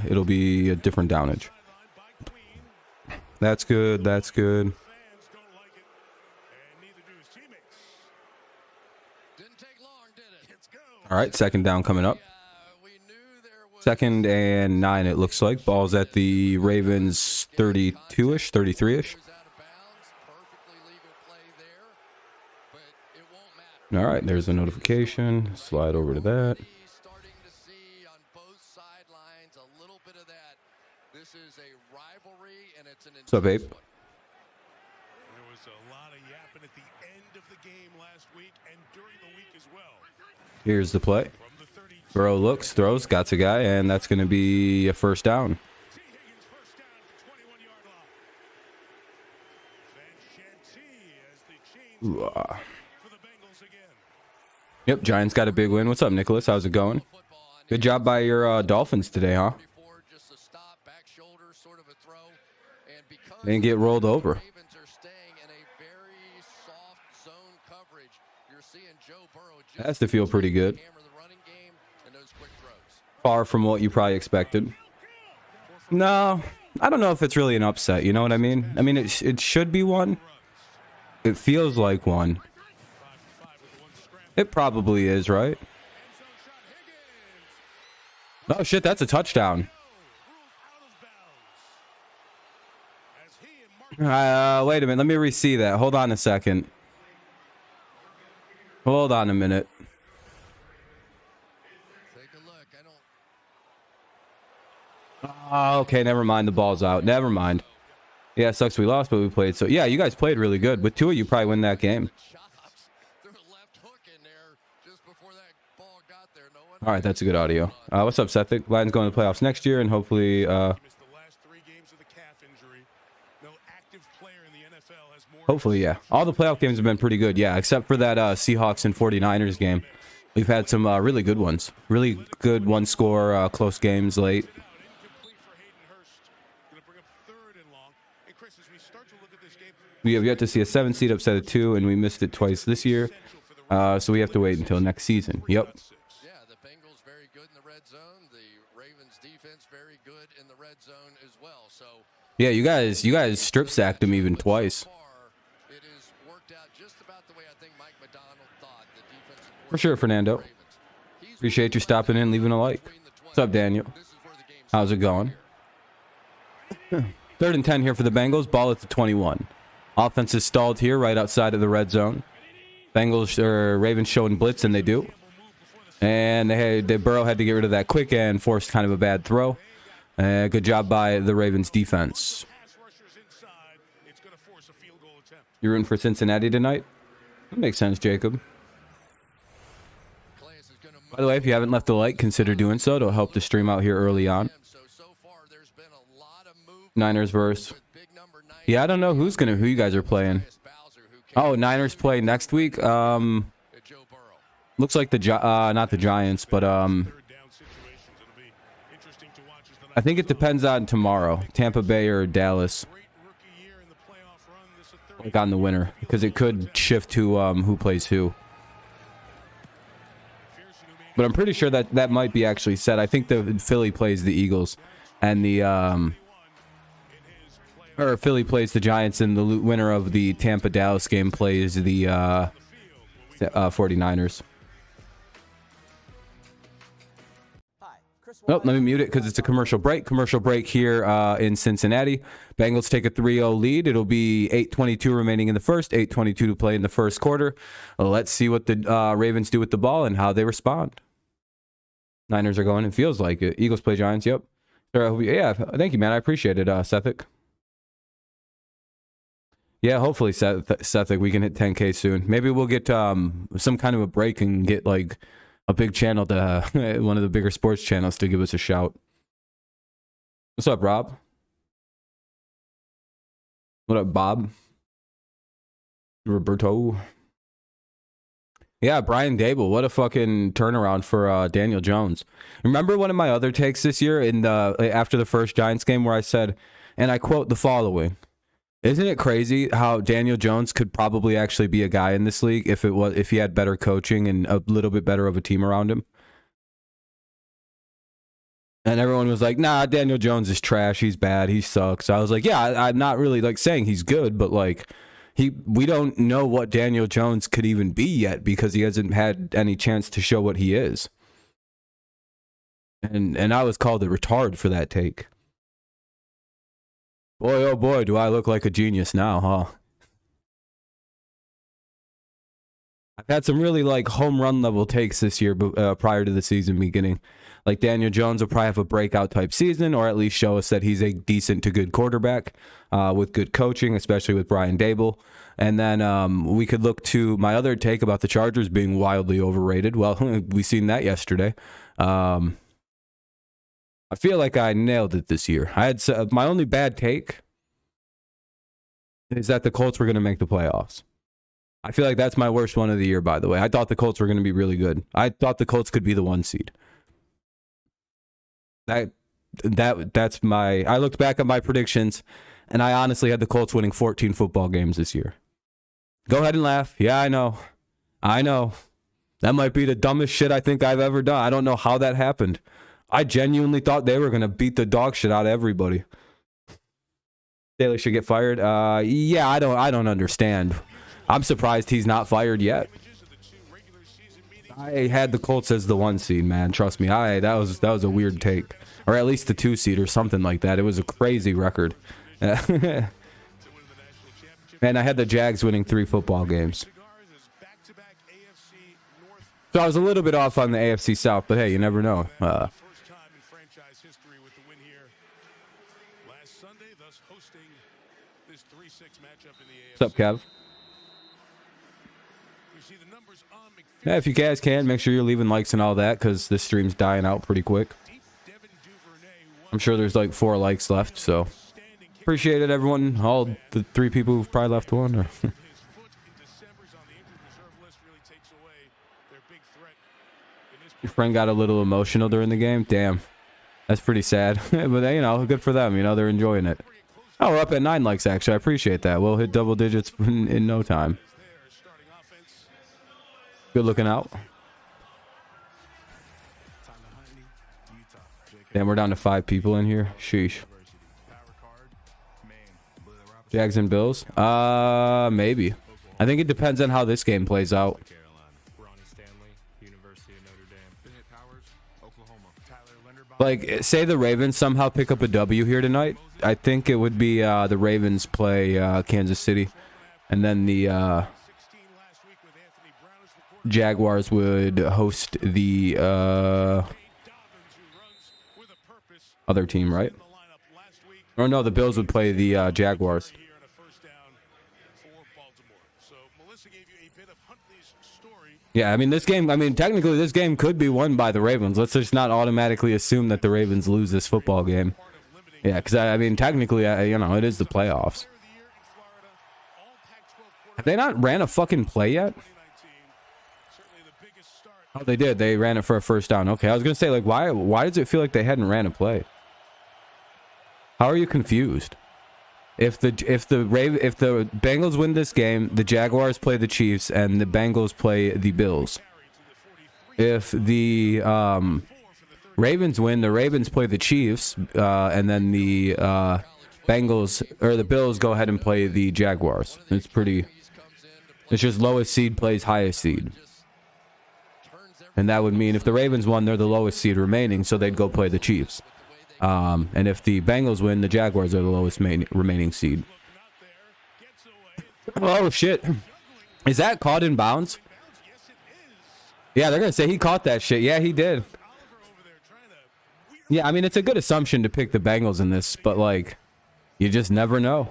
it'll be a different downage. That's good. That's good. All right, second down coming up. 2nd and 9, it looks like. Ball's at the Ravens 32-ish, 33-ish. All right, there's a notification. Slide over to that. What's up, Abe? There was a lot of yapping at the end of the game last week and during the week as well. Here's the play. Burrow looks, throws, got a guy, and that's going to be a first down. Yep, Giants got a big win. What's up, Nicholas? How's it going? Good job by your Dolphins today, huh? They didn't get rolled over. That has to feel pretty good. Far from what you probably expected. No, I don't know if it's really an upset. You know what I mean? I mean, it should be one. It feels like one. It probably is, right? Oh, shit, that's a touchdown. Wait a minute. Let me re-see that. Hold on a second. Hold on a minute. Okay, never mind. The ball's out. Never mind. Yeah, it sucks we lost, but we played. So, yeah, you guys played really good. With Tua, you probably win that game. All right, that's a good audio. What's up, Seth? Lions going to the playoffs next year, and hopefully... hopefully, yeah. All the playoff games have been pretty good, yeah, except for that Seahawks and 49ers game. We've had some really good ones. Really good one-score, close games late. We have yet to see a 7 seed upset of 2, and we missed it twice this year. So we have to wait until next season. Yep. Yeah, the Bengals very good in the red zone. The Ravens defense very good in the red zone as well. So yeah, you guys strip sacked them even twice. it has worked out just about the way I think Mike McDonald thought. The defense For sure, Fernando. Appreciate you stopping in, leaving a like. What's up, Daniel? How's it going? 3rd and 10 here for the Bengals. Ball at the 21. Offense is stalled here, right outside of the red zone. Bengals or Ravens showing blitz, and they do. And Burrow had to get rid of that quick and forced kind of a bad throw. Good job by the Ravens defense. You're rooting for Cincinnati tonight? That makes sense, Jacob. By the way, if you haven't left a like, consider doing so. It'll help the stream out here early on. Niners versus... yeah, I don't know who you guys are playing. Oh, Niners play next week. Looks like not the Giants, but I think it depends on tomorrow. Tampa Bay or Dallas. Like on the winner, because it could shift to who plays who. But I'm pretty sure that might be actually set. I think the Philly plays the Eagles, and the or Philly plays the Giants, and the winner of the Tampa-Dallas game plays the 49ers. Oh, let me mute it because it's a commercial break. Commercial break here in Cincinnati. Bengals take a 3-0 lead. It'll be 8:22 remaining in the first, 8:22 to play in the first quarter. Let's see what the Ravens do with the ball and how they respond. Niners are going. It feels like it. Eagles play Giants. Yep. Yeah, thank you, man. I appreciate it, Sethic. Yeah, hopefully, Sethic, we can hit 10K soon. Maybe we'll get some kind of a break and get like a big channel to one of the bigger sports channels to give us a shout. What's up, Rob? What up, Bob? Roberto? Yeah, Brian Dable. What a fucking turnaround for Daniel Jones. Remember one of my other takes this year after the first Giants game where I said, and I quote the following: "Isn't it crazy how Daniel Jones could probably actually be a guy in this league if he had better coaching and a little bit better of a team around him?" And everyone was like, nah, Daniel Jones is trash. He's bad. He sucks. I was like, yeah, I'm not really like saying he's good, but like we don't know what Daniel Jones could even be yet because he hasn't had any chance to show what he is. And I was called a retard for that take. Boy, oh boy, do I look like a genius now, huh? I've had some really like home run level takes this year prior to the season beginning. Like Daniel Jones will probably have a breakout type season, or at least show us that he's a decent to good quarterback with good coaching, especially with Brian Dable. And then we could look to my other take about the Chargers being wildly overrated. Well, we seen that yesterday. I feel like I nailed it this year. I had my only bad take is that the Colts were going to make the playoffs. I feel like that's my worst one of the year, by the way. I thought the Colts were going to be really good. I thought the Colts could be the 1 seed. That's my. I looked back at my predictions, and I honestly had the Colts winning 14 football games this year. Go ahead and laugh. Yeah, I know. That might be the dumbest shit I think I've ever done. I don't know how that happened. I genuinely thought they were going to beat the dog shit out of everybody. Staley should get fired. Yeah, I don't understand. I'm surprised he's not fired yet. I had the Colts as the 1 seed, man. Trust me. That was a weird take, or at least the 2 seed or something like that. It was a crazy record. And I had the Jags winning 3 football games. So I was a little bit off on the AFC South, but hey, you never know. What's up, Kev? Yeah, if you guys can, make sure you're leaving likes and all that, because this stream's dying out pretty quick. I'm sure there's like 4 likes left, so appreciate it, everyone. All the 3 people who've probably left 1. Or your friend got a little emotional during the game. Damn, that's pretty sad. But you know, good for them. You know, they're enjoying it. Oh, we're up at 9 likes, actually. I appreciate that. We'll hit double digits in no time. Good looking out. Damn, we're down to 5 people in here. Sheesh. Jags and Bills? Maybe. I think it depends on how this game plays out. Like, say the Ravens somehow pick up a W here tonight. I think it would be the Ravens play Kansas City. And then the Jaguars would host the other team, right? Or no, the Bills would play the Jaguars. Yeah, I mean, technically this game could be won by the Ravens. Let's just not automatically assume that the Ravens lose this football game. Yeah, because, I mean, technically, you know, it is the playoffs. Have they not ran a fucking play yet? Oh, they did. They ran it for a first down. Okay, I was going to say, like, why does it feel like they hadn't ran a play? How are you confused? If the Bengals win this game, the Jaguars play the Chiefs and the Bengals play the Bills. If the Ravens win, the Ravens play the Chiefs, and then the Bengals or the Bills go ahead and play the Jaguars. It's just lowest seed plays highest seed. And that would mean if the Ravens won, they're the lowest seed remaining, so they'd go play the Chiefs. And if the Bengals win, the Jaguars are the lowest remaining seed. Oh, shit. Is that caught in bounds? Yeah, they're going to say he caught that shit. Yeah, he did. Yeah, I mean, it's a good assumption to pick the Bengals in this, but, like, you just never know.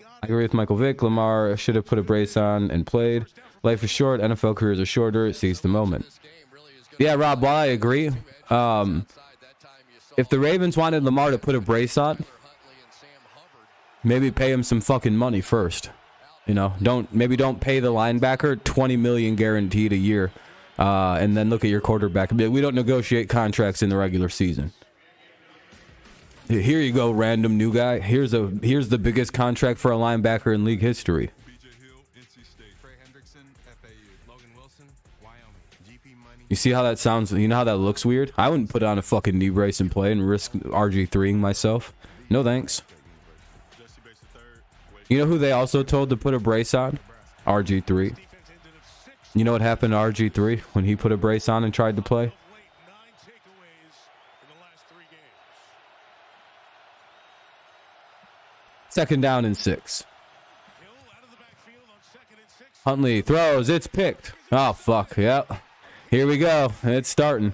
I agree with Michael Vick. Lamar should have put a brace on and played. Life is short. NFL careers are shorter. Seize the moment. Yeah, Rob, while I agree, if the Ravens wanted Lamar to put a brace on, maybe pay him some fucking money first. You know, don't pay the linebacker $20 million guaranteed a year, and then look at your quarterback. We don't negotiate contracts in the regular season. Here you go, random new guy. Here's the biggest contract for a linebacker in league history. You see how that sounds? You know how that looks weird? I wouldn't put on a fucking knee brace and play and risk RG3ing myself. No thanks. You know who they also told to put a brace on? RG3. You know what happened to RG3 when he put a brace on and tried to play? Second down and 6. Huntley throws. It's picked. Oh, fuck. Yep. Here we go. It's starting.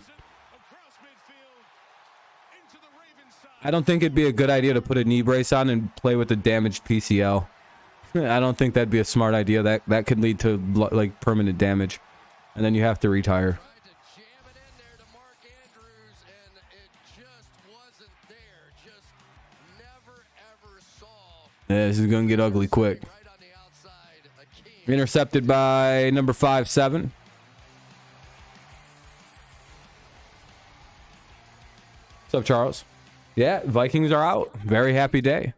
I don't think it'd be a good idea to put a knee brace on and play with a damaged PCL. I don't think that'd be a smart idea. That could lead to like permanent damage, and then you have to retire. Yeah, this is gonna get ugly quick. Intercepted by number 5-7. What's up, Charles? Yeah, Vikings are out. Very happy day.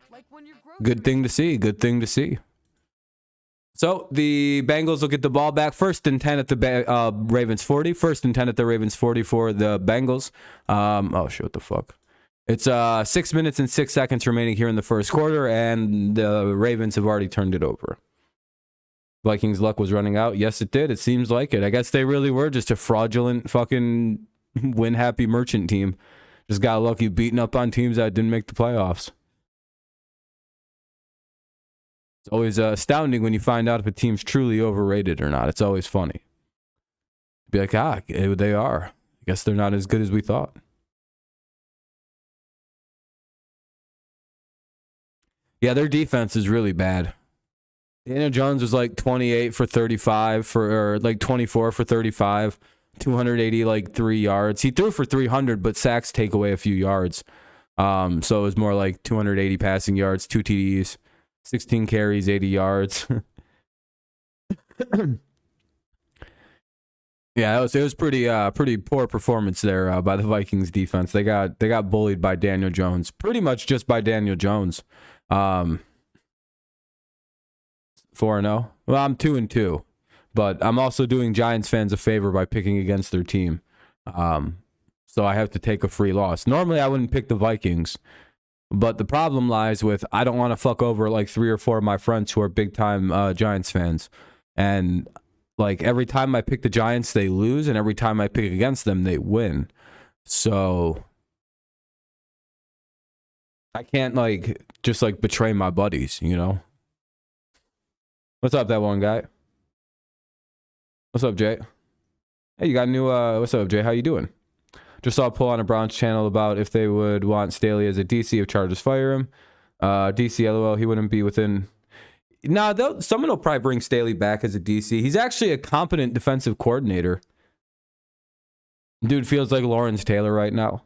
Good thing to see. Good thing to see. So the Bengals will get the ball back. 1st and 10 at the Ravens 40. 1st and 10 at the Ravens 40 for the Bengals. Oh shit! What the fuck? It's 6 minutes and 6 seconds remaining here in the first quarter, and the Ravens have already turned it over. Vikings' luck was running out. Yes, it did. It seems like it. I guess they really were just a fraudulent fucking win-happy merchant team. Just got lucky beating up on teams that didn't make the playoffs. It's always astounding when you find out if a team's truly overrated or not. It's always funny. Be like, they are. I guess they're not as good as we thought. Yeah, their defense is really bad. Daniel Jones was like 28 for 35 or like 24 for 35, 280 like 3 yards. He threw for 300, but sacks take away a few yards. So it was more like 280 passing yards, 2 TDs, 16 carries, 80 yards. Yeah, it was pretty poor performance there by the Vikings defense. They got bullied by Daniel Jones, pretty much just by Daniel Jones. 4-0. Well, I'm 2-2, but I'm also doing Giants fans a favor by picking against their team. So I have to take a free loss. Normally, I wouldn't pick the Vikings, but the problem lies with I don't want to fuck over like 3 or 4 of my friends who are big time Giants fans, and like every time I pick the Giants, they lose, and every time I pick against them, they win. So I can't just betray my buddies, you know? What's up, that one guy? What's up, Jay? Hey, you got a new, what's up, Jay? How you doing? Just saw a poll on a Browns channel about if they would want Staley as a DC if Chargers fire him. DC, LOL, he wouldn't be within... Nah, someone will probably bring Staley back as a DC. He's actually a competent defensive coordinator. Dude feels like Lawrence Taylor right now.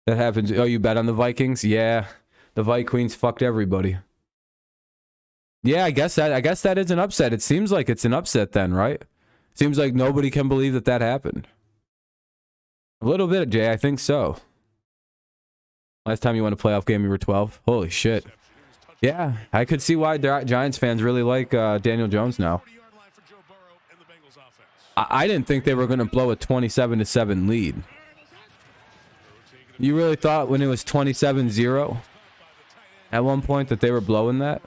That happens. Oh, you bet on the Vikings? Yeah. The Vikings fucked everybody. Yeah, I guess that is an upset. It seems like it's an upset then, right? Seems like nobody can believe that happened. A little bit, Jay. I think so. Last time you won a playoff game, you were 12. Holy shit. Yeah, I could see why Giants fans really like Daniel Jones now. I didn't think they were going to blow a 27-7 lead. You really thought when it was 27-0 at one point that they were blowing that?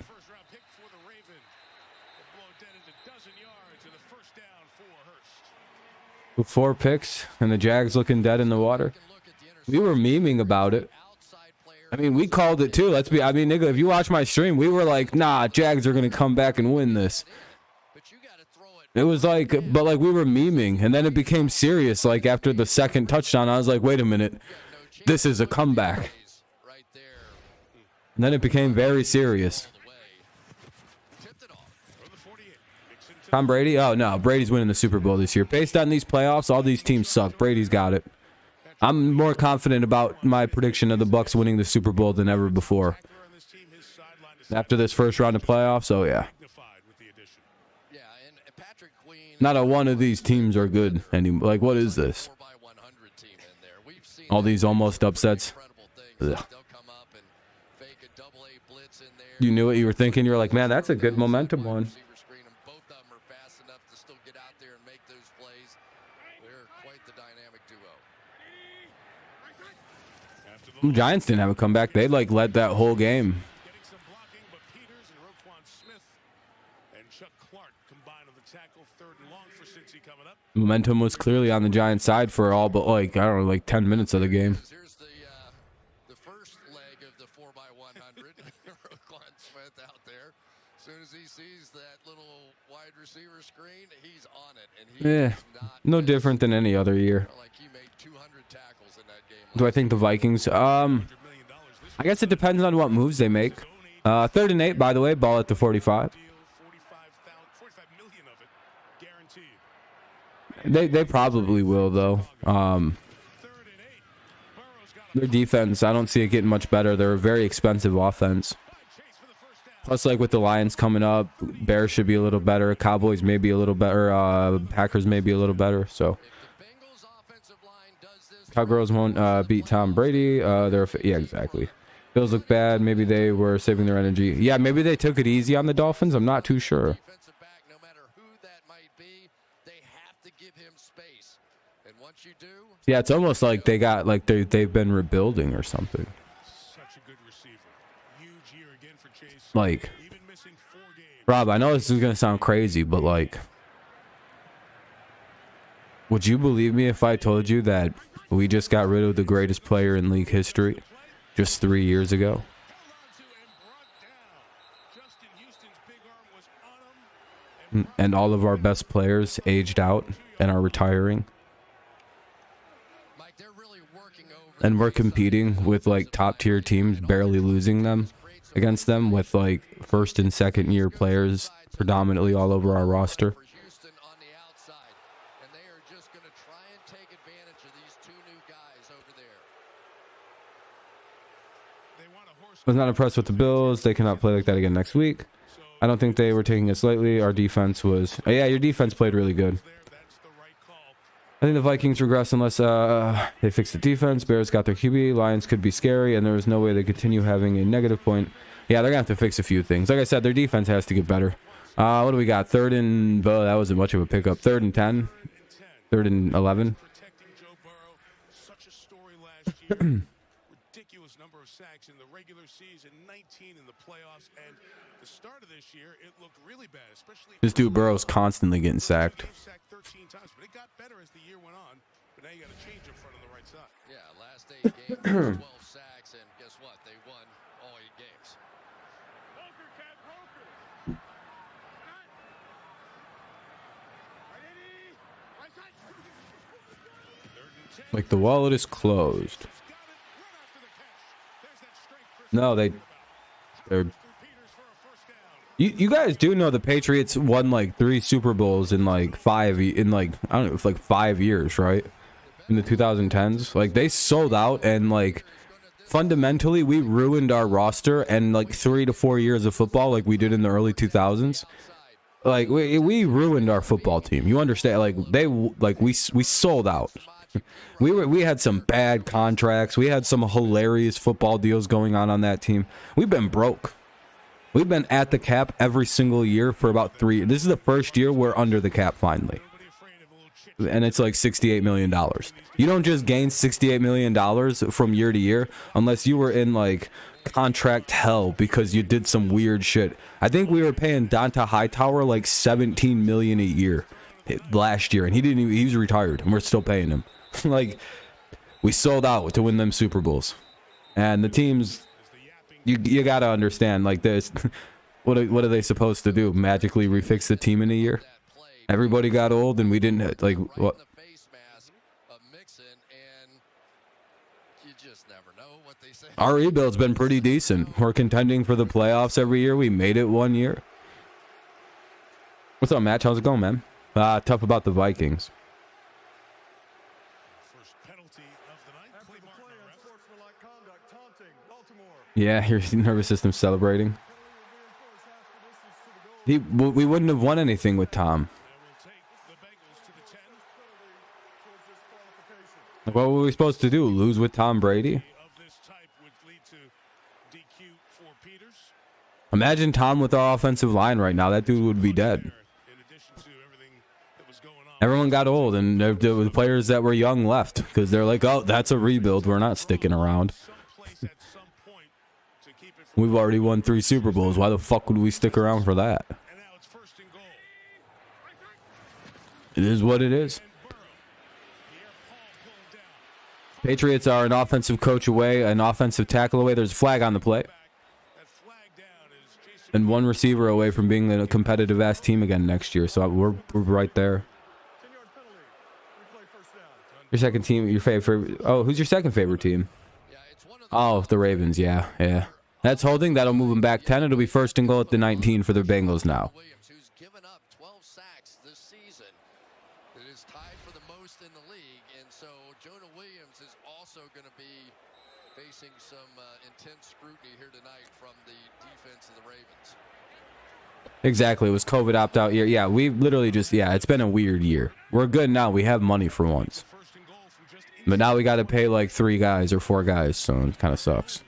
With 4 picks and the Jags looking dead in the water. We were memeing about it. I mean, we called it too. Nigga, if you watch my stream, we were like, nah, Jags are going to come back and win this. It was like, but like we were memeing, and then it became serious. Like after the second touchdown, I was like, wait a minute, this is a comeback. And then it became very serious. Tom Brady? Oh no, Brady's winning the Super Bowl this year. Based on these playoffs, all these teams suck. Brady's got it. I'm more confident about my prediction of the Bucs winning the Super Bowl than ever before. After this first round of playoffs, oh yeah. Not a one of these teams are good anymore. Like, what is this? All these almost upsets. Ugh. You knew what you were thinking. You were like, man, that's a good momentum one. after the Giants didn't have a comeback. They like led that whole game. getting some blocking, but Peters and Roquan Smith and Chuck Clark combined on the tackle. 3rd and long for Cincy coming up. Momentum was clearly on the Giants side for all but like, I don't know, like 10 minutes of the game. Here's the first leg of the 4x100. Roquan Smith out there. As soon as he sees that little wide receiver screen, he's on it, and he Yeah, is not no missed. different than any other year. Like he made 200 tackles in that game. Do I think the Vikings? I guess it depends on what moves they make. 3rd and 8, by the way, ball at the 45. Deal, 45 million of it guaranteed. They probably will though. 3rd and 8. Burrow's got Their defense, I don't see it getting much better. They're a very expensive offense. Chase for the first down. Plus, like with the Lions coming up, Bears should be a little better. Cowboys may be a little better. Packers may be a little better. So the Bengals offensive line does this. Cowgirls won't beat Tom Brady. Yeah, exactly. Bills look bad. Maybe they were saving their energy. Yeah, maybe they took it easy on the Dolphins. I'm not too sure. Defensive back, no matter who that might be, they have to give him space. And once you do, Yeah, it's almost like they got like they've been rebuilding or something. Such a good receiver. Huge year again for Chase. Like, Even missing 4 games. Rob, I know this is gonna sound crazy, but like, would you believe me if I told you that we just got rid of the greatest player in league history just 3 years ago? Held on to and brought down. Justin Houston's big arm was on him. And all of our best players aged out and are retiring. Mike, they're really working over. And we're competing with like top tier teams, barely losing them against them with like 1st and 2nd year players predominantly all over our roster. For Houston on the outside, and they are just going to try and take advantage of these 2 new guys over there. They want a horse. Was not impressed with the Bills. They cannot play like that again next week. I don't think they were taking it lightly. Our defense was... Oh, yeah, your defense played really good. That's the right call. I think the Vikings regress unless they fix the defense. Bears got their QB. Lions could be scary, and there was no way they continue having a negative point. Yeah, they're going to have to fix a few things. Like I said, their defense has to get better. What do we got? 3rd and... Oh, that wasn't much of a pickup. 3rd and 10. 3rd and 11. Protecting Joe Burrow. Such a story last year. Ridiculous number of sacks in the regular season, 19 in the playoffs, and the start of this year, it looked really bad, especially. This dude Burrow's constantly getting sacked. They've sacked 13 times, but it got better as the year went on. But now you got a change in front on the right side. Yeah, last 8 games, 12 sacks, and guess what? They won all 8 games. Like the wallet is closed. No, they're... You guys do know the Patriots won like 3 Super Bowls in like 5 in like, I don't know, it's like 5 years, right? In the 2010s. Like they sold out, and like fundamentally we ruined our roster and like 3 to 4 years of football like we did in the early 2000s. Like we ruined our football team. You understand? Like we sold out. We had some bad contracts. We had some hilarious football deals going on that team. We've been broke. We've been at the cap every single year for about 3 years. This is the first year we're under the cap finally. And it's like $68 million. You don't just gain $68 million from year to year unless you were in like contract hell because you did some weird shit. I think we were paying Donta Hightower like $17 million a year last year, and he was retired, and we're still paying him. Like, we sold out to win them Super Bowls. And the teams, you got to understand, like this, what are they supposed to do? Magically refix the team in a year? Everybody got old and we didn't, like, what? Our rebuild's been pretty decent. We're contending for the playoffs every year. We made it 1 year. What's up, Match? How's it going, man? Tough about the Vikings. First penalty of the night. Clay Martin, Yeah, your nervous system's celebrating. We wouldn't have won anything with Tom. and will take the Bengals to the 10. What were we supposed to do? Lose with Tom Brady? Of this type would lead to DQ for Peters. Imagine Tom with our offensive line right now. That dude would be dead. In addition to everything that was going on Everyone got old, and the players that were young left because they're like, oh, that's a rebuild. We're not sticking around. We've already won 3 Super Bowls. Why the fuck would we stick around for that? It is what it is. Patriots are an offensive coach away, an offensive tackle away. There's a flag on the play. And 1 receiver away from being a competitive-ass team again next year. So we're right there. Your second team, your favorite. Oh, who's your second favorite team? Oh, the Ravens. Yeah. That's holding. That'll move them back 10. It'll be 1st and goal at the 19 for the Bengals now. Who's given up 12 sacks this season. It is tied for the most in the league, and so Jonah Williams is also going to be facing some intense scrutiny here tonight from the defense of the Ravens. Exactly. It was COVID opt-out year. Yeah, we literally just, it's been a weird year. We're good now. We have money for once. But now we got to pay like 3 guys or 4 guys, so it kind of sucks.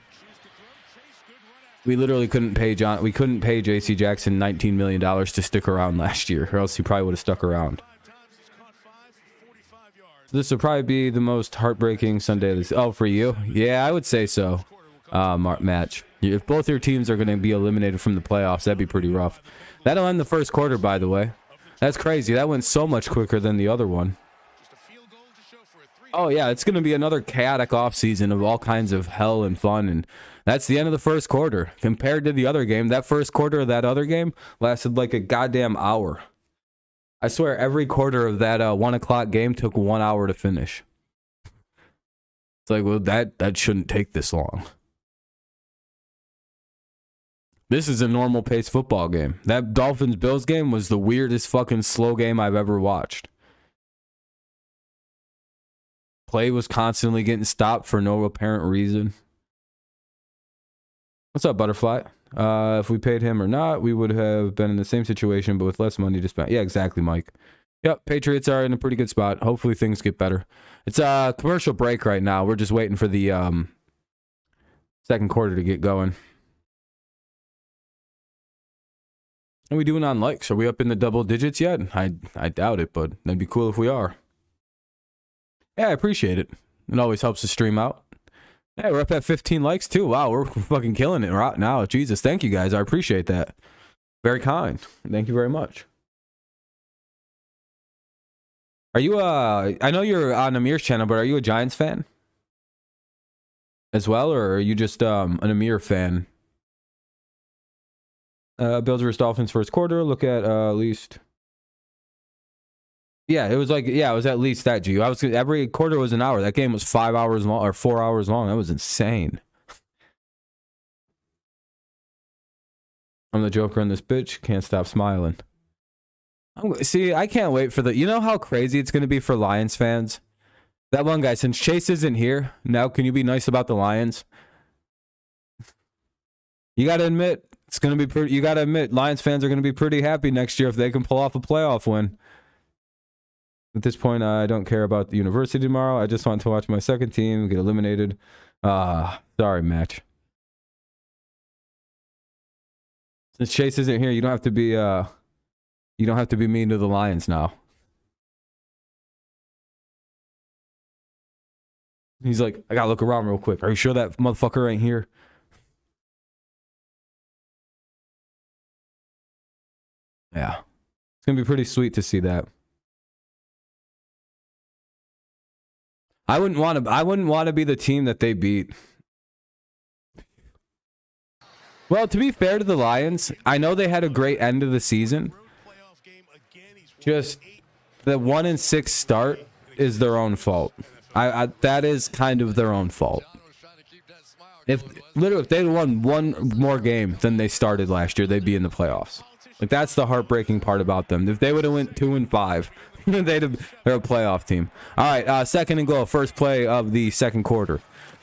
We literally couldn't pay J.C. Jackson $19 million to stick around last year, or else he probably would have stuck around. This will probably be the most heartbreaking Sunday of this. Oh, for you? Yeah, I would say so. Match. If both your teams are going to be eliminated from the playoffs, that'd be pretty rough. That'll end the first quarter, by the way. That's crazy. That went so much quicker than the other one. Oh, yeah, it's going to be another chaotic offseason of all kinds of hell and fun, and that's the end of the first quarter. Compared to the other game, that first quarter of that other game lasted like a goddamn hour. I swear every quarter of that 1 o'clock game took 1 hour to finish. It's like, well, that shouldn't take this long. This is a normal pace football game. That Dolphins-Bills game was the weirdest fucking slow game I've ever watched. Play was constantly getting stopped for no apparent reason. What's up, Butterfly? If we paid him or not, we would have been in the same situation, but with less money to spend. Yeah, exactly, Mike. Yep, Patriots are in a pretty good spot. Hopefully things get better. It's a commercial break right now. We're just waiting for the second quarter to get going. Are we doing on likes? Are we up in the double digits yet? I doubt it, but that'd be cool if we are. Yeah, I appreciate it. It always helps the stream out. Yeah, we're up at 15 likes too. Wow, we're fucking killing it right now. Jesus, thank you guys. I appreciate that. Very kind. Thank you very much. Are you I know you're on Amir's channel, but are you a Giants fan as well, or are you just an Amir fan? Bills vs Dolphins first quarter. Look at least. Yeah, it was at least that, G. Every quarter was an hour. That game was 5 hours long or 4 hours long. That was insane. I'm the Joker in this bitch. Can't stop smiling. See, I can't wait for you know how crazy it's going to be for Lions fans? That one guy, since Chase isn't here, now can you be nice about the Lions? You got to admit, it's going to be you got to admit, Lions fans are going to be pretty happy next year if they can pull off a playoff win. At this point, I don't care about the university tomorrow. I just want to watch my second team get eliminated. Sorry, match. Since Chase isn't here, you don't have to be mean to the Lions now. He's like, I gotta look around real quick. Are you sure that motherfucker ain't here? Yeah. It's gonna be pretty sweet to see that. I wouldn't want to be the team that they beat. Well, to be fair to the Lions, I know they had a great end of the season. Just the 1-6 start is their own fault. That is kind of their own fault. If they'd won one more game than they started last year, they'd be in the playoffs. Like, that's the heartbreaking part about them. If they would have went 2-5, they're a playoff team. All right, second and goal, first play of the second quarter.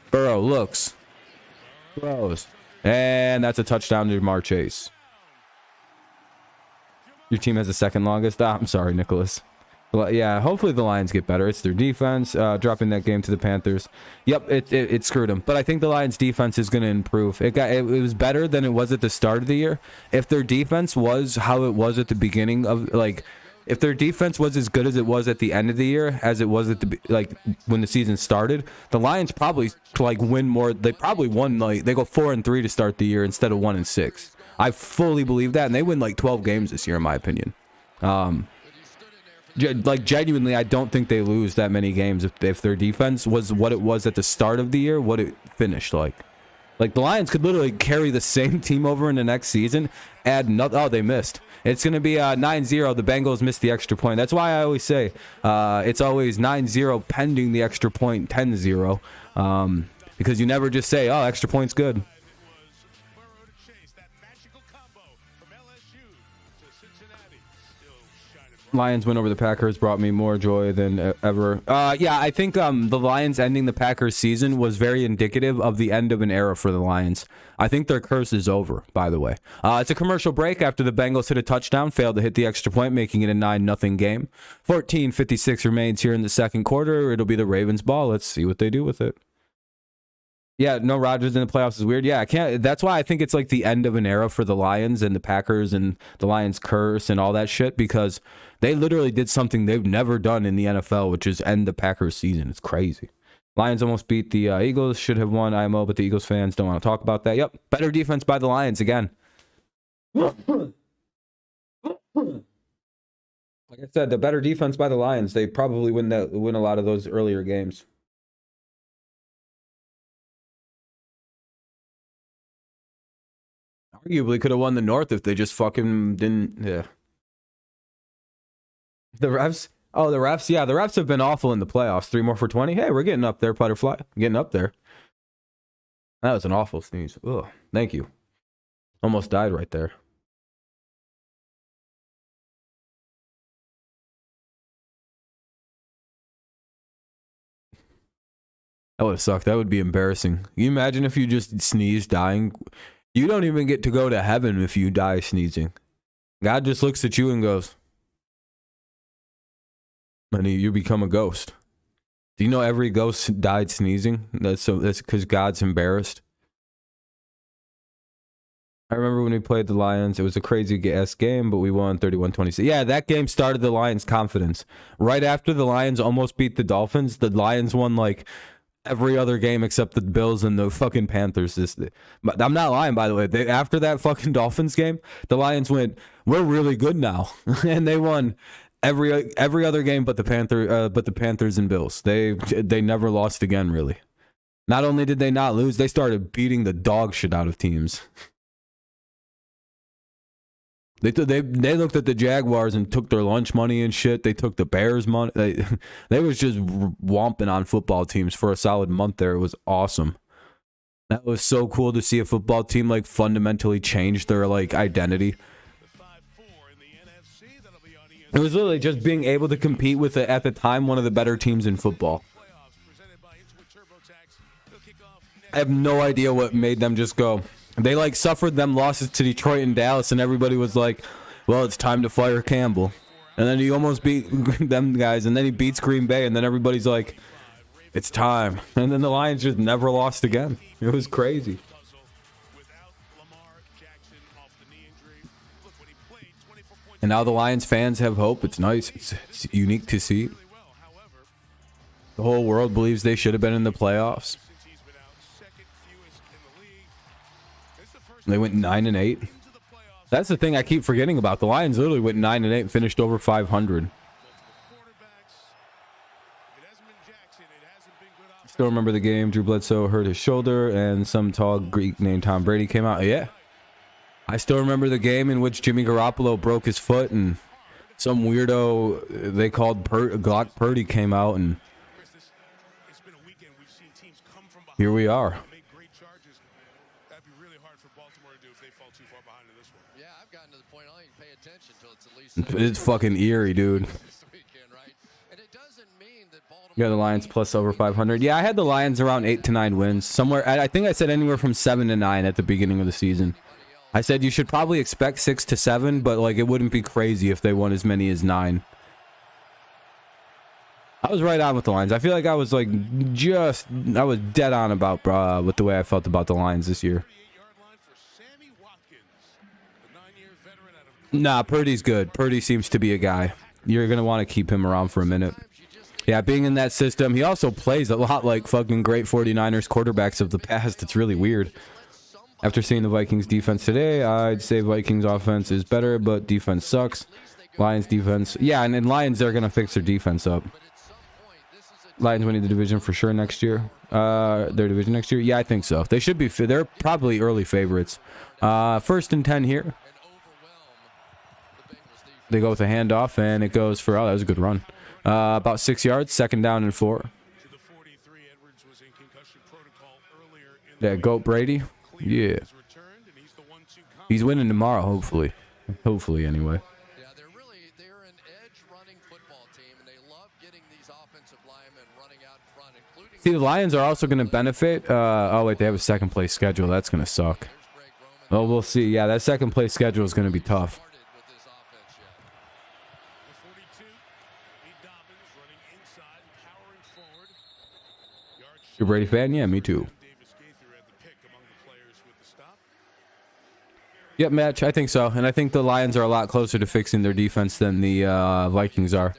Burrow looks, throws, and that's a touchdown to Jamar Chase. Your team has the second longest. I'm sorry, Nicholas. Well, yeah, hopefully the Lions get better. It's their defense dropping that game to the Panthers. Yep, it screwed them. But I think the Lions' defense is going to improve. It was better than it was at the start of the year. If their defense was how it was at the beginning of, like, if their defense was as good as it was at the end of the year as it was at the like when the season started, the Lions probably like win more. They probably won like they go 4-3 to start the year instead of 1-6. I fully believe that, and they win like 12 games this year, in my opinion. Like genuinely, I don't think they lose that many games if their defense was what it was at the start of the year, what it finished like. Like the Lions could literally carry the same team over in the next season. Oh, they missed. It's going to be 9-0. The Bengals missed the extra point. That's why I always say it's always 9-0 pending the extra point 10-0. Because you never just say, oh, extra point's good. Lions win over the Packers brought me more joy than ever. Yeah, I think the Lions ending the Packers season was very indicative of the end of an era for the Lions. I think their curse is over, by the way. It's a commercial break after the Bengals hit a touchdown, failed to hit the extra point, making it a 9-0 game. 14:56 remains here in the second quarter. It'll be the Ravens' ball. Let's see what they do with it. Yeah, no Rodgers in the playoffs is weird. Yeah, I can't. That's why I think it's like the end of an era for the Lions and the Packers and the Lions curse and all that shit, because they literally did something they've never done in the NFL, which is end the Packers season. It's crazy. Lions almost beat the Eagles. Should have won IMO, but the Eagles fans don't want to talk about that. Yep, better defense by the Lions again. Like I said, the better defense by the Lions. They probably win a lot of those earlier games. Arguably could have won the North if they just fucking didn't. Yeah. The refs. Oh, the refs. Yeah, the refs have been awful in the playoffs. 3 more for 20. Hey, we're getting up there, Butterfly. Getting up there. That was an awful sneeze. Ugh. Thank you. Almost died right there. That would have sucked. That would be embarrassing. Can you imagine if you just sneezed dying? You don't even get to go to heaven if you die sneezing. God just looks at you and goes, and you become a ghost. Do you know every ghost died sneezing? That's because God's embarrassed. I remember when we played the Lions, it was a crazy-ass game, but we won 31-26. Yeah, that game started the Lions' confidence. Right after the Lions almost beat the Dolphins, the Lions won like every other game except the Bills and the fucking Panthers. But I'm not lying, by the way. After that fucking Dolphins game, the Lions went, we're really good now. And they won every other game but the Panthers and Bills. They never lost again, really. Not only did they not lose, they started beating the dog shit out of teams. They looked at the Jaguars and took their lunch money and shit. They took the Bears money. They was just whomping on football teams for a solid month there. It was awesome. That was so cool to see a football team like fundamentally change their like identity. It was literally just being able to compete with at the time one of the better teams in football. I have no idea what made them just go. They like suffered them losses to Detroit and Dallas, and everybody was like, well, it's time to fire Campbell. And then he almost beat them guys, and then he beats Green Bay, and then everybody's like, it's time. And then the Lions just never lost again. It was crazy. And now the Lions fans have hope. It's nice. It's unique to see. The whole world believes they should have been in the playoffs. They went 9-8. That's the thing I keep forgetting about. The Lions literally went 9-8 and finished over 500. Still remember the game. Drew Bledsoe hurt his shoulder and some tall Greek named Tom Brady came out. Yeah. I still remember the game in which Jimmy Garoppolo broke his foot and some weirdo they called Glock Purdy came out, and here we are. It's fucking eerie, dude. Yeah, the Lions plus over 500. Yeah, I had the Lions around 8 to 9 wins. Somewhere, I think I said anywhere from 7 to 9 at the beginning of the season. I said you should probably expect 6 to 7, but like it wouldn't be crazy if they won as many as 9. I was right on with the Lions. I feel like I was like I was dead on about with the way I felt about the Lions this year. Nah, Purdy's good. Purdy seems to be a guy. you're going to want to keep him around for a minute. Yeah, being in that system, he also plays a lot like fucking great 49ers quarterbacks of the past. It's really weird. After seeing the Vikings defense today, I'd say Vikings offense is better, but defense sucks. Lions defense, yeah, and in Lions, they're going to fix their defense up. Lions winning the division for sure next year. Their division next year? Yeah, I think so. They should be, they're probably early favorites. First and 10 here. They go with a handoff, and it goes for, oh, that was a good run. About 6 yards, second down and 4. Yeah, Goat Brady. Yeah. He's winning tomorrow, hopefully. Hopefully, anyway. Yeah, they're an edge running football team, and they love getting these offensive linemen running out in front, including... See, the Lions are also going to benefit. Oh, wait, they have a second place schedule. That's going to suck. Oh, we'll see. Yeah, that second place schedule is going to be tough. You're a Brady fan? Yeah, me too. Yep, match. I think so. And I think the Lions are a lot closer to fixing their defense than the Vikings are.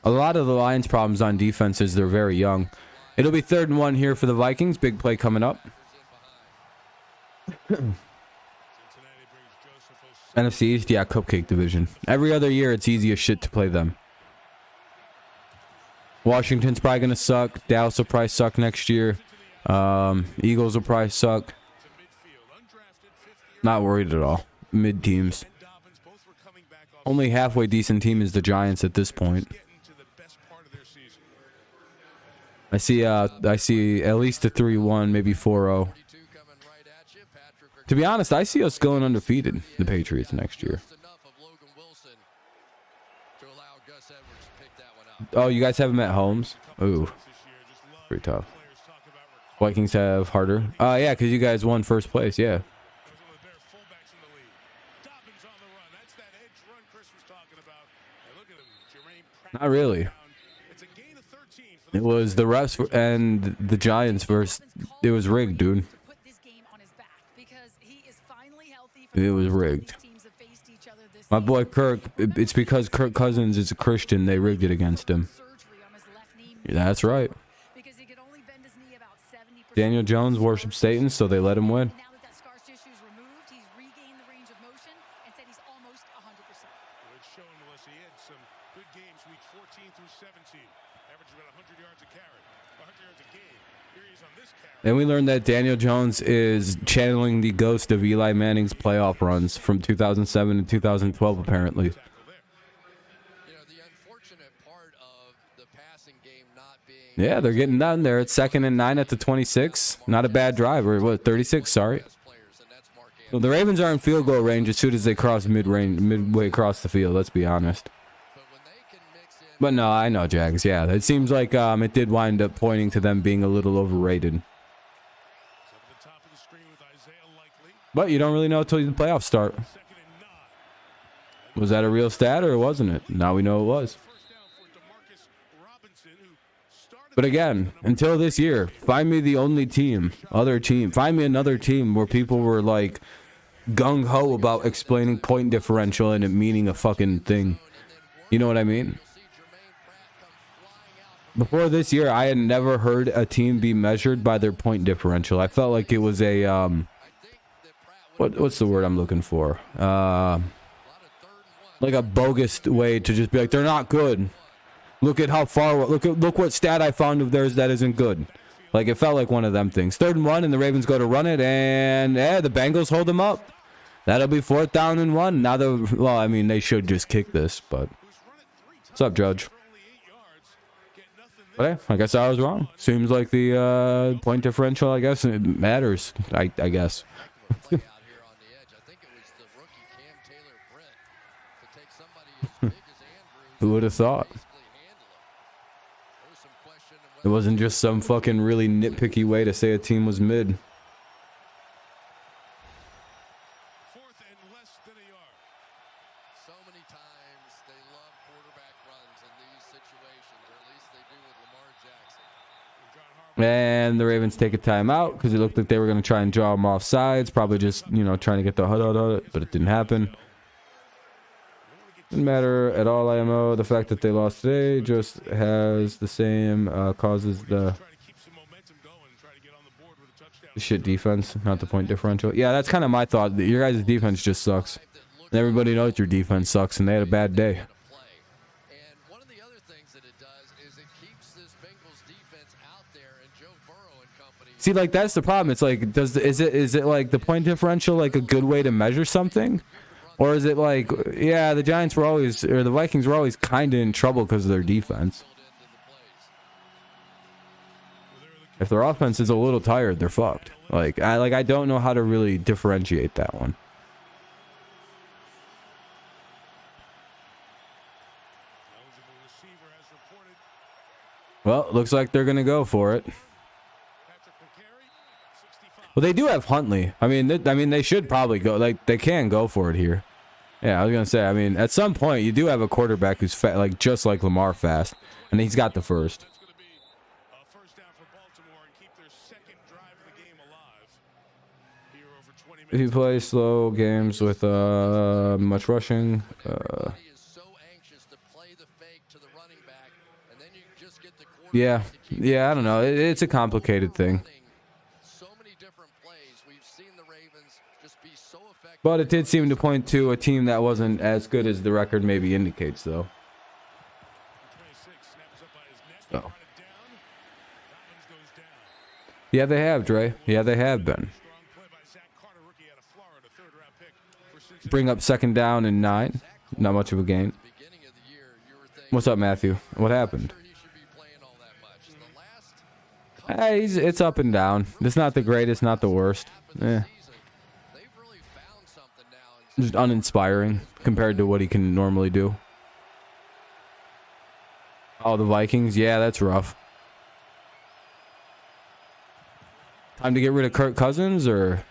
A lot of the Lions' problems on defense is they're very young. It'll be 3rd and 1 here for the Vikings. Big play coming up. NFC East, yeah, cupcake division. Every other year, it's easy as shit to play them. Washington's probably going to suck. Dallas will probably suck next year. Eagles will probably suck. Not worried at all. Mid teams. Only halfway decent team is the Giants at this point. I see at least a 3-1, maybe 4-0. To be honest, I see us going undefeated, the Patriots, next year. Oh, you guys have them at homes? Ooh, pretty tough. Vikings have harder. Yeah, because you guys won first place, yeah. Not really. It was the refs and the Giants versus... It was rigged, dude. It was rigged. My boy Kirk, it's because Kirk Cousins is a Christian, they rigged it against him. That's right. Daniel Jones worships Satan, so they let him win. And we learned that Daniel Jones is channeling the ghost of Eli Manning's playoff runs from 2007 and 2012, apparently. Yeah, they're getting down there. It's 2nd and 9 at the 26. Not a bad drive. Or what, 36? Sorry. Well, the Ravens are in field goal range as soon as they cross midway across the field. Let's be honest. But no, I know, Jags. Yeah, it seems like it did wind up pointing to them being a little overrated. But you don't really know until the playoffs start. Was that a real stat or wasn't it? Now we know it was. But again, until this year, find me the only other team. Find me another team where people were like gung-ho about explaining point differential and it meaning a fucking thing. You know what I mean? Before this year, I had never heard a team be measured by their point differential. I felt like it was a what's the word I'm looking for? Like a bogus way to just be like, they're not good. Look at how far. Look what stat I found of theirs that isn't good. Like, it felt like one of them things. 3rd and 1, and the Ravens go to run it, and the Bengals hold them up. That'll be 4th down and 1. Now well, I mean, they should just kick this, but what's up, Judge? But hey, I guess I was wrong. Seems like the point differential, I guess, it matters. I guess. Who would have thought? It wasn't just some fucking really nitpicky way to say a team was mid. 4th and less than a yard. So many times they love quarterback runs in these situations, or at least they do with Lamar Jackson. And the Ravens take a timeout because it looked like they were going to try and draw them off sides. Probably just, trying to get the hut, but it didn't happen. Doesn't matter at all, IMO. The fact that they lost today just has the same causes the Try to keep some momentum going and try to get on the board with a touchdown. shit defense, not the point differential. Yeah, that's kind of my thought. Your guys' defense just sucks. And everybody knows your defense sucks, and they had a bad day. And one of the other things that it does is it keeps this Bengals defense out there, and Joe Burrow and company. See, like that's the problem. It's like, is it like the point differential like a good way to measure something, or is it like, yeah, the Giants were always, or the Vikings were always kind of in trouble because of their defense. If their offense is a little tired, they're fucked. I don't know how to really differentiate that one. Eligible receiver has reported. Well, looks like they're gonna go for it. Patrick McCary, 65. Well, they do have Huntley. I mean, they should probably go. Like, they can go for it here. Yeah, I was gonna say. I mean, at some point, you do have a quarterback who's like just like Lamar fast, and he's got the first. That's going to be a first down for Baltimore and keep their second drive of the game alive. Here over 20 If you minutes. play slow games with much rushing, Everybody is so anxious to play the fake to the running back, and then you just get the quarterback yeah, I don't know. It's a complicated thing. so many different plays. We've seen the Ravens just be so effective. But it did seem to point to a team that wasn't as good as the record maybe indicates, though. 26 snaps up by his neck. Oh. Run it down. Dobbins goes down. Yeah, they have, Dre. Yeah, they have been. Strong play by Zach Carter, rookie out of Florida, third-round pick for Cincinnati. Bring up 2nd down and 9. Not much of a gain. Beginning of the year, you were thinking What's up, Matthew? What happened? he should be playing all that much. The last Hey, it's up and down. It's not the greatest, not the worst. Eh, season, they've really found something now. just uninspiring compared to what he can normally do. Oh, the Vikings. Yeah, that's rough. Time to get rid of Kirk Cousins, or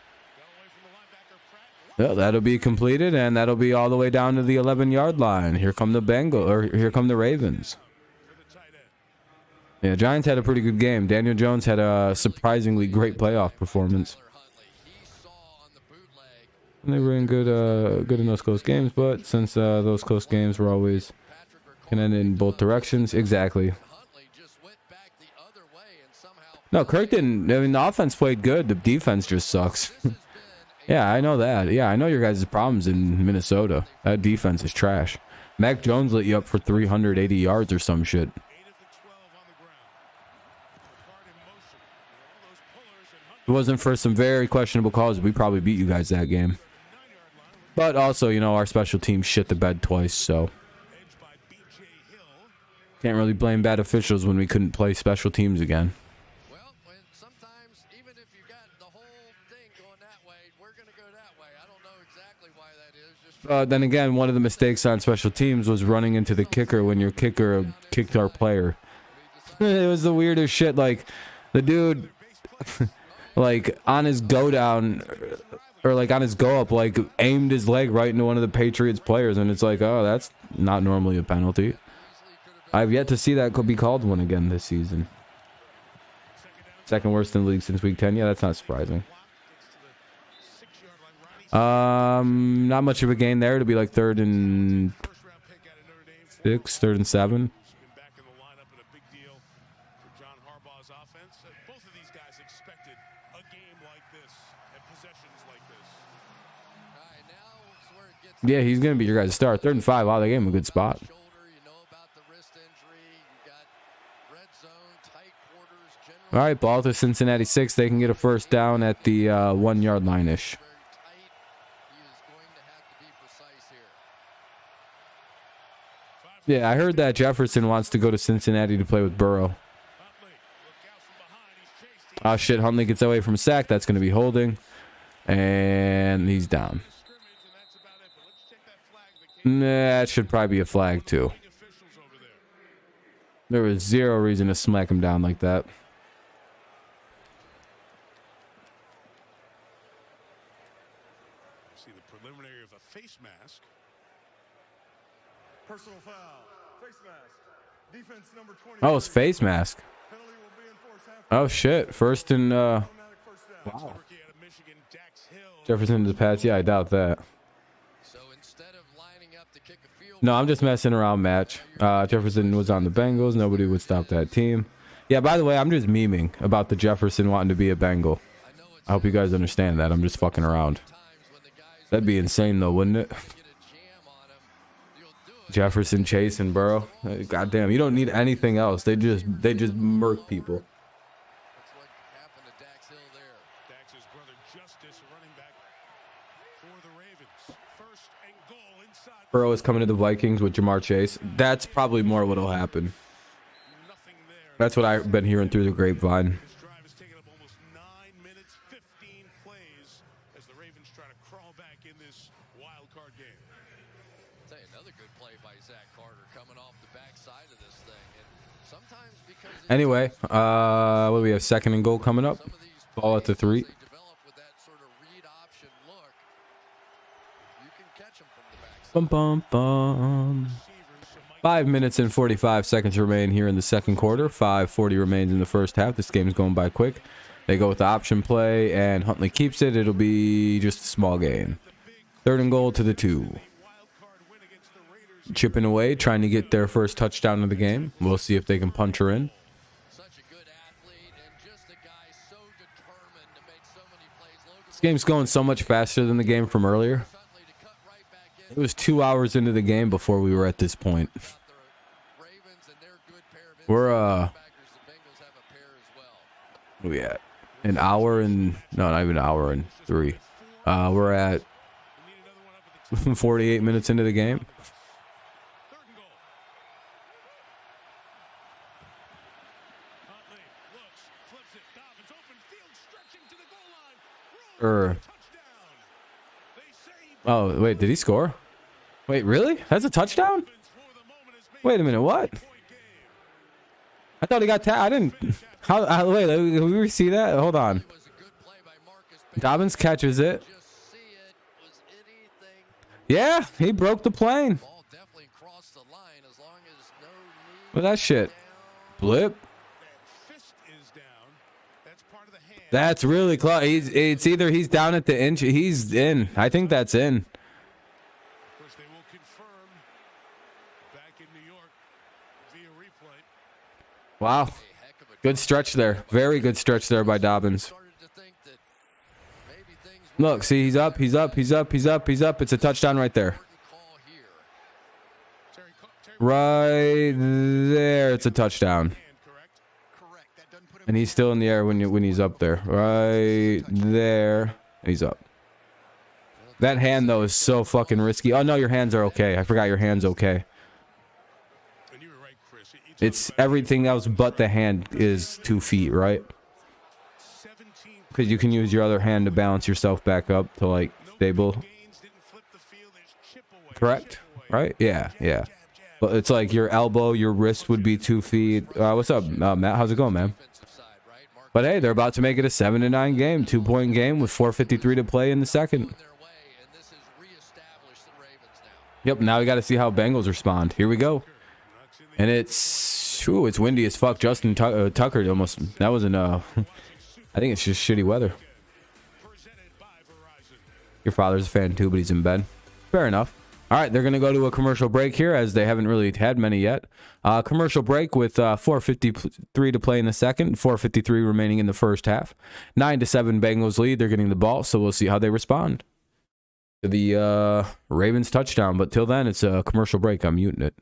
yeah, that'll be completed, and that'll be all the way down to the 11-yard line. Here come the Bengals, or here come the Ravens. Yeah, Giants had a pretty good game. Daniel Jones had a surprisingly great playoff performance. And they were in good in those close games, but since those close games were always can end in both directions, exactly. No, Kirk didn't. I mean, the offense played good. The defense just sucks. Yeah, I know that. Yeah, I know your guys' problems in Minnesota. That defense is trash. Mac Jones lit you up for 380 yards or some shit. 8 of the 12 on the ground. Picard in motion. All those pullers and Huntley If it wasn't for some very questionable calls, we probably beat you guys that game. 9-yard line. But also, you know, our special team shit the bed twice, so Edged by B.J. Hill. can't really blame bad officials when we couldn't play special teams again. Well, when sometimes even if you got the whole thing going that way, we're going to go that way. I don't know exactly why that is. Just Then again, one of the mistakes on special teams was running into the kicker when your kicker kicked our player. It was the weirdest shit. Like, the dude, like, on his go down, or like on his go up, like, aimed his leg right into one of the Patriots players. And it's like, oh, that's not normally a penalty. I've yet to see that could be called one again this season. Second worst in the league since week 10. Yeah, that's not surprising. Gets to the 6-yard line. Ronnie Not much of a gain there to be like 3rd and first-round pick out of Notre Dame. 6, 3rd and 7. Been back in the lineup and a big deal for John Harbaugh's offense. Both of these guys expected a game like this and possessions like this. all right, now is where it gets Yeah, he's gonna be your guys' star. 3rd and 5. Wow, they gave him a good spot. shoulder. You know about the wrist injury. You got red zone, tight quarters, general All right, ball to Cincinnati 6. They can get a first down at the 1-yard line ish. very tight. He is going to have to be precise here. Yeah, I heard that Jefferson wants to go to Cincinnati to play with Burrow. Huntley, look out from behind. He's chased. He Oh shit, Huntley gets away from a sack. That's gonna be holding, and he's down. scrimmage, and that's about it. But let's check that flag. The game Nah, that should probably be a flag too. officials over there. There was zero reason to smack him down like that. See the preliminary of a face mask. Personal foul. Face mask. Defense number 20. Oh, it's face mask. Penalty will be enforced half Oh shit, first and automatic first down. Rookie out of Michigan, Dax Hill. Jefferson to the pass. Yeah, I doubt that. So instead of lining up to kick a field No, I'm just messing around, match. Jefferson was on the Bengals. Nobody would stop that team. Yeah, by the way, I'm just memeing about the Jefferson wanting to be a Bengal. I hope you guys understand that. I'm just fucking around. That'd be insane, though, wouldn't it? Jefferson, Chase, and Burrow. Goddamn, you don't need anything else. They just murk people. That's what happened to Dax Hill there. Dax's brother Justice running back for the Ravens. First and goal inside. Burrow is coming to the Vikings with Jamar Chase. That's probably more what'll happen. Nothing there. That's what I've been hearing through the grapevine. This drive has taken up almost 9 minutes, 15 plays as the Ravens try to crawl back in this wild card game. Tell you another good play by Zach Carter coming off the backside of this thing. And sometimes because Anyway, what do we have? Second and goal coming up. some of these Ball at the 3. they develop with that sort of read option look, you can catch them from the backside. Bum, bum, bum. 5 minutes and 45 seconds remain here in the second quarter. 5:40 remains in the first half. This game's going by quick. They go with the option play, and Huntley keeps it. It'll be just a small gain. Third and goal to the 2. Chipping away, trying to get their first touchdown of the game. We'll see if they can punch her in. Such a good athlete and just a guy so determined to make so many plays. Logan This game's going so much faster than the game from earlier. Huntley to cut right back in. It was 2 hours into the game before we were at this point. The Ravens and their good pair of We're backers. The Bengals have a pair as well. what are we at? An hour and no, not even an hour and 3. We're at 48 minutes into the game. Third and goal. Huntley looks, flips it. Dobbins open field, stretching to the goal line. Rolling, touchdown. They say Oh, wait, did he score? Wait, really? That's a touchdown? for the moment has made Wait a minute, what? point game. I thought he got I didn't. Wait, did we see that? Hold on. It was a good play by Marcus Peters. Dobbins catches it. Just see it. Was anything? Yeah, he broke the plane. Ball definitely crossed the line as long as no knee Look at that shit. down. Blip. That fist is down. That's part of the hand. That's really close. It's either he's down at the inch. He's in. I think that's in. Of course, they will confirm back in New York via replay. Wow. A heck of a Good stretch there. Very good stretch there by Dobbins. started to think that maybe things Look, see, he's up. He's up. He's up. He's up. He's up. It's a touchdown right there. important call here. Terry Right there. It's a touchdown. hand, correct? Correct. That doesn't put him And he's still in the air when he's up there. Right there. And he's up. That hand, though, is so fucking risky. Oh, no, your hands are okay. I forgot your hand's okay. And you were right, Chris. You talked It's about everything else but the hand is 2 feet, right? 17 Because you can use your other hand to balance yourself back up to, like, stable. gains, didn't flip the field. There's chip away. Correct? Chip away. Right? Yeah, yeah. Jab, jab. But it's like your elbow, your wrist would be 2 feet. What's up, Matt? How's it going, man? defensive side, right? Marcus But hey, they're about to make it a 7-9 game, 2-point game with 4:53 to play in the second. their way, and this has reestablished the Ravens now. Yep. Now we got to see how Bengals respond. Here we go. And it's windy as fuck. Justin Tucker almost. That wasn't. I think it's just shitty weather. Presented by Verizon. Your father's a fan too, but he's in bed. Fair enough. All right, they're going to go to a commercial break here as they haven't really had many yet. Commercial break with 4:53 to play in the second, 4:53 remaining in the first half. 9-7 Bengals lead. They're getting the ball, so we'll see how they respond to the Ravens touchdown. But till then, it's a commercial break. I'm muting it.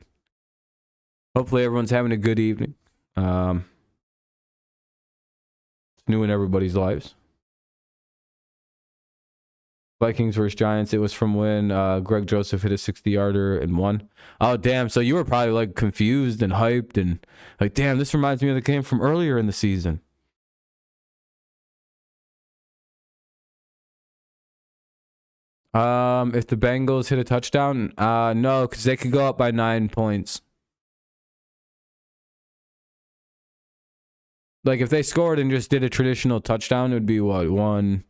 Hopefully, everyone's having a good evening. It's new in everybody's lives. Vikings versus Giants. It was from when Greg Joseph hit a 60-yarder and won. Oh, damn. So you were probably like confused and hyped and like, damn, this reminds me of the game from earlier in the season. If the Bengals hit a touchdown, no, because they could go up by 9 points. Like if they scored and just did a traditional touchdown, it would be what? 1,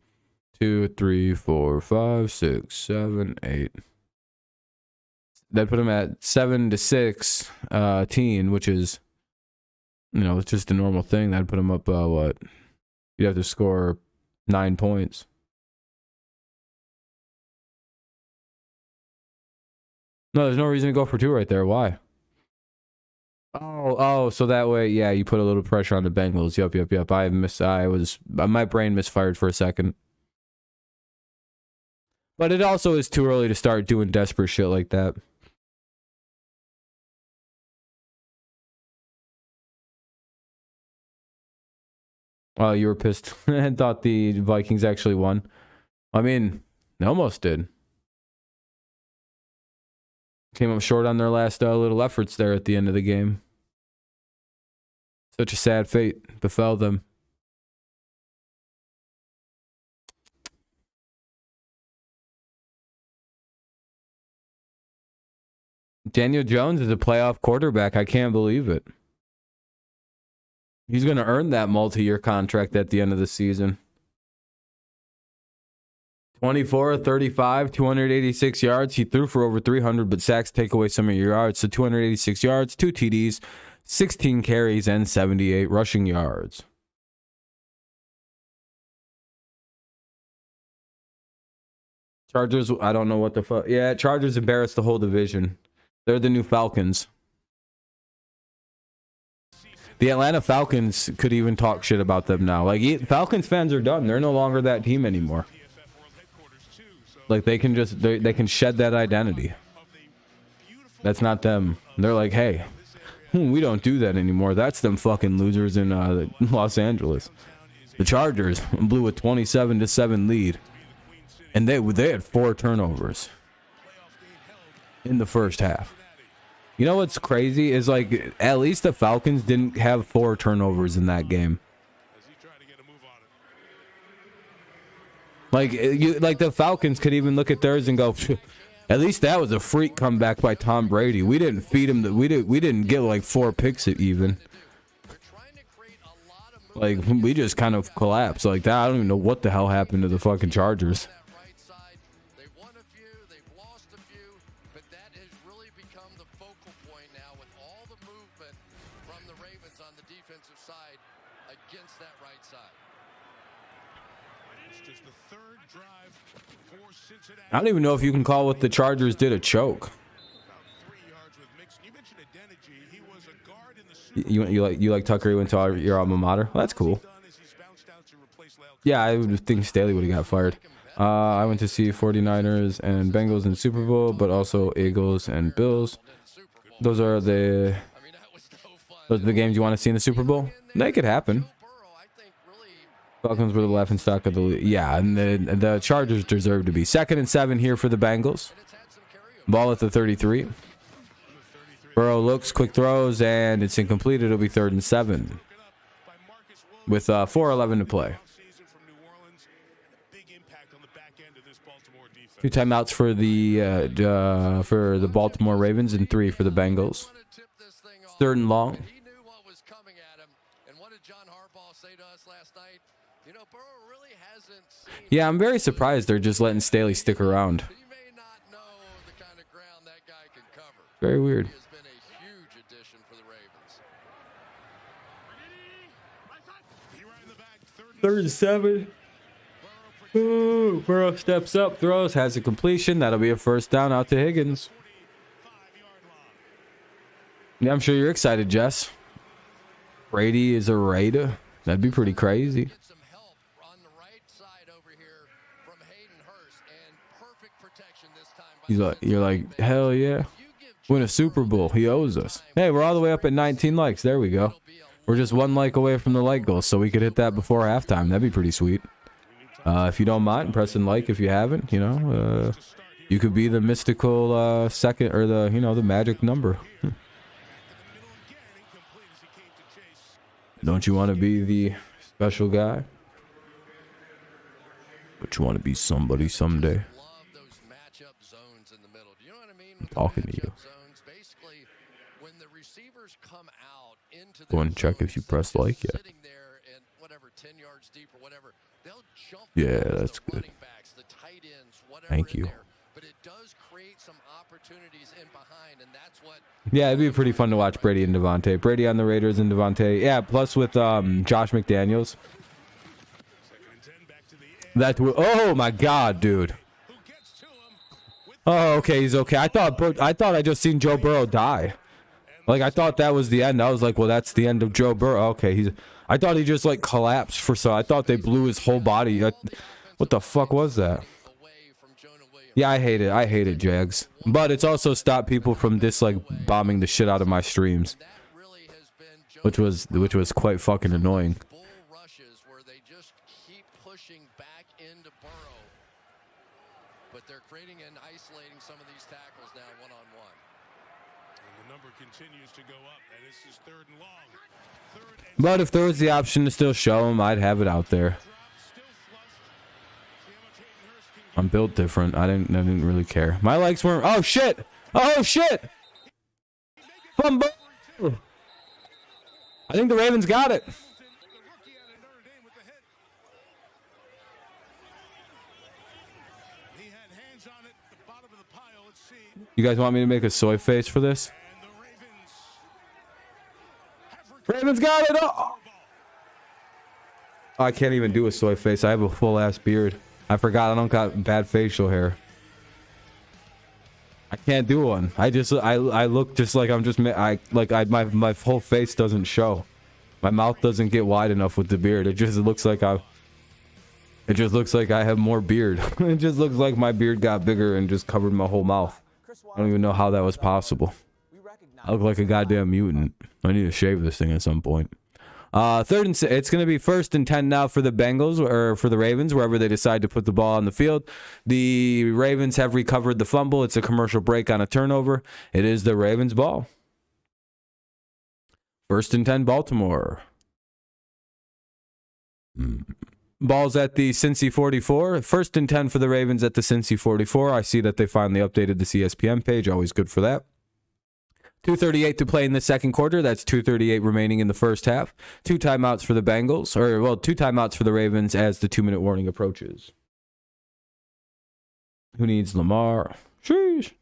2, 3, 4, 5, 6, 7, 8. That put them at 7-6 teen, which is, it's just a normal thing. That'd put them up, what? You'd have to score 9 points. No, there's no reason to go for 2 right there. Why? Oh, so that way, yeah, you put a little pressure on the Bengals. Yep. My brain misfired for a second. But it also is too early to start doing desperate shit like that. Oh, you were pissed and thought the Vikings actually won. I mean, they almost did. Came up short on their last little efforts there at the end of the game. Such a sad fate befell them. Daniel Jones is a playoff quarterback. I can't believe it. He's going to earn that multi-year contract at the end of the season. 24, 35, 286 yards. He threw for over 300, but sacks take away some of your yards. So 286 yards, 2 TDs, 16 carries, and 78 rushing yards. Chargers, I don't know what the fuck. Yeah, Chargers embarrassed the whole division. They're the new Falcons. The Atlanta Falcons could even talk shit about them now. Like, Falcons fans are done. They're no longer that team anymore. Like, they can just, they can shed that identity. That's not them. They're like, hey, we don't do that anymore. That's them fucking losers in Los Angeles. The Chargers blew a 27-7 lead. And they had 4 turnovers in the first half. You know what's crazy is, like, at least the Falcons didn't have 4 turnovers in that game. Like, the Falcons could even look at theirs and go, at least that was a freak comeback by Tom Brady. We didn't feed him. We didn't get like 4 picks even. Like, we just kind of collapsed like that. I don't even know what the hell happened to the fucking Chargers. I don't even know if you can call what the Chargers did a choke. You like Tucker? He went to your alma mater. Well, that's cool. Yeah, I would think Staley would have got fired. I went to see 49ers and Bengals in the Super Bowl, but also Eagles and Bills. Those are the games you want to see in the Super Bowl. That could happen. Falcons were the laughing stock of the league. Yeah, and the Chargers deserve to be. 2nd and 7 here for the Bengals. Ball at the 33. Burrow looks, quick throws, and it's incomplete. It'll be 3rd and 7 with 4:11 to play. 2 timeouts for the Baltimore Ravens and 3 for the Bengals. 3rd and long. Yeah, I'm very surprised they're just letting Staley stick around. Very weird. 3rd and 7. Ooh, Burrow steps up, throws, has a completion. That'll be a 1st down out to Higgins. Yeah, I'm sure you're excited, Jess. Brady is a Raider. That'd be pretty crazy. You're like, hell yeah. Win a Super Bowl. He owes us. Hey, we're all the way up at 19 likes. There we go. We're just 1 like away from the like goal, so we could hit that before halftime. That'd be pretty sweet. If you don't mind, pressing like if you haven't, you know. You could be the mystical second, or the magic number. Don't you want to be the special guy? But you want to be somebody someday. I'm talking to you. Go and check if you pressed like yet. Yeah, that's good. Thank you. Yeah, it'd be pretty fun to watch Brady and Devontae. Brady on the Raiders and Devontae. Yeah, plus with Josh McDaniels. Oh my God, dude. Oh, okay, he's okay. I thought I just seen Joe Burrow die. Like, I thought that was the end. I was like, well, that's the end of Joe Burrow. Okay, I thought he just, like, collapsed for so. I thought they blew his whole body. What the fuck was that? Yeah, I hate it. I hate it, Jags. But it's also stopped people from bombing the shit out of my streams, which was quite fucking annoying. Where they just keep pushing back into Burrow, but they're creating and isolating some of these tackles now one-on-one. And the number continues to go up, and this is 3rd and long. But if there was the option to still show him, I'd have it out there. I'm built different. I didn't really care. My legs weren't. Oh shit! Oh shit! Fumble! I think the Ravens got it. You guys want me to make a soy face for this? Ravens got it! Oh! I can't even do a soy face. I have a full ass beard. I forgot I don't got bad facial hair. I can't do one. I look just like I'm just my whole face doesn't show. My mouth doesn't get wide enough with the beard. It just looks like I have more beard. It just looks like my beard got bigger and just covered my whole mouth. I don't even know how that was possible. I look like a goddamn mutant. I need to shave this thing at some point. It's going to be 1st and 10 now for the Bengals, or for the Ravens, wherever they decide to put the ball on the field. The Ravens have recovered the fumble. It's a commercial break on a turnover. It is the Ravens' ball. 1st and 10, Baltimore. Ball's at the Cincy 44. 1st and 10 for the Ravens at the Cincy 44. I see that they finally updated the CSPM page. Always good for that. 2:38 to play in the second quarter. That's 2:38 remaining in the first half. 2 timeouts for the Bengals, 2 timeouts for the Ravens as the 2-minute warning approaches. Who needs Lamar? Sheesh.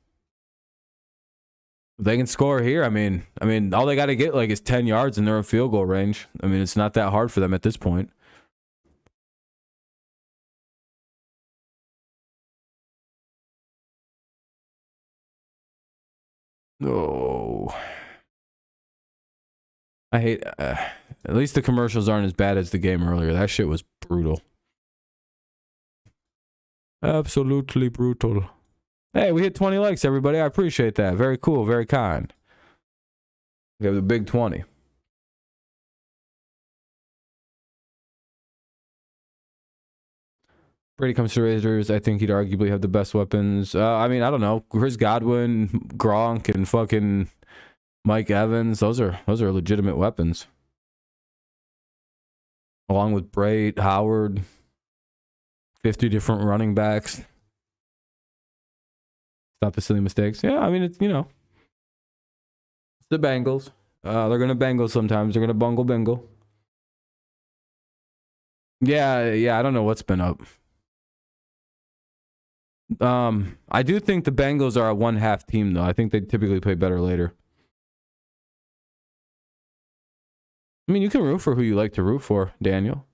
They can score here. I mean, all they got to get is 10 yards and they're in field goal range. I mean, it's not that hard for them at this point. Oh, I hate. At least the commercials aren't as bad as the game earlier. That shit was brutal. Absolutely brutal. Hey, we hit 20 likes, everybody. I appreciate that. Very cool. Very kind. We have the big 20. Brady comes to Raiders. I think he'd arguably have the best weapons. I don't know. Chris Godwin, Gronk, and fucking Mike Evans. Those are legitimate weapons. Along with Brait, Howard, 50 different running backs. Stop the silly mistakes. Yeah, it's it's the Bengals. They're gonna bangle sometimes. They're gonna bungle bingle. Yeah. I don't know what's been up. I do think the Bengals are a 1/2 team, though. I think they typically play better later. You can root for who you like to root for, Daniel.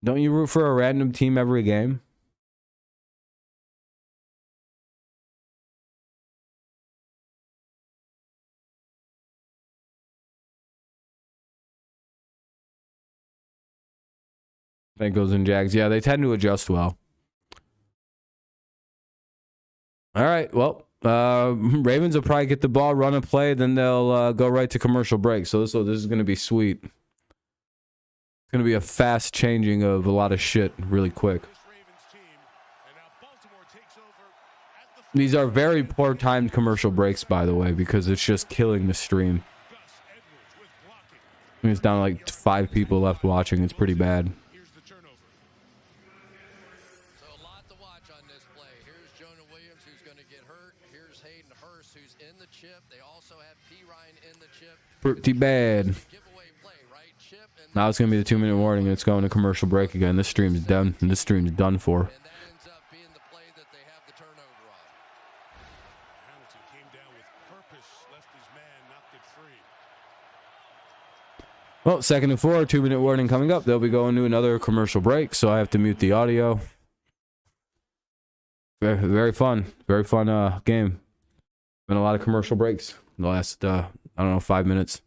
Don't you root for a random team every game? Bengals and Jags. Yeah, they tend to adjust well. All right, well, Ravens will probably get the ball, run and play, then they'll go right to commercial break. So this is going to be sweet. It's going to be a fast changing of a lot of shit really quick. These are very poor timed commercial breaks, by the way, because it's just killing the stream. It's down to like 5 people left watching. It's pretty bad. Pretty bad. Now it's going to be the 2-minute warning and it's going to commercial break again. This stream's done. And this stream's done for. Well, 2nd and 4, 2-minute warning coming up. They'll be going to another commercial break, so I have to mute the audio. Very fun. Very fun game. Been a lot of commercial breaks in the last, I don't know, 5 minutes.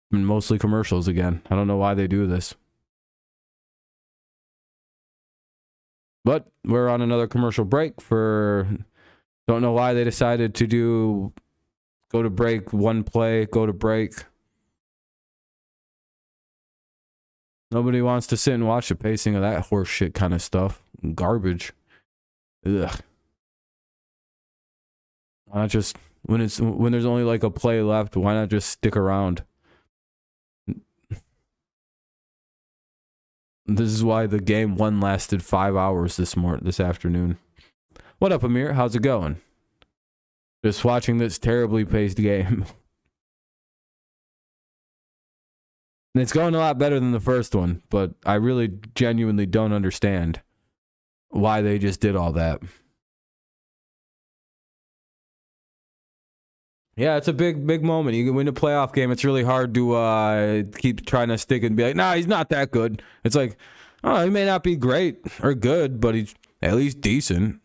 Been mostly commercials again. I don't know why they do this. But we're on another commercial break for... Don't know why they decided to do... Go to break, one play, go to break. Nobody wants to sit and watch the pacing of that horse shit kind of stuff. Garbage. Ugh. Why not just... When there's only like a play left, why not just stick around? This is why the game one lasted 5 hours this afternoon. What up, Amir? How's it going? Just watching this terribly paced game. And it's going a lot better than the first one, but I really genuinely don't understand why they just did all that. Yeah, it's a big moment. You can win a playoff game. It's really hard to keep trying to stick and be like, nah, he's not that good. It's like, oh, he may not be great or good, but he's at least decent.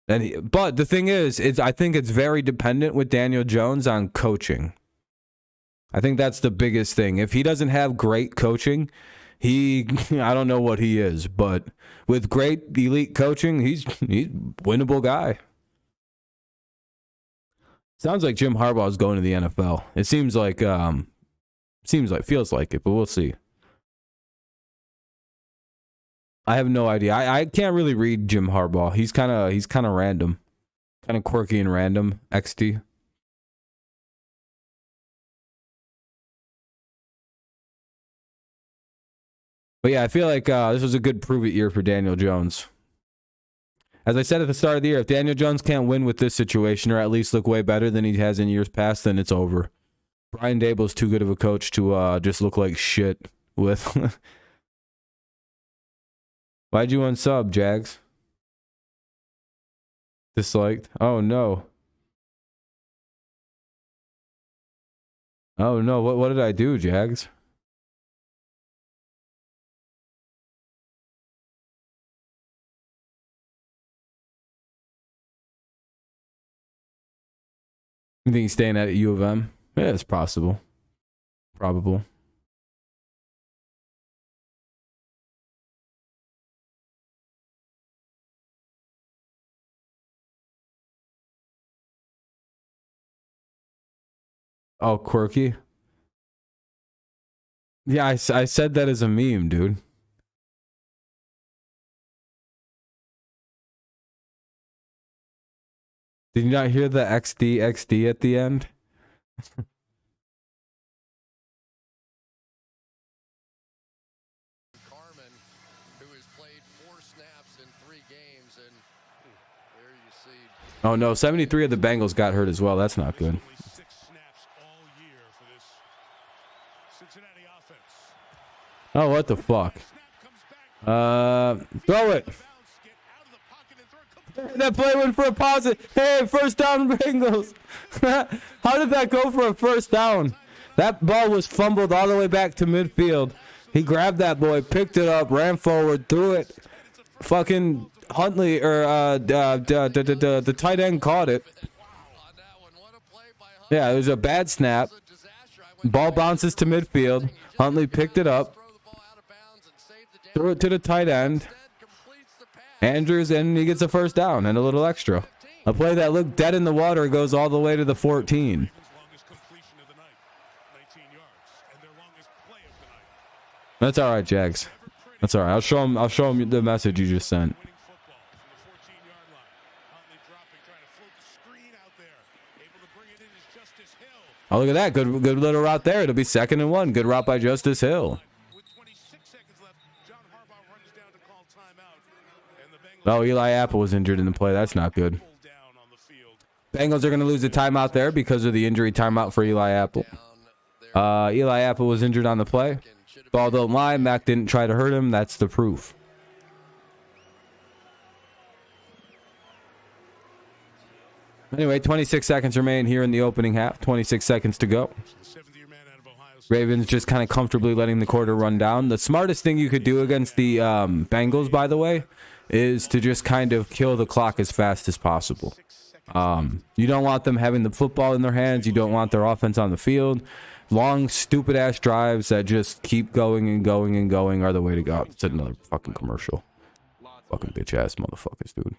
But the thing is I think it's very dependent with Daniel Jones on coaching. I think that's the biggest thing. If he doesn't have great coaching, I don't know what he is. But with great elite coaching, he's winnable guy. Sounds like Jim Harbaugh is going to the NFL. It feels like it, but we'll see. I have no idea. I can't really read Jim Harbaugh. He's kind of random, kind of quirky and random. XT. But yeah, I feel like this was a good prove-it year for Daniel Jones. As I said at the start of the year, if Daniel Jones can't win with this situation or at least look way better than he has in years past, then it's over. Brian Daboll's too good of a coach to just look like shit with. Why'd you unsub, Jags? Disliked? Oh, no. Oh, no. What did I do, Jags? You think he's staying at U of M? Yeah, it's possible. Probable. Oh, quirky? Yeah, I said that as a meme, dude. Did you not hear the XD at the end? Carmen, who has played 4 snaps in 3 games, and there you see. Oh no, 73 of the Bengals got hurt as well. That's not good. 6 snaps all year for this Cincinnati offense. Oh, what the fuck? Throw it. That play went for a positive. Hey, first down, Bengals. How did that go for a first down? That ball was fumbled all the way back to midfield. He grabbed that boy, picked it up, ran forward, threw it. Fucking Huntley or the tight end caught it. Yeah, it was a bad snap. Ball bounces to midfield. Huntley picked it up, threw it to the tight end. Andrews, and he gets a first down and a little extra. A play that looked dead in the water goes all the way to the 14. That's all right, Jags. That's all right. I'll show him the message you just sent. Oh, look at that. Good little route there. It'll be 2nd and 1. Good route by Justice Hill. Oh, Eli Apple was injured in the play. That's not good. Bengals are going to lose a timeout there because of the injury timeout for Eli Apple. Eli Apple was injured on the play. Ball don't lie. Mac didn't try to hurt him. That's the proof. Anyway, 26 seconds remain here in the opening half. 26 seconds to go. Ravens just kind of comfortably letting the quarter run down. The smartest thing you could do against the Bengals, by the way, is to just kind of kill the clock as fast as possible. You don't want them having the football in their hands. You don't want their offense on the field. Long, stupid-ass drives that just keep going and going and going are the way to go. It's another fucking commercial. Fucking bitch-ass motherfuckers, dude.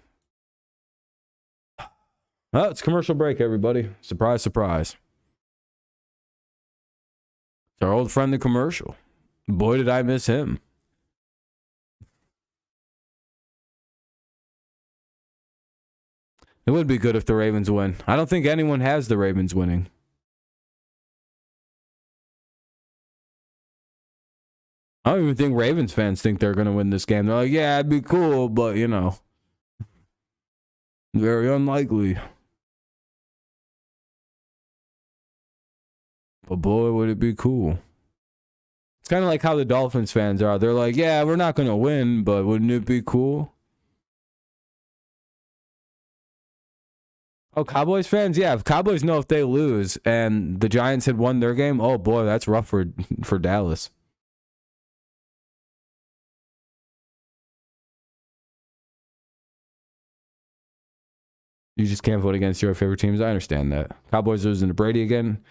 Oh, it's commercial break, everybody. Surprise, surprise. It's our old friend, the commercial. Boy, did I miss him. It would be good if the Ravens win. I don't think anyone has the Ravens winning. I don't even think Ravens fans think they're going to win this game. They're like, yeah, it'd be cool, but, you know, very unlikely. But boy, would it be cool. It's kind of like how the Dolphins fans are. They're like, yeah, we're not going to win, but wouldn't it be cool? Oh, Cowboys fans? Yeah, if Cowboys know if they lose and the Giants had won their game, oh boy, that's rough for Dallas. You just can't vote against your favorite teams. I understand that. Cowboys losing to Brady again.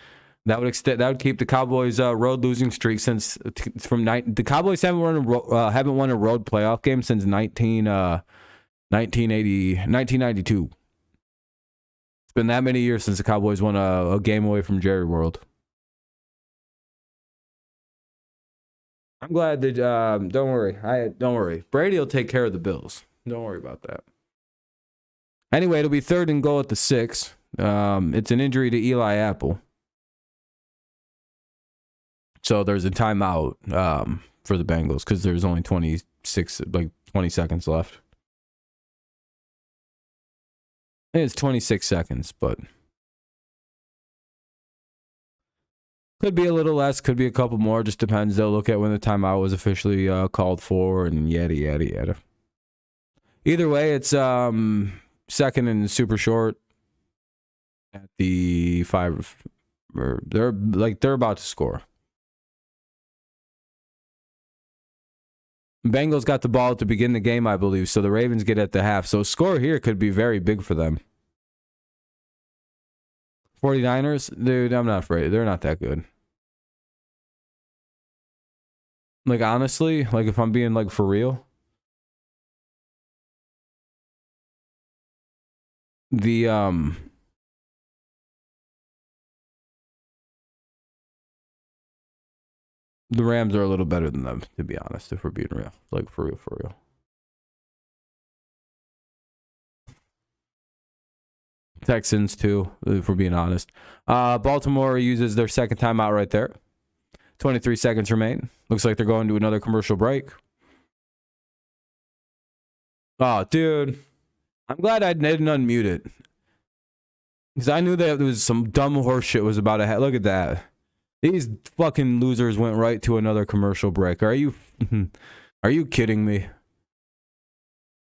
That would extend. That would keep the Cowboys' road losing streak since the Cowboys haven't won a road playoff game since 1992. It's been that many years since the Cowboys won a game away from Jerry World. I'm glad that. Don't worry. Brady will take care of the Bills. Don't worry about that. Anyway, it'll be 3rd and goal at the 6. It's an injury to Eli Apple. So there's a timeout for the Bengals because there's only 20 seconds left. I think it's 26 seconds, but could be a little less, could be a couple more. Just depends. They'll look at when the timeout was officially called for and yada, yada, yada. Either way, it's 2nd and super short at the 5. They're about to score. Bengals got the ball to begin the game, I believe, so the Ravens get at the half. So a score here could be very big for them. 49ers, dude, I'm not afraid. They're not that good. Like, honestly, like if I'm being like for real, the Rams are a little better than them, to be honest, if we're being real. Like, for real. Texans, too, if we're being honest. Baltimore uses their second timeout right there. 23 seconds remain. Looks like they're going to another commercial break. Oh, dude. I'm glad I didn't unmute it. Because I knew that there was some dumb horse shit was about to happen. Look at that. These fucking losers went right to another commercial break. Are you kidding me?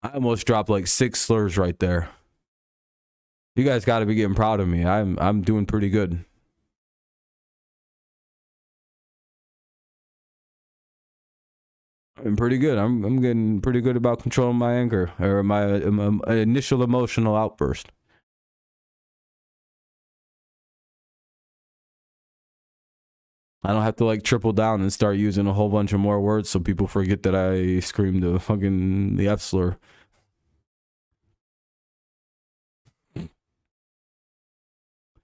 I almost dropped like 6 slurs right there. You guys got to be getting proud of me. I'm doing pretty good. I'm pretty good. I'm getting pretty good about controlling my anger or my initial emotional outburst. I don't have to like triple down and start using a whole bunch of more words so people forget that I screamed the F slur.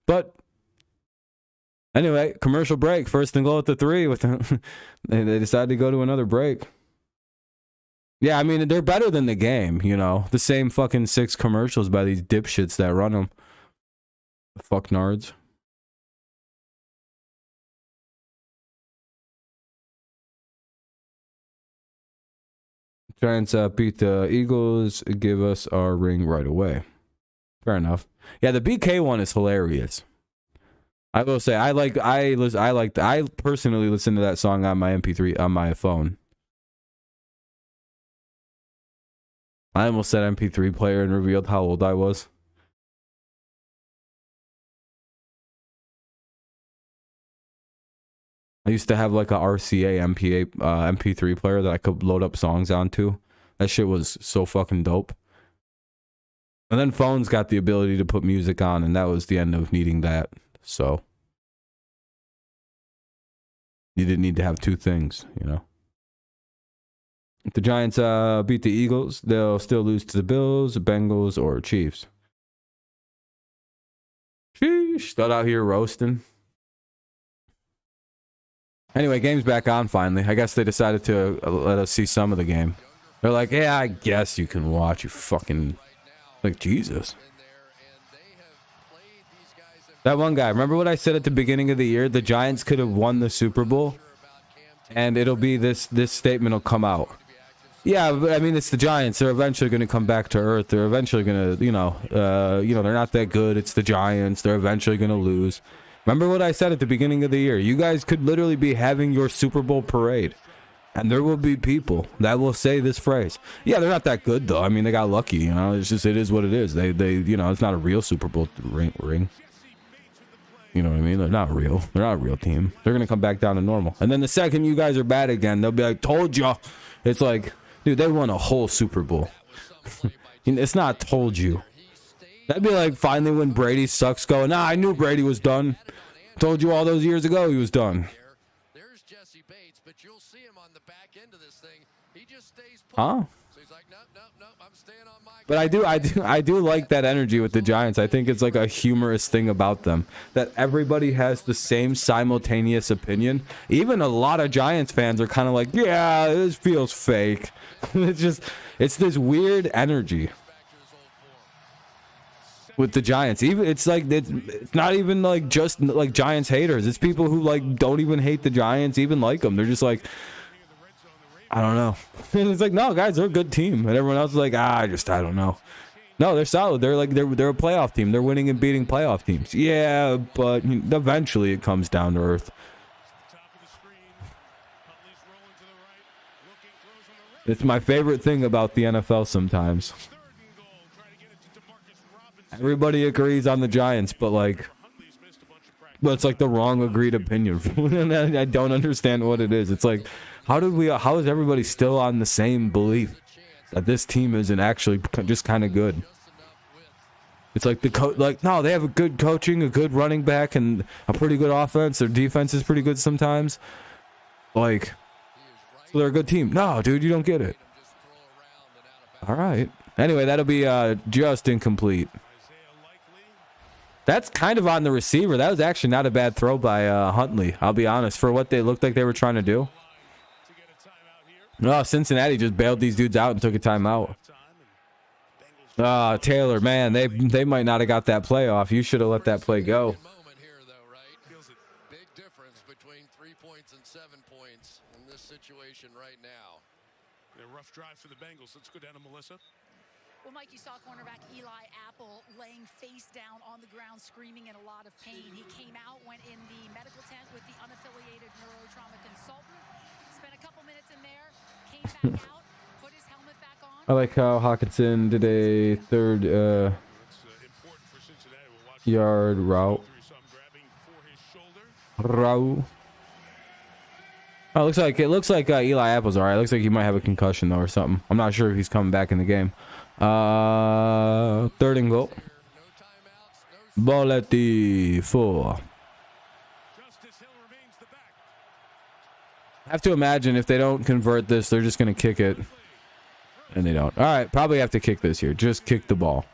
But anyway, commercial break. 1st and goal at the 3. They decided to go to another break. Yeah, I mean, they're better than the game, you know. The same fucking 6 commercials by these dipshits that run them. Fuck nards. Giants beat the Eagles. Give us our ring right away. Fair enough. Yeah, the BK one is hilarious. I will say I personally listen to that song on my MP3 on my phone. I almost said MP3 player and revealed how old I was. I used to have like a RCA MP3 player that I could load up songs onto. That shit was so fucking dope. And then phones got the ability to put music on, and that was the end of needing that. So you didn't need to have two things, you know. If the Giants beat the Eagles, they'll still lose to the Bills, the Bengals, or Chiefs. Sheesh, still out here roasting. Anyway, game's back on finally. I guess they decided to let us see some of the game. They're like, yeah, I guess you can watch. You fucking... Like, Jesus. That one guy, remember what I said at the beginning of the year? The Giants could have won the Super Bowl. And it'll be this statement will come out. Yeah, but I mean, it's the Giants. They're eventually going to come back to earth. They're eventually going to, they're not that good. It's the Giants. They're eventually going to lose. Remember what I said at the beginning of the year? You guys could literally be having your Super Bowl parade. And there will be people that will say this phrase. Yeah, they're not that good, though. I mean, they got lucky, you know. It's just, it is what it is. They it's not a real Super Bowl ring. You know what I mean? They're not real. They're not a real team. They're going to come back down to normal. And then the second you guys are bad again, they'll be like, told you. It's like, dude, they won a whole Super Bowl. It's not told you. That'd be like finally when Brady sucks going, nah, I knew Brady was done. Told you all those years ago he was done. Huh? But I do like that energy with the Giants. I think it's like a humorous thing about them that everybody has the same simultaneous opinion. Even a lot of Giants fans are kind of like, yeah, this feels fake. It's this weird energy with the Giants. Even it's like it's not even like just like Giants haters. It's people who like don't even hate the Giants, even like them. They're just like, I don't know. And it's like, no, guys, they're a good team. And everyone else is like, I don't know. No, they're solid. They're like they're a playoff team. They're winning and beating playoff teams. Yeah, but eventually it comes down to earth. It's my favorite thing about the NFL sometimes. Everybody agrees on the Giants, but it's like the wrong agreed opinion. And I don't understand what it is. It's like, how is everybody still on the same belief that this team isn't actually just kind of good? It's like no, they have a good coaching, a good running back, and a pretty good offense. Their defense is pretty good sometimes. So they're a good team. No, dude, you don't get it. All right. Anyway, that'll be just incomplete. That's kind of on the receiver. That was actually not a bad throw by Huntley. I'll be honest, for what they looked like they were trying to do. No, Cincinnati just bailed these dudes out and took a timeout. Taylor, man, they might not have got that play off. You should have let that play go. Big difference between 3 points and 7 points in this situation right now. A rough drive for the Bengals. Let's go down to Melissa. Well, Mike, you saw cornerback Eli Apple laying face down on the ground, screaming in a lot of pain. He came out, went in the medical tent with the unaffiliated neurotrauma consultant, spent a couple minutes in there, came back out, put his helmet back on. I like how Hawkinson did a third yard route. Oh, it looks like Eli Apple's all right. It looks like he might have a concussion though or something. I'm not sure if he's coming back in the game. Third and goal. Ball at the 4. I have to imagine if they don't convert this, they're just going to kick it. And they don't. All right, probably have to kick this here. Just kick the ball.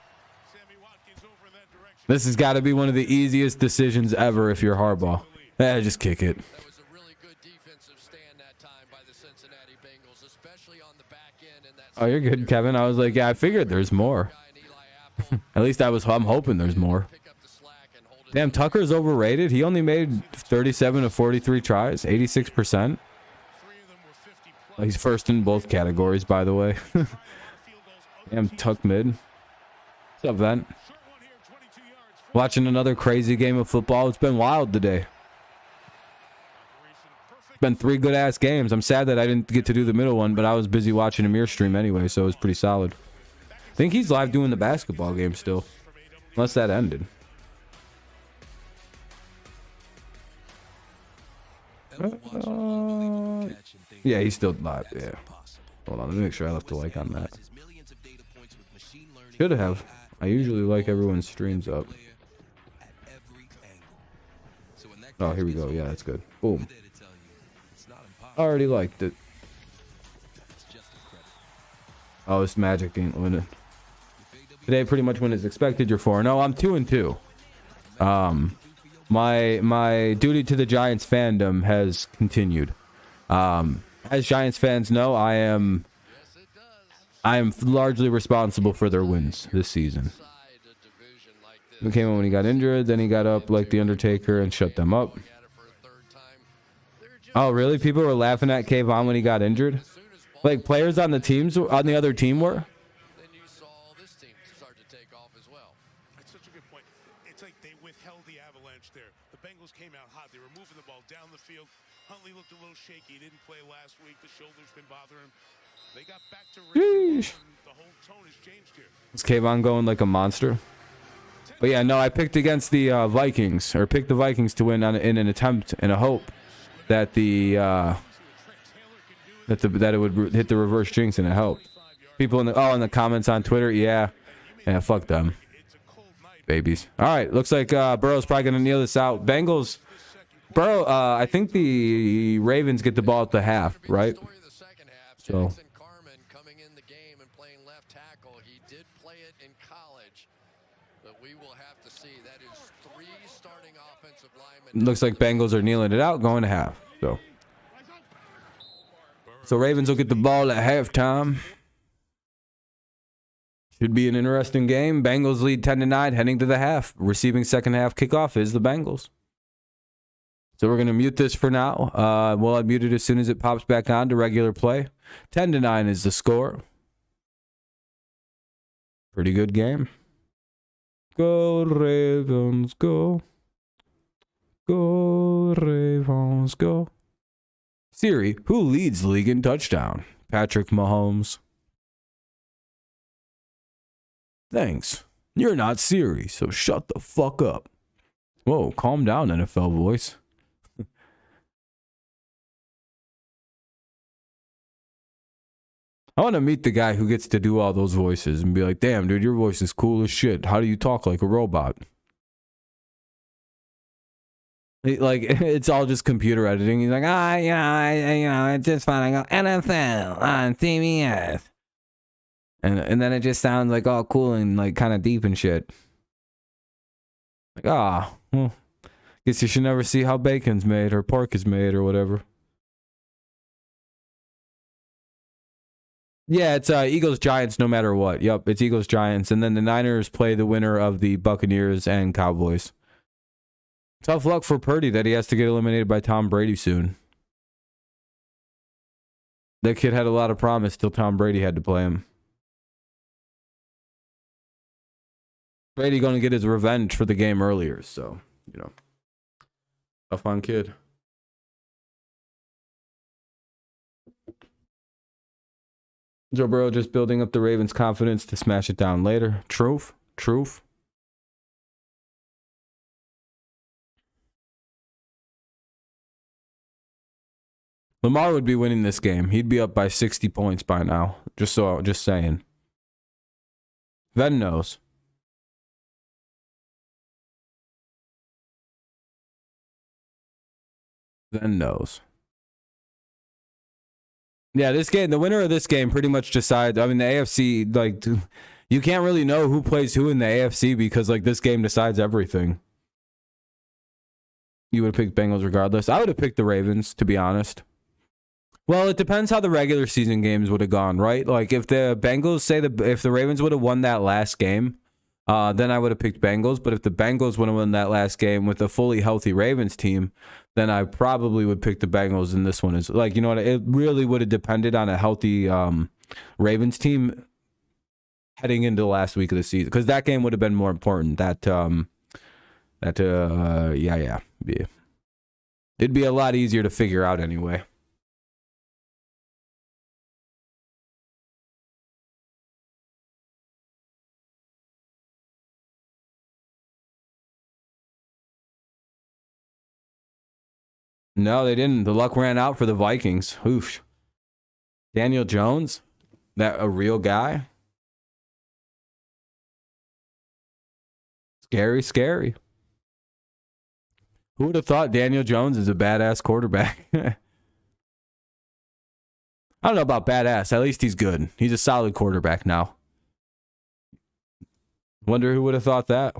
This has got to be one of the easiest decisions ever if you're Harbaugh. Just kick it. That was a really good defensive stand that time by the Cincinnati Bengals, especially on the back end. And that oh, you're good, Kevin. I was like, yeah, I figured there's more. At least I'm hoping there's more. Damn, Tucker's overrated. He only made 37 of 43 tries, 86%. He's first in both categories, by the way. Damn, Tuck mid. What's up, Vent? Watching another crazy game of football. It's been wild today. It's been 3 good-ass games. I'm sad that I didn't get to do the middle one, but I was busy watching Amir's stream anyway, so it was pretty solid. I think he's live doing the basketball game still. Unless that ended. Yeah, he's still live, yeah. Hold on, let me make sure I left a like on that. Should have. I usually like everyone's streams up. Oh, here we go. Yeah, that's good. Boom. Already liked it. Oh, this Magic ain't winning. Today, pretty much when it's expected, you're 4-0. I'm 2-2. My duty to the Giants fandom has continued. As Giants fans know, I am largely responsible for their wins this season. He came on when he got injured, then he got up like the Undertaker and shut them up. Oh, really? People were laughing at Kayvon when he got injured? Like players on the other team were? Then you saw this team start to take off as well. That's such a good point. It's like they withheld the avalanche there. The Bengals came out hot. They were moving the ball down the field. Huntley looked a little shaky. He didn't play last week. The shoulder's been bothering him. They got back to race. The whole tone has changed here. Is Kayvon going like a monster? But yeah, no, I picked against the Vikings, or picked the Vikings to win in an attempt and a hope that that it would hit the reverse jinx, and it helped. People in the comments on Twitter, yeah, fuck them, babies. All right, looks like Burrow's probably gonna kneel this out. Bengals, Burrow. I think the Ravens get the ball at the half, right? So. Looks like Bengals are kneeling it out, going to half. So Ravens will get the ball at halftime. Should be an interesting game. Bengals lead 10-9, heading to the half. Receiving second half kickoff is the Bengals. So we're going to mute this for now. We'll unmute it as soon as it pops back on to regular play. 10-9 is the score. Pretty good game. Go Ravens, go. Go Ravens, go. Siri, who leads the league in touchdown? Patrick Mahomes. Thanks. You're not Siri, so shut the fuck up. Whoa, calm down, NFL voice. I want to meet the guy who gets to do all those voices and be like, damn, dude, your voice is cool as shit. How do you talk like a robot? Like, it's all just computer editing. He's like, it's just fine. I go, NFL on CBS. And then it just sounds like all cool and like kind of deep and shit. Like, well, guess you should never see how bacon's made or pork is made or whatever. Yeah, it's Eagles Giants no matter what. Yup, it's Eagles Giants. And then the Niners play the winner of the Buccaneers and Cowboys. Tough luck for Purdy that he has to get eliminated by Tom Brady soon. That kid had a lot of promise till Tom Brady had to play him. Brady going to get his revenge for the game earlier, so, tough on kid. Joe Burrow just building up the Ravens' confidence to smash it down later. Truth. Lamar would be winning this game. He'd be up by 60 points by now. Just saying. Ven knows. Yeah, this game, the winner of this game pretty much decides. I mean, the AFC, like, you can't really know who plays who in the AFC because, like, this game decides everything. You would have picked Bengals regardless. I would have picked the Ravens, to be honest. Well, it depends how the regular season games would have gone, right? Like, if the Bengals if the Ravens would have won that last game, then I would have picked Bengals. But if the Bengals would have won that last game with a fully healthy Ravens team, then I probably would pick the Bengals. And this one is like, you know what? It really would have depended on a healthy Ravens team heading into the last week of the season, because that game would have been more important. Yeah. It'd be a lot easier to figure out anyway. No, they didn't. The luck ran out for the Vikings. Oof. Daniel Jones? That a real guy? Scary, scary. Who would have thought Daniel Jones is a badass quarterback? I don't know about badass. At least he's good. He's a solid quarterback now. Wonder who would have thought that.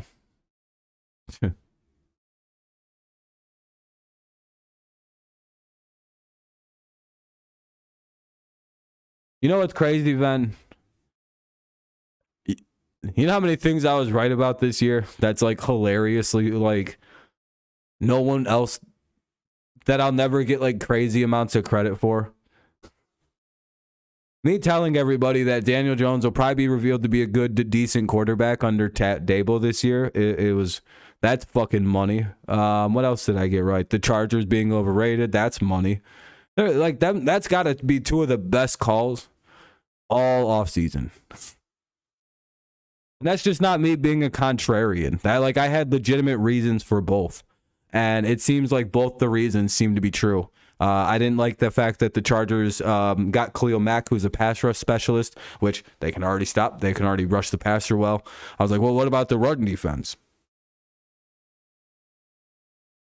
You know what's crazy, Ben? You know how many things I was right about this year? That's like hilariously like no one else that I'll never get like crazy amounts of credit for. Me telling everybody that Daniel Jones will probably be revealed to be a good to decent quarterback under Dable this year. That's fucking money. What else did I get right? The Chargers being overrated. That's money. Like that's got to be two of the best calls all offseason. And that's just not me being a contrarian. I had legitimate reasons for both. And it seems like both the reasons seem to be true. I didn't like the fact that the Chargers got Khalil Mack, who's a pass rush specialist, which they can already stop. They can already rush the passer well. I was like, well, what about the run defense?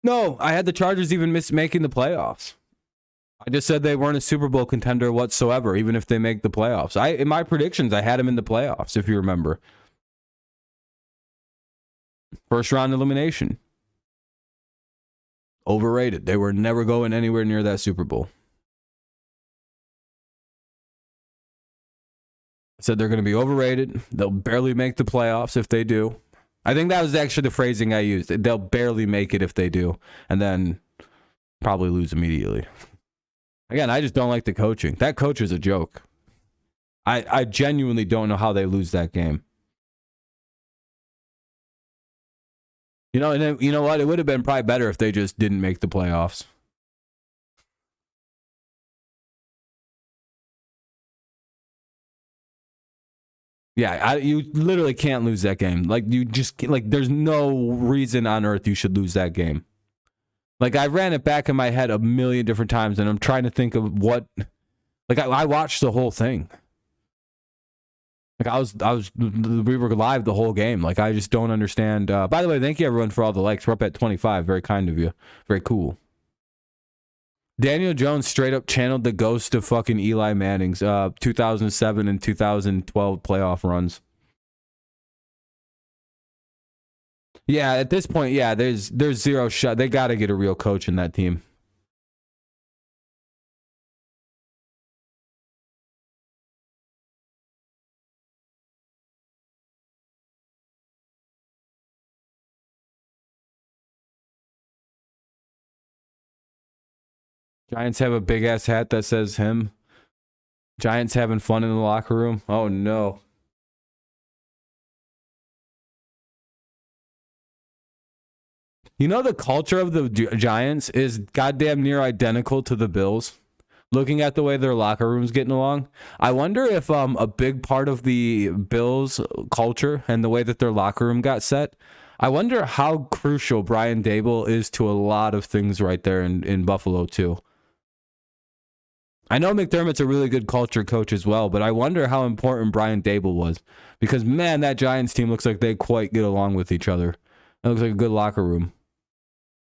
No, I had the Chargers even making the playoffs. I just said they weren't a Super Bowl contender whatsoever, even if they make the playoffs. In my predictions, I had them in the playoffs, if you remember. First round elimination. Overrated. They were never going anywhere near that Super Bowl. I said they're going to be overrated. They'll barely make the playoffs if they do. I think that was actually the phrasing I used. They'll barely make it if they do, and then probably lose immediately. Again, I just don't like the coaching. That coach is a joke. I genuinely don't know how they lose that game. You know, and then, you know what? It would have been probably better if they just didn't make the playoffs. Yeah, you literally can't lose that game. There's no reason on earth you should lose that game. Like, I ran it back in my head a million different times, and I'm trying to think of what. Like, I watched the whole thing. Like, we were live the whole game. Like, I just don't understand. By the way, thank you everyone for all the likes. We're up at 25. Very kind of you. Very cool. Daniel Jones straight up channeled the ghost of fucking Eli Manning's 2007 and 2012 playoff runs. Yeah, at this point, yeah, there's zero shot. They got to get a real coach in that team. Giants have a big ass hat that says him. Giants having fun in the locker room. Oh no. You know, the culture of the Giants is goddamn near identical to the Bills. Looking at the way their locker room's getting along, I wonder if a big part of the Bills culture and the way that their locker room got set, I wonder how crucial Brian Daboll is to a lot of things right there in Buffalo too. I know McDermott's a really good culture coach as well, but I wonder how important Brian Daboll was. Because, man, that Giants team looks like they quite get along with each other. It looks like a good locker room.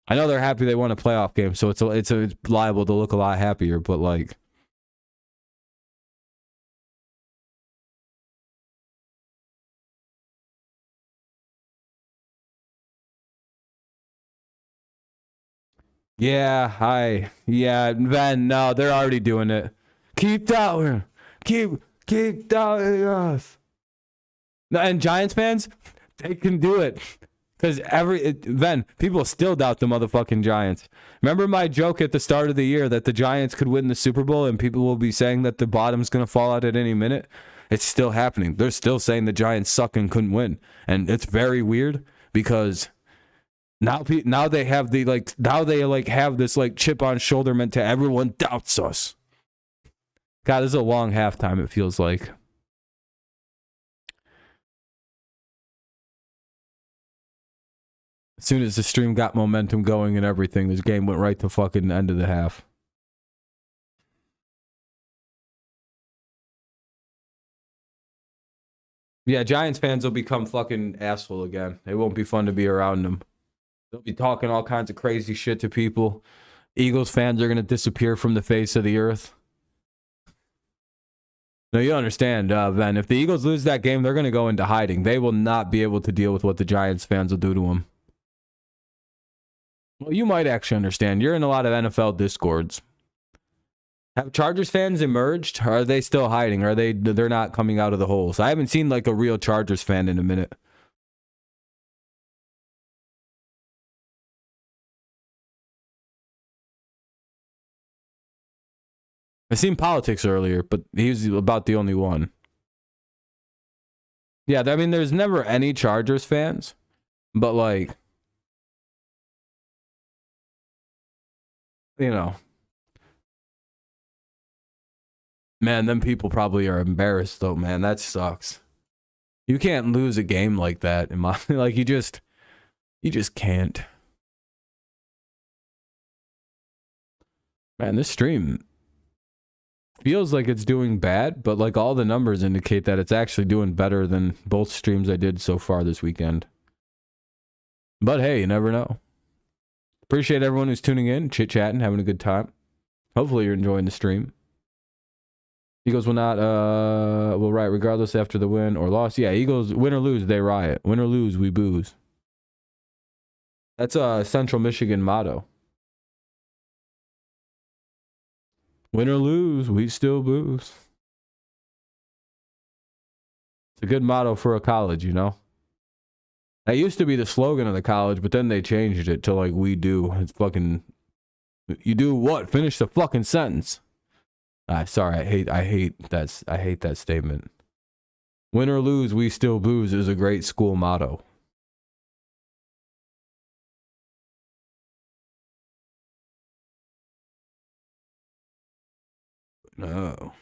I know they're happy they won a playoff game, so it's liable to look a lot happier, but like... Yeah, Ben, no, they're already doing it. Keep doubting. Keep doubting us. No, and Giants fans, they can do it. Because Ben, people still doubt the motherfucking Giants. Remember my joke at the start of the year that the Giants could win the Super Bowl and people will be saying that the bottom's going to fall out at any minute? It's still happening. They're still saying the Giants suck and couldn't win. And it's very weird because... Now they have have this like chip on shoulder meant to everyone doubts us. God, this is a long halftime, it feels like. As soon as the stream got momentum going and everything, this game went right to fucking end of the half. Yeah, Giants fans will become fucking asshole again. It won't be fun to be around them. They'll be talking all kinds of crazy shit to people. Eagles fans are going to disappear from the face of the earth. No, you understand, Ben. If the Eagles lose that game, they're going to go into hiding. They will not be able to deal with what the Giants fans will do to them. Well, you might actually understand. You're in a lot of NFL discords. Have Chargers fans emerged? Or are they still hiding? They're not coming out of the holes? I haven't seen like a real Chargers fan in a minute. I seen politics earlier, but he was about the only one. Yeah, I mean, there's never any Chargers fans, but like, you know, man, them people probably are embarrassed though, man. That sucks. You can't lose a game like that. Like you just can't. Man, this stream feels like it's doing bad, but like all the numbers indicate that it's actually doing better than both streams I did so far this weekend. But hey, you never know. Appreciate everyone who's tuning in, chit-chatting, having a good time. Hopefully you're enjoying the stream. Eagles will riot regardless after the win or loss. Yeah, Eagles, win or lose, they riot. Win or lose, we booze. That's a Central Michigan motto. Win or lose, we still booze. It's a good motto for a college, you know? That used to be the slogan of the college, but then they changed it to like, we do. It's fucking, you do what? Finish the fucking sentence. Sorry, I hate that statement. Win or lose, we still booze is a great school motto. No.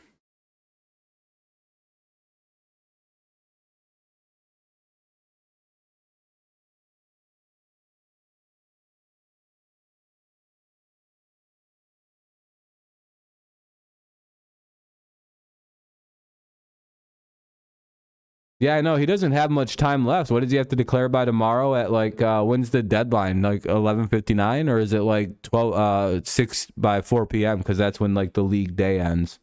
Yeah, I know. He doesn't have much time left. What does he have to declare by tomorrow at like, when's the deadline? Like 11:59, or is it like 6 by 4 p.m.? Because that's when like the league day ends.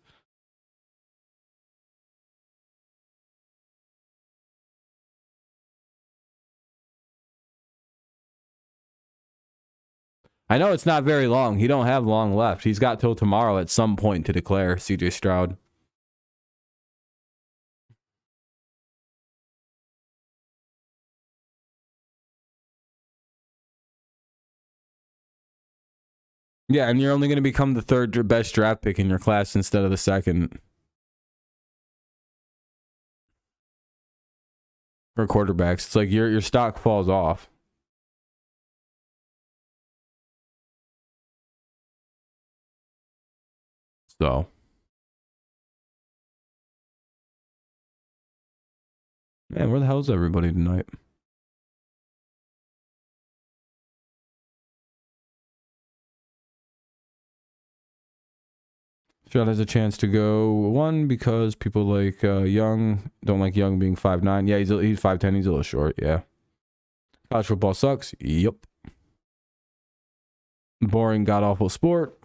I know it's not very long. He don't have long left. He's got till tomorrow at some point to declare, CJ Stroud. Yeah, and you're only going to become the third best draft pick in your class instead of the second. For quarterbacks, it's like your stock falls off. So, man, where the hell is everybody tonight? Stroud has a chance to go one because people like Young don't like Young being 5'9". Yeah, he's 5'10". He's a little short. Yeah. College football sucks. Yep. Boring, god awful sport.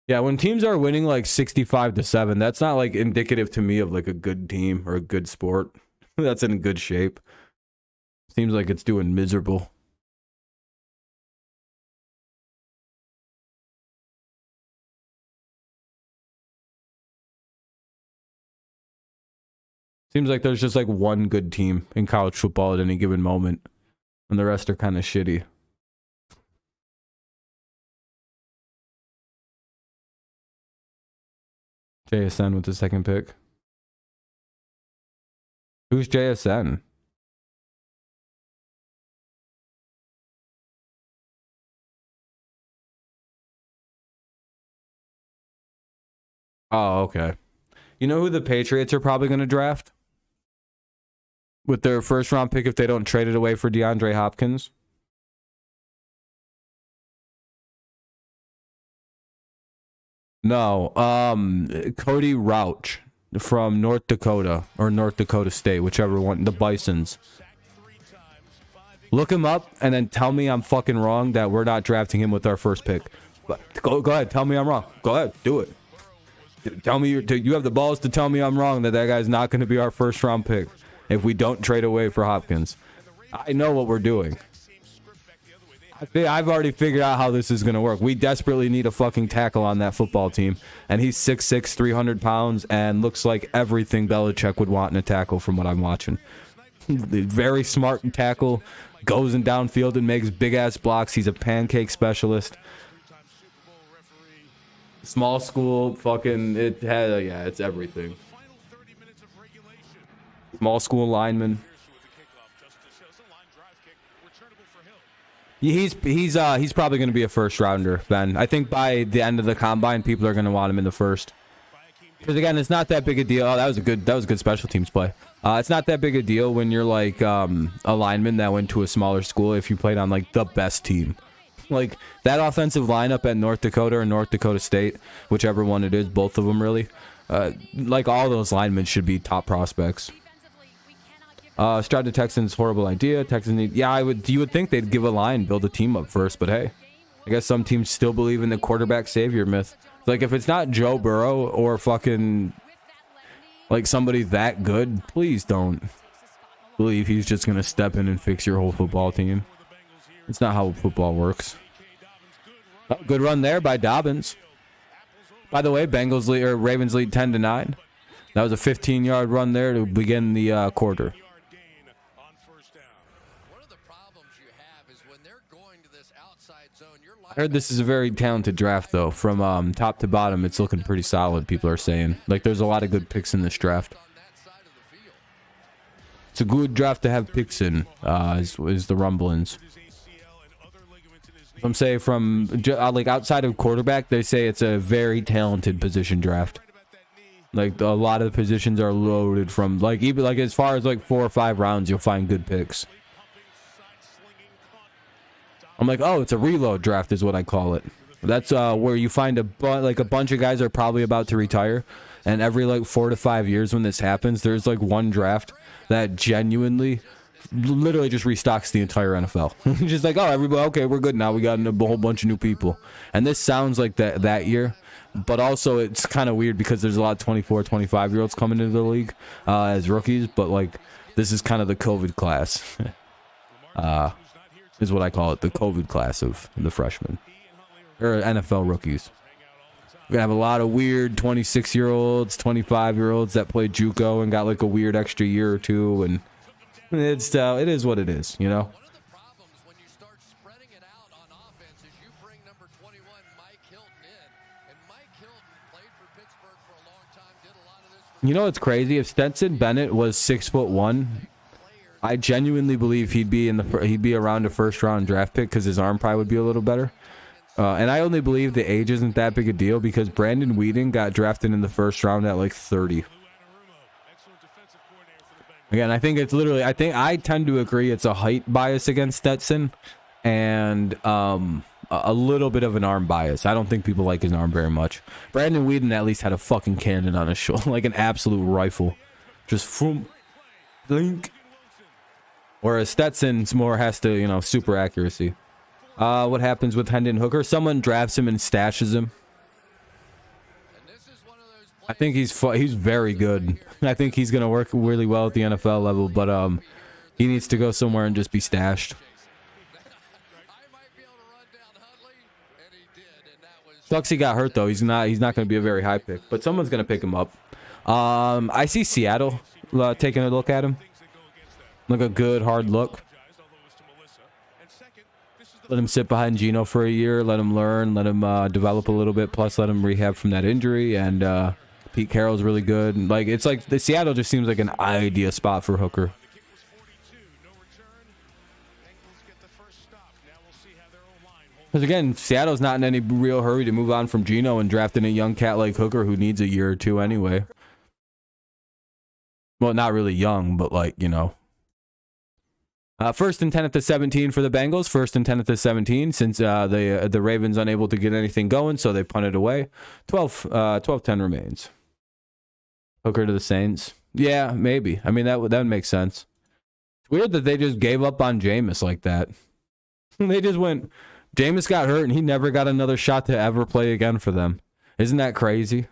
Yeah, when teams are winning like 65-7, that's not like indicative to me of like a good team or a good sport. That's in good shape. Seems like it's doing miserable. Seems like there's just like one good team in college football at any given moment, and the rest are kind of shitty. JSN with the second pick. Who's JSN? Oh, okay. You know who the Patriots are probably going to draft? With their first round pick if they don't trade it away for DeAndre Hopkins? No. Cody Rouch. from North Dakota or North Dakota State, whichever one, the Bisons. Look him up and then tell me I'm fucking wrong that we're not drafting him with our first pick. But go ahead, tell me I'm wrong. Go ahead, do it. Tell me you have the balls to tell me I'm wrong that guy's not going to be our first round pick if we don't trade away for Hopkins. I know what we're doing. I've already figured out how this is going to work. We desperately need a fucking tackle on that football team. And he's 6'6", 300 pounds, and looks like everything Belichick would want in a tackle from what I'm watching. Very smart tackle, goes in downfield and makes big-ass blocks. He's a pancake specialist. Small school, fucking, it's everything. Small school lineman. He's probably going to be a first rounder, Ben. I think by the end of the combine, people are going to want him in the first. Because again, it's not that big a deal. Oh, that was a good special teams play. It's not that big a deal when you're like a lineman that went to a smaller school if you played on like the best team. Like that offensive lineup at North Dakota or North Dakota State, whichever one it is, both of them really. Like all those linemen should be top prospects. Stroud to Texans, horrible idea. Texans need, you would think they'd give a line, build a team up first, but hey, I guess some teams still believe in the quarterback savior myth. Like if it's not Joe Burrow or fucking like somebody that good, please don't believe he's just gonna step in and fix your whole football team. It's not how football works. Oh, good run there by Dobbins. By the way, Ravens lead 10-9. That was a 15-yard run there to begin the quarter. I heard this is a very talented draft, though. From top to bottom, it's looking pretty solid, people are saying. Like, there's a lot of good picks in this draft. It's a good draft to have picks in, is the rumblings. I'm saying from, like, outside of quarterback, they say it's a very talented position draft. Like, a lot of the positions are loaded from, like, even, like, as far as, like, 4 or 5 rounds, you'll find good picks. I'm like, oh, it's a reload draft is what I call it. That's where you find a bunch of guys are probably about to retire, and every like 4 to 5 years when this happens, there's like one draft that genuinely, literally just restocks the entire NFL. Just like, oh, everybody, okay, we're good now. We got a whole bunch of new people, and this sounds like that year, but also it's kind of weird because there's a lot of 24, 25-year-olds coming into the league as rookies, but like this is kind of the COVID class. Is what I call it, the COVID class of the freshmen. Or NFL rookies. We're going to have a lot of weird 26-year-olds, 25-year-olds that play JUCO and got like a weird extra year or two. And it is what it is, you know? You know what's crazy? If Stetson Bennett was 6'1", I genuinely believe he'd be around a first round draft pick because his arm probably would be a little better. And I only believe the age isn't that big a deal because Brandon Weeden got drafted in the first round at like 30. Again, I think it's literally, I tend to agree it's a height bias against Stetson and a little bit of an arm bias. I don't think people like his arm very much. Brandon Weeden at least had a fucking cannon on his shoulder, like an absolute rifle. Just boom, blink. Whereas Stetson's more has to, you know, super accuracy. What happens with Hendon Hooker? Someone drafts him and stashes him. I think he's very good. I think he's going to work really well at the NFL level, but he needs to go somewhere and just be stashed. Sucks he got hurt though. He's not going to be a very high pick, but someone's going to pick him up. I see Seattle taking a look at him. Like a good hard look. Let him sit behind Geno for a year. Let him learn. Let him develop a little bit. Plus, let him rehab from that injury. And Pete Carroll's really good. And, like, it's like the Seattle just seems like an ideal spot for Hooker. Because again, Seattle's not in any real hurry to move on from Geno and drafting a young cat like Hooker who needs a year or two anyway. Well, not really young, but like, you know. First and 10 at the 17 for the Bengals. First and 10 at the 17 since the Ravens unable to get anything going, so they punted away. 12-10 remains. Took her to the Saints. Yeah, maybe. I mean, that would make sense. It's weird that they just gave up on Jameis like that. They just went, Jameis got hurt and he never got another shot to ever play again for them. Isn't that crazy?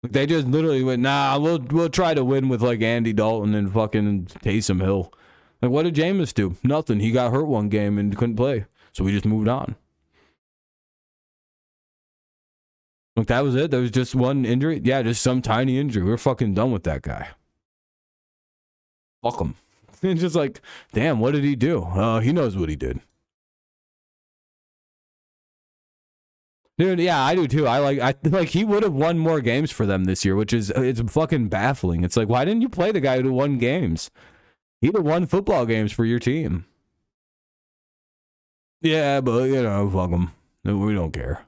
They just literally went, nah, we'll try to win with like Andy Dalton and fucking Taysom Hill. Like, what did Jameis do? Nothing. He got hurt one game and couldn't play. So we just moved on. Like, that was it? There was just one injury? Yeah, just some tiny injury. We're fucking done with that guy. Fuck him. It's just like, damn, what did he do? He knows what he did. Dude, yeah, I do too. I like he would have won more games for them this year, which is it's fucking baffling. It's like, why didn't you play the guy who won games? He'd have won football games for your team. Yeah, but you know, fuck him. We don't care.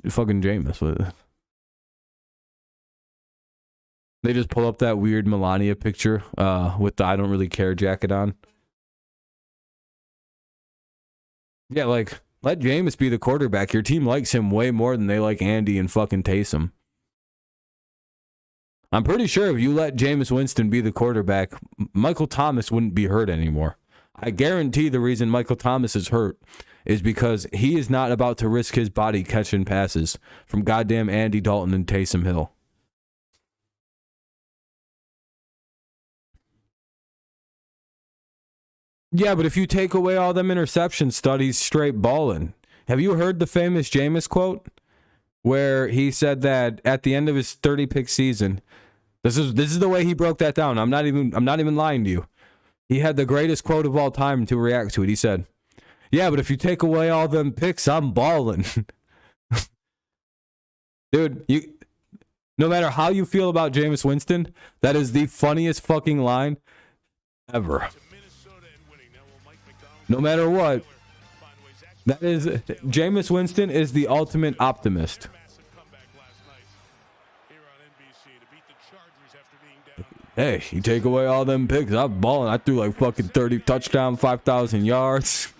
Fucking Jameis. They just pull up that weird Melania picture with the I don't really care jacket on. Yeah, like, let Jameis be the quarterback. Your team likes him way more than they like Andy and fucking Taysom. I'm pretty sure if you let Jameis Winston be the quarterback, Michael Thomas wouldn't be hurt anymore. I guarantee the reason Michael Thomas is hurt is because he is not about to risk his body catching passes from goddamn Andy Dalton and Taysom Hill. Yeah, but if you take away all them interceptions, Studdy's straight balling. Have you heard the famous Jameis quote where he said that at the end of his 30-pick season, this is the way he broke that down. I'm not even lying to you. He had the greatest quote of all time to react to it. He said, "Yeah, but if you take away all them picks, I'm balling." Dude, no matter how you feel about Jameis Winston, that is the funniest fucking line ever. No matter what, that is, Jameis Winston is the ultimate optimist. Hey, you take away all them picks, I'm balling. I threw like fucking 30 touchdown, 5,000 yards.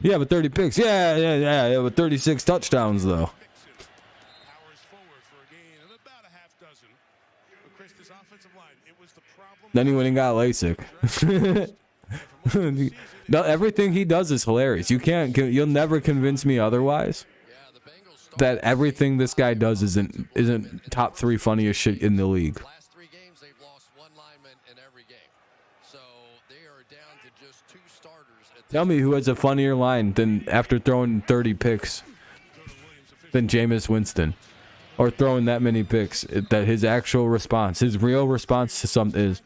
Yeah, but 30 picks. Yeah, but 36 touchdowns though. Then he went and got LASIK. No, everything he does is hilarious. You'll never convince me otherwise. That everything this guy does isn't top 3 funniest shit in the league. Last 3 games they've lost 1 lineman in every game. So they are down to just 2 starters. Tell me who has a funnier line than after throwing 30 picks than Jameis Winston, or throwing that many picks. That his actual response, his real response to something is,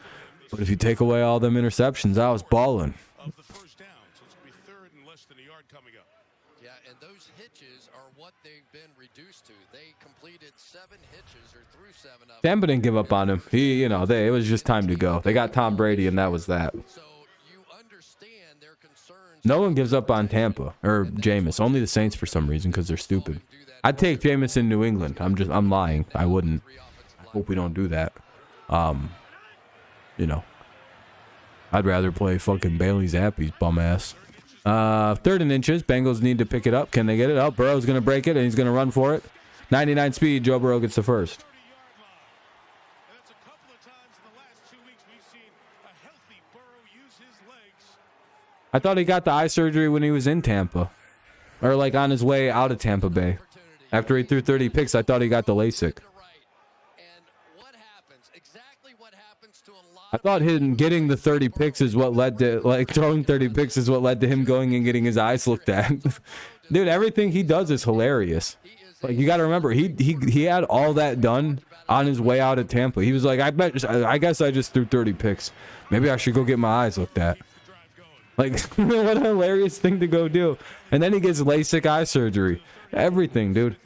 but if you take away all them interceptions, I was balling. Of the first down, so it's going to be 3rd and less than a yard coming up. Yeah, and those hitches are what they've been reduced to. They completed 7 hitches or threw 7 of them. Tampa didn't give up on him. It was just time to go. They got Tom Brady, and that was that. So you understand their concerns. No one gives up on Tampa or Jameis. Only the Saints for some reason, because they're stupid. I'd take Jameis in New England. I'm lying. I wouldn't. I hope we don't do that. I'd rather play fucking Bailey Zappi's bum ass. 3rd and inches. Bengals need to pick it up. Can they get it up? Burrow's going to break it, and he's going to run for it. 99 speed. Joe Burrow gets the first. And that's a couple of times in the last 2 weeks we've seen a healthy Burrow use his legs. I thought he got the eye surgery when he was in Tampa. Or like on his way out of Tampa Bay. After he threw 30 picks, I thought he got the LASIK. I thought him getting the 30 picks is what led to, like, throwing 30 picks is what led to him going and getting his eyes looked at. Dude, everything he does is hilarious. Like, you got to remember, he had all that done on his way out of Tampa. He was like, I guess I just threw 30 picks. Maybe I should go get my eyes looked at. Like, what a hilarious thing to go do. And then he gets LASIK eye surgery. Everything, dude.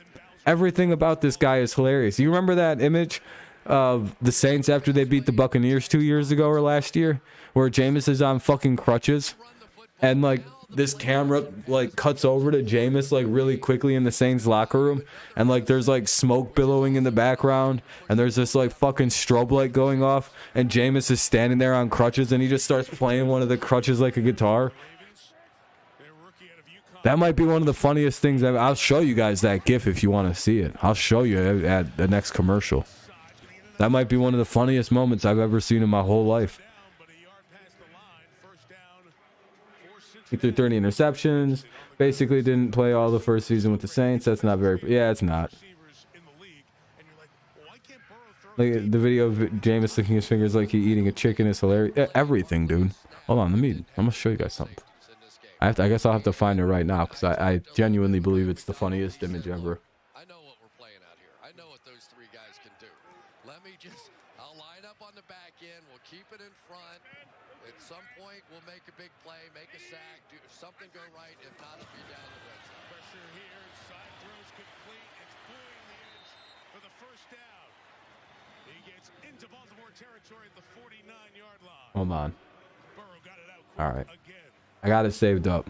Everything about this guy is hilarious. You remember that image of the Saints after they beat the Buccaneers 2 years ago or last year, where Jameis is on fucking crutches, and like this camera like cuts over to Jameis like really quickly in the Saints locker room, and like there's like smoke billowing in the background, and there's this like fucking strobe light going off, and Jameis is standing there on crutches, and he just starts playing one of the crutches like a guitar. That might be one of the funniest things I'll show you guys that GIF if you want to see it. I'll show you at the next commercial. That might be one of the funniest moments I've ever seen in my whole life. He threw 30 interceptions. Basically didn't play all the first season with the Saints. That's not very... Yeah, it's not. Like, the video of Jameis licking his fingers like he eating a chicken is hilarious. Everything, dude. Hold on, I'm gonna show you guys something. I guess I'll have to find it right now because I genuinely believe it's the funniest image ever. I know what we're playing out here. I know what those three guys can do. I'll line up on the back end. We'll keep it in front. At some point, we'll make a big play, make a sack, do something go right. If not, it'll be down the red side. Pressure here, side throws complete. It's clearing the edge for the first down. He gets into Baltimore territory at the 49-yard line. Hold on. Burrow got it out All right. again. I got it saved up.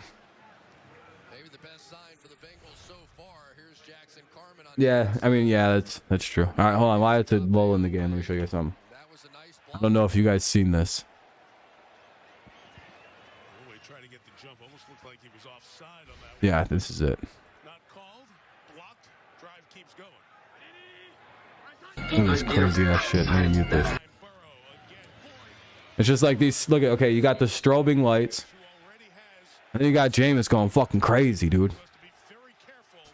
Maybe the best sign for the Bengals so far. Here's Jackson Carman on Yeah, I mean, yeah, that's true. All right, hold on. Why had to lull in the game? Let me show you guys something. That was a nice I don't know if you guys seen this. Oh, he tried to get the jump. Almost looked like he was offside on that one. Yeah, this is it. Not called. Blocked. Drive keeps going. Look at this crazy ass shit. Let me mute this. Burrow again. It's just like these. Look at, okay, you got the strobing lights, Who already has and then you got Jameis going fucking crazy, dude. to be very careful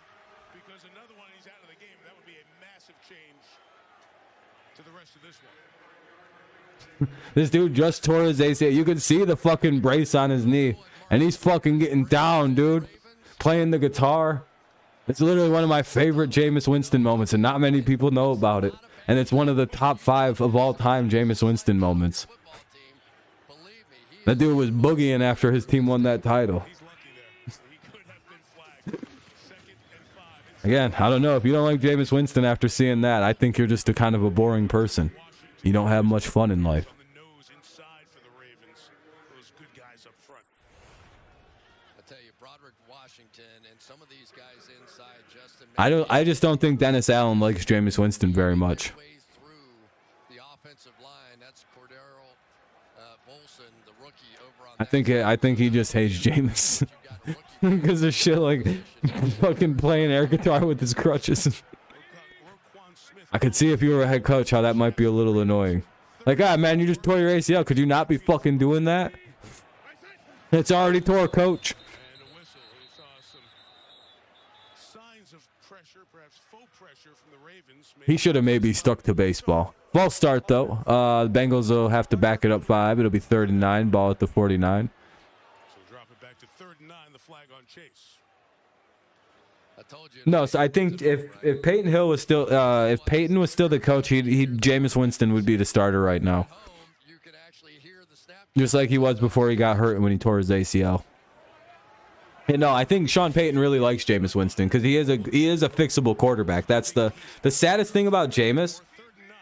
because another one he's out of the game. That would be a massive change to the rest of this one. This dude just tore his ACL. You can see the fucking brace on his knee, and he's fucking getting down, dude. Playing the guitar. It's literally one of my favorite Jameis Winston moments, and not many people know about it. And it's one of the top 5 of all time Jameis Winston moments. football team. Believe me, he That dude was boogieing after his team won that title. He's lucky there. He could have been flagged. 2nd and 5. Again, I don't know. If you don't like Jameis Winston after seeing that, I think you're just a kind of a boring person. You don't have much fun in life. On the nose inside for the Ravens. Those good guys up front. I tell you, Broderick Washington and some of these guys inside. Justin. I just don't think Dennis Allen likes Jameis Winston very much. Ways through the offensive line. That's Cordero Bolson, the rookie over on. I think he just hates Jameis because of shit like fucking playing air guitar with his crutches. Roquan Smith. I could see if you were a head coach how that might be a little annoying. Like, ah, man, you just tore your ACL. Could you not be fucking doing that? It's already tore, coach. And a whistle. We saw some signs of pressure, perhaps faux pressure from the Ravens. He should have maybe stuck to baseball. False start, though. The Bengals will have to back it up 5. It'll be 3rd and 9. Ball at the 49. So drop it back to 3rd and 9. The flag on Chase. I told you. No, so I think if Peyton Hill was still if Peyton was still the coach, Jameis Winston would be the starter right now, Home, you could actually hear the snap. just like he was before he got hurt when he tore his ACL. And no, I think Sean Payton really likes Jameis Winston because he is a fixable quarterback. That's the saddest thing about Jameis 3rd and 9.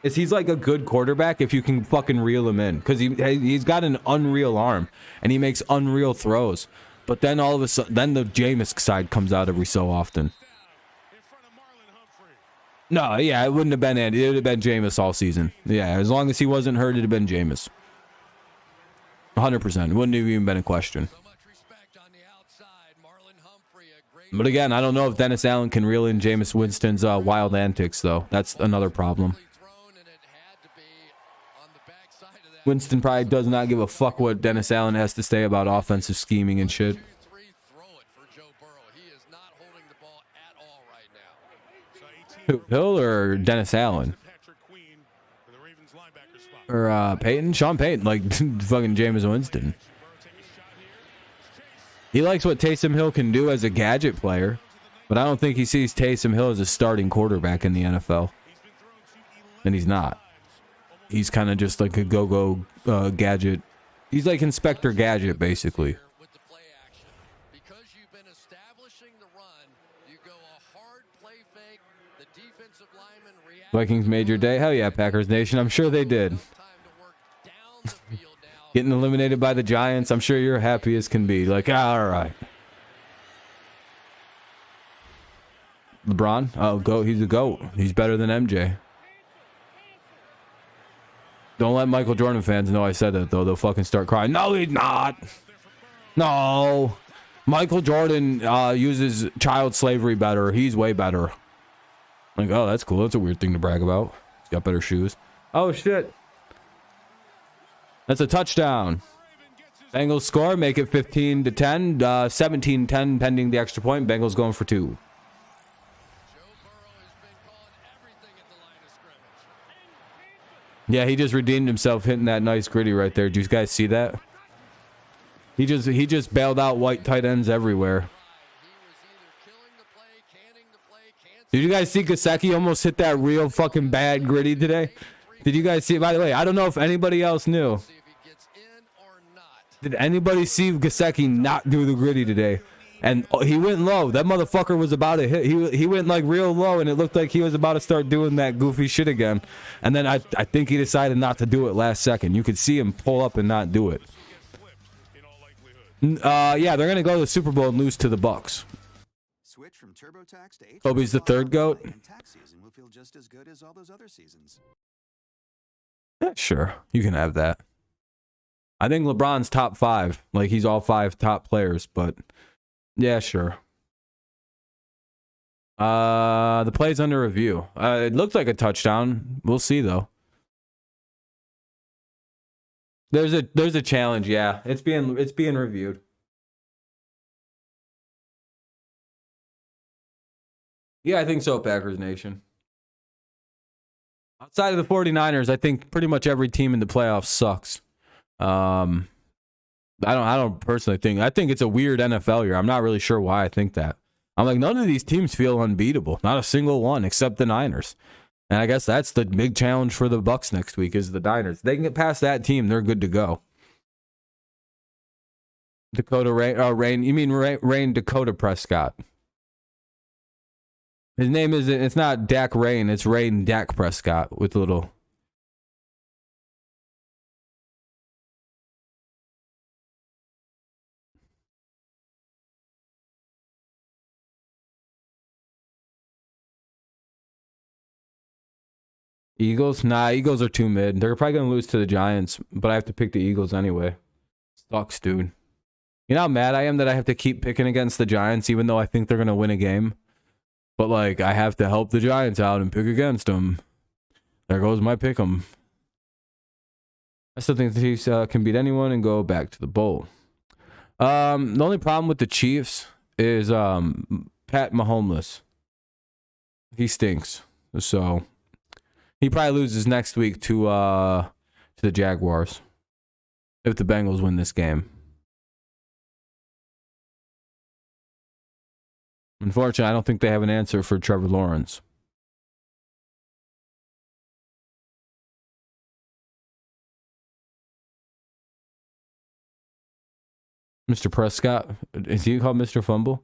is he's like a good quarterback if you can fucking reel him in because he's got an unreal arm and he makes unreal throws. But then all of a sudden, then the Jameis side comes out every so often. In front of Marlon Humphrey. No, yeah, it wouldn't have been Andy. It would have been Jameis all season. Yeah, as long as he wasn't hurt, it'd have been Jameis. 100%. Wouldn't have even been a question. So much respect on the outside. Marlon Humphrey, a great. But again, I don't know if Dennis Allen can reel in Jameis Winston's wild antics, though. That's another problem. Thrown, and it had to be on the backside of that. Winston probably does not give a fuck what Dennis Allen has to say about offensive scheming and shit. 2-3, throw it for Joe Burrow. He is not holding the ball at all right now. So 18. Hill or Dennis Allen? Patrick Queen for the Ravens linebacker spot. Or Peyton? Sean Payton, like fucking Jameis Winston. Burrow take a shot here. Chase. He likes what Taysom Hill can do as a gadget player, but I don't think he sees Taysom Hill as a starting quarterback in the NFL. He's been thrown to 11 And he's not. times. He's kind of just like a go-go gadget. He's like Inspector Gadget, basically. With the play action. Because you've been establishing the run, you go a hard play fake. The defensive lineman reacts. Vikings made your day. Hell yeah, Packers Nation. I'm sure they did. Time to work down the field now. Getting eliminated by the Giants. I'm sure you're happy as can be. Like, all right. LeBron? Oh, GOAT. He's a GOAT. He's better than MJ. Don't let Michael Jordan fans know I said that, though. They'll fucking start crying. No, he's not. No. Michael Jordan uses child slavery better. He's way better. Like, oh, that's cool. That's a weird thing to brag about. He's got better shoes. Oh, shit. That's a touchdown. Bengals score, make it 15-10. 17-10 pending the extra point. Bengals going for 2. Yeah, he just redeemed himself hitting that nice gritty right there. Did you guys see that? He just bailed out white tight ends everywhere. Did you guys see Gesicki almost hit that real fucking bad gritty today? Did you guys see it? By the way, I don't know if anybody else knew. Did anybody see Gesicki not do the gritty today? And he went low. That motherfucker was about to hit. He went like real low, and it looked like he was about to start doing that goofy shit again. And then I think he decided not to do it last second. You could see him pull up and not do it. Yeah, they're gonna go to the Super Bowl and lose to the Bucks. Switch from TurboTax to Kobe's the third GOAT. and tax season will feel just as good as all those other seasons. Yeah, sure, you can have that. I think LeBron's top 5. Like, he's all 5 top players, but yeah, sure. The play's under review. It looks like a touchdown. We'll see though. There's a challenge, yeah. It's being reviewed. Yeah, I think so, Packers Nation. Outside of the 49ers, I think pretty much every team in the playoffs sucks. I don't personally think. I think it's a weird NFL year. I'm not really sure why I think that. I'm like, none of these teams feel unbeatable. Not a single one except the Niners. And I guess that's the big challenge for the Bucks next week is the Niners. They can get past that team, they're good to go. Dakota Rain. You mean Rain Dakota Prescott? His name isn't. It's not Dak Rain. It's Rain Dak Prescott with a little. Eagles? Nah, Eagles are too mid. They're probably going to lose to the Giants, but I have to pick the Eagles anyway. Sucks, dude. You know how mad I am that I have to keep picking against the Giants even though I think they're going to win a game? But, like, I have to help the Giants out and pick against them. There goes my pick 'em. I still think the Chiefs can beat anyone and go back to the bowl. The only problem with the Chiefs is Pat Mahomes. He stinks. So he probably loses next week to the Jaguars if the Bengals win this game. Unfortunately, I don't think they have an answer for Trevor Lawrence. Mr. Prescott, is he called Mr. Fumble?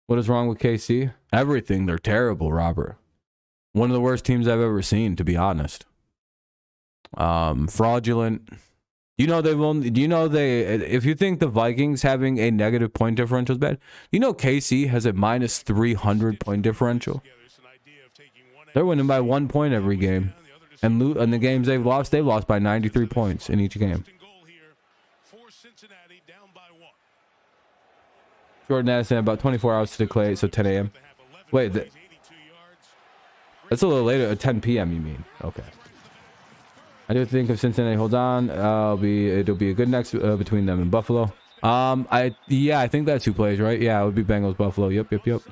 What is wrong with KC? Everything. They're terrible, Robert. One of the worst teams I've ever seen, to be honest. Fraudulent. If you think the Vikings having a negative point differential is bad, you know KC has a minus 300 point differential. They're winning by 1 point every game. And the games they've lost by 93 points in each game. Jordan Addison about 24 hours to declare, so 10 a.m. Wait, that's a little later. 10 p.m. you mean? Okay. I do think if Cincinnati holds on, it'll be a good next between them and Buffalo. I think that's who plays, right? Yeah, it would be Bengals Buffalo. Yep. All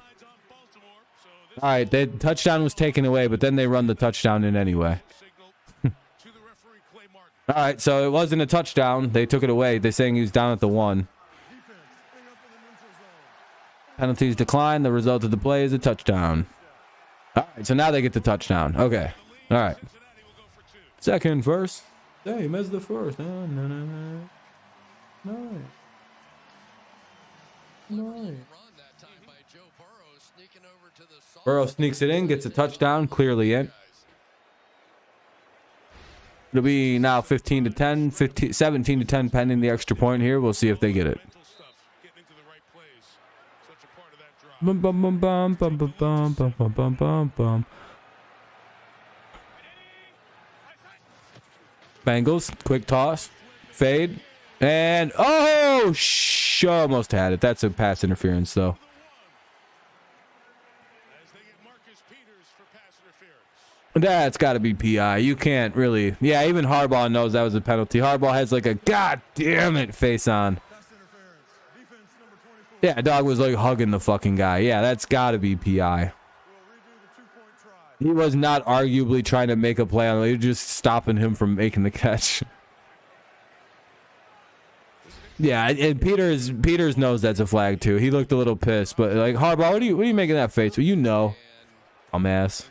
right, the touchdown was taken away, but then they run the touchdown in anyway. All right, so it wasn't a touchdown. They took it away. They're saying he was down at the 1. Penalties decline. The result of the play is a touchdown. All right, so now they get the touchdown. Okay. All right. Second verse. Same as the first. No. Burrow sneaks it in, gets a touchdown, clearly in. It'll be now 15-10, 17-10 pending the extra point here. We'll see if they get it. Bum bum bum bum bum bum bum bum bum bum bum bum. Bengals, quick toss, fade, and oh, Oh, almost had it. That's a pass interference, though. As they get Marcus Peters for pass interference. That's got to be PI. You can't really. Yeah, even Harbaugh knows that was a penalty. Harbaugh has like a God damn it face on. Pass interference. Defense number 24. Yeah, dog was like hugging the fucking guy. Yeah, that's got to be PI. We'll redo the 2-point try. He was not arguably trying to make a play on it. He was just stopping him from making the catch. Yeah, and Peters knows that's a flag too. He looked a little pissed, but like Harbaugh, what are you making that face? Well, you know, dumbass.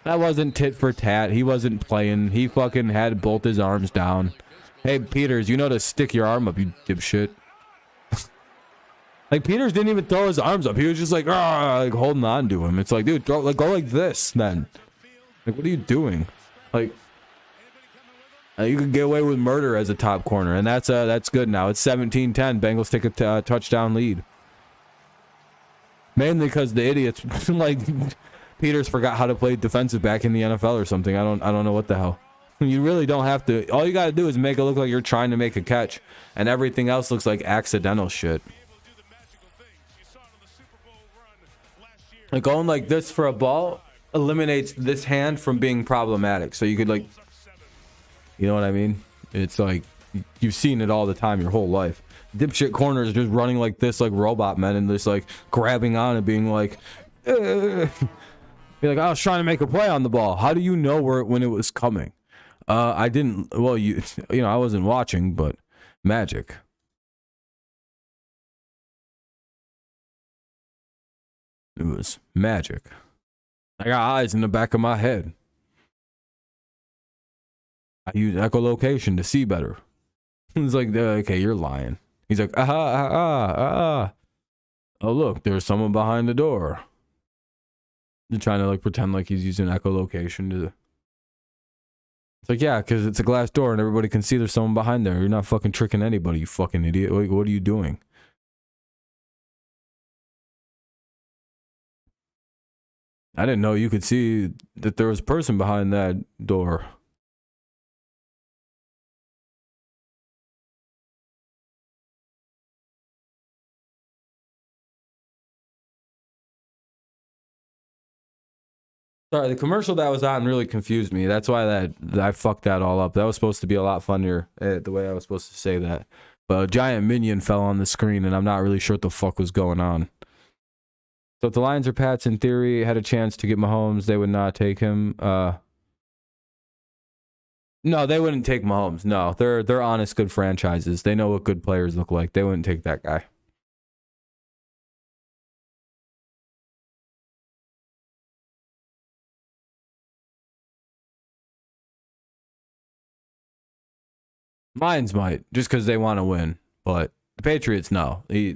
That wasn't tit for tat. He wasn't playing. He fucking had both his arms down. Hey, Peters, you know to stick your arm up, you dipshit. Like Peters didn't even throw his arms up. He was just like holding on to him. It's like, dude, go like this, then. Like, what are you doing? Like, you could get away with murder as a top corner, and that's good now. It's 17-10. Bengals take a touchdown lead. Mainly because the idiots like Peters forgot how to play defensive back in the NFL or something. I don't know what the hell. You really don't have to. All you got to do is make it look like you're trying to make a catch, and everything else looks like accidental shit. Like going like this for a ball eliminates this hand from being problematic. So you could like, you know what I mean? It's like you've seen it all the time your whole life. Dipshit corners just running like this, like robot men, and just like grabbing on and being like, You're like, I was trying to make a play on the ball. How do you know when it was coming? I didn't. Well, you know, I wasn't watching, but magic. It was magic. I got eyes in the back of my head. I use echolocation to see better. It's like, okay, you're lying. He's like, oh, look, there's someone behind the door. You're trying to like pretend like he's using echolocation to. It's like, yeah, because it's a glass door and everybody can see there's someone behind there. You're not fucking tricking anybody, you fucking idiot. Like, what are you doing? I didn't know you could see that there was a person behind that door. Sorry, the commercial that was on really confused me. That's why I fucked that all up. That was supposed to be a lot funnier, the way I was supposed to say that. But a giant minion fell on the screen, and I'm not really sure what the fuck was going on. So if the Lions or Pats, in theory, had a chance to get Mahomes, they would not take him. No, they wouldn't take Mahomes. No, they're honest, good franchises. They know what good players look like. They wouldn't take that guy. Lions might, just because they want to win, but the Patriots, no. We